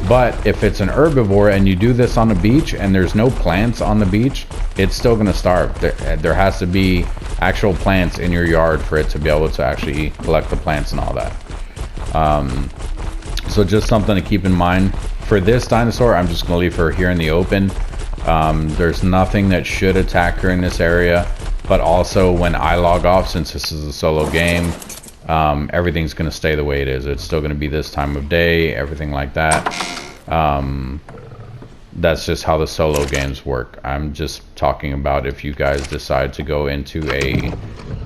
[SPEAKER 1] But if it's an herbivore and you do this on the beach and there's no plants on the beach, it's still going to starve. There has to be actual plants in your yard for it to be able to actually collect the plants and all that. So just something to keep in mind. For this dinosaur, I'm just going to leave her here in the open. There's nothing that should attack her in this area. But also when I log off, since this is a solo game, everything's going to stay the way it is. It's still going to be this time of day, everything like that. That's just how the solo games work. I'm just talking about if you guys decide to go into a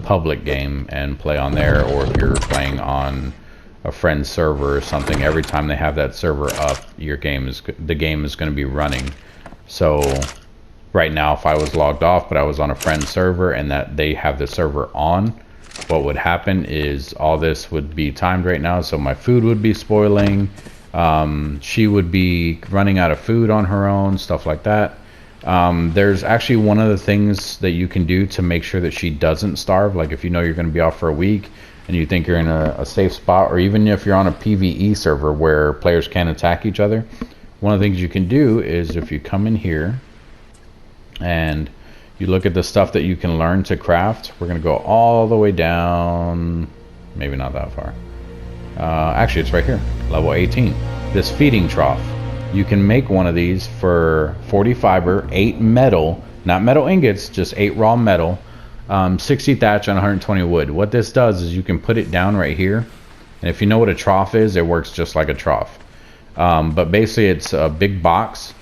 [SPEAKER 1] public game and play on there, or if you're playing on a friend's server or something, every time they have that server up, the game is going to be running. So right now, if I was logged off but I was on a friend's server and that they have the server on, what would happen is all this would be timed right now. So my food would be spoiling. She would be running out of food on her own, stuff like that. There's actually one of the things that you can do to make sure that she doesn't starve. Like if you know you're going to be off for a week and you think you're in a safe spot, or even if you're on a PvE server where players can attack each other, one of the things you can do is if you come in here and you look at the stuff that you can learn to craft. We're going to go all the way down, maybe not that far. Actually, it's right here, level 18. This feeding trough. You can make one of these for 40 fiber, 8 metal, not metal ingots, just 8 raw metal, 60 thatch, and 120 wood. What this does is you can put it down right here. And if you know what a trough is, it works just like a trough. But basically, it's a big box.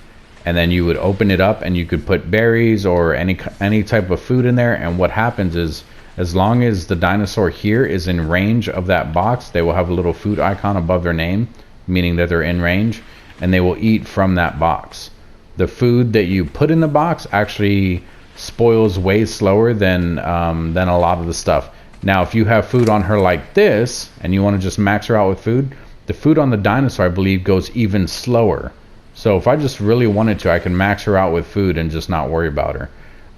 [SPEAKER 1] And then you would open it up and you could put berries or any type of food in there. And what happens is, as long as the dinosaur here is in range of that box, they will have a little food icon above their name, meaning that they're in range, and they will eat from that box. The food that you put in the box actually spoils way slower than a lot of the stuff. Now, if you have food on her like this and you want to just max her out with food, the food on the dinosaur, I believe, goes even slower. So if I just really wanted to, I can max her out with food and just not worry about her.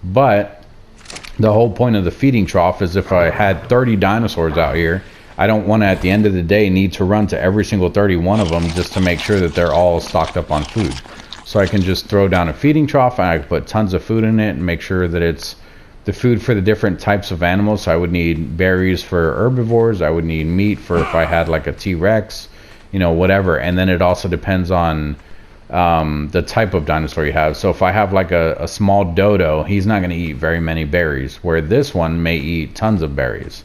[SPEAKER 1] But the whole point of the feeding trough is if I had 30 dinosaurs out here, I don't want to, at the end of the day, need to run to every single 31 of them just to make sure that they're all stocked up on food. So I can just throw down a feeding trough and I can put tons of food in it and make sure that it's the food for the different types of animals. So I would need berries for herbivores. I would need meat for if I had like a T-Rex, you know, whatever. And then it also depends on the type of dinosaur you have. So if I have like a small dodo, he's not going to eat very many berries, where this one may eat tons of berries.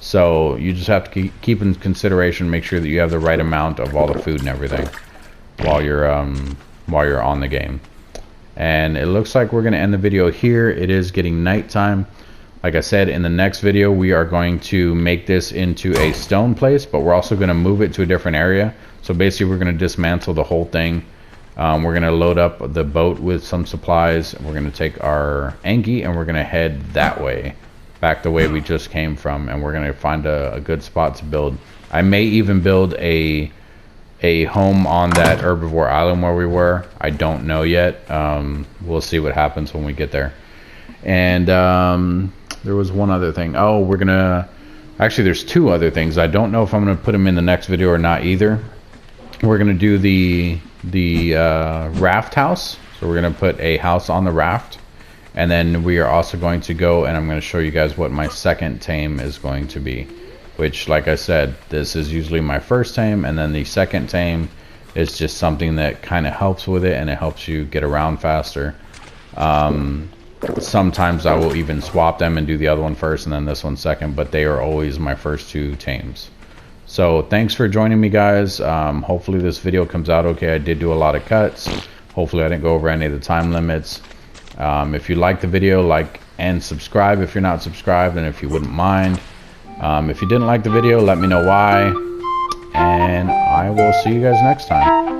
[SPEAKER 1] So you just have to keep in consideration, make sure that you have the right amount of all the food and everything while you're on the game. And it looks like we're going to end the video here. It is getting nighttime. Like I said, in the next video, we are going to make this into a stone place, but we're also going to move it to a different area. So basically, we're going to dismantle the whole thing. We're going to load up the boat with some supplies. We're going to take our Anki and we're going to head that way, back the way we just came from, and we're going to find a good spot to build. I may even build a home on that herbivore island where we were. I don't know yet. We'll see what happens when we get there. And there was one other thing. Oh, we're gonna actually, there's two other things. I don't know if I'm gonna put them in the next video or not either. We're gonna do the raft house. So we're gonna put a house on the raft, and then we are also going to go, and I'm going to show you guys what my second tame is going to be. Which, like I said, this is usually my first tame, and then the second tame is just something that kind of helps with it, and it helps you get around faster. Sometimes I will even swap them and do the other one first and then this one second, but they are always my first two tames. So thanks for joining me, guys. Hopefully this video comes out okay. I did do a lot of cuts. Hopefully I didn't go over any of the time limits. If you like the video, like and subscribe if you're not subscribed, and if you wouldn't mind. If you didn't like the video, let me know why, and I will see you guys next time.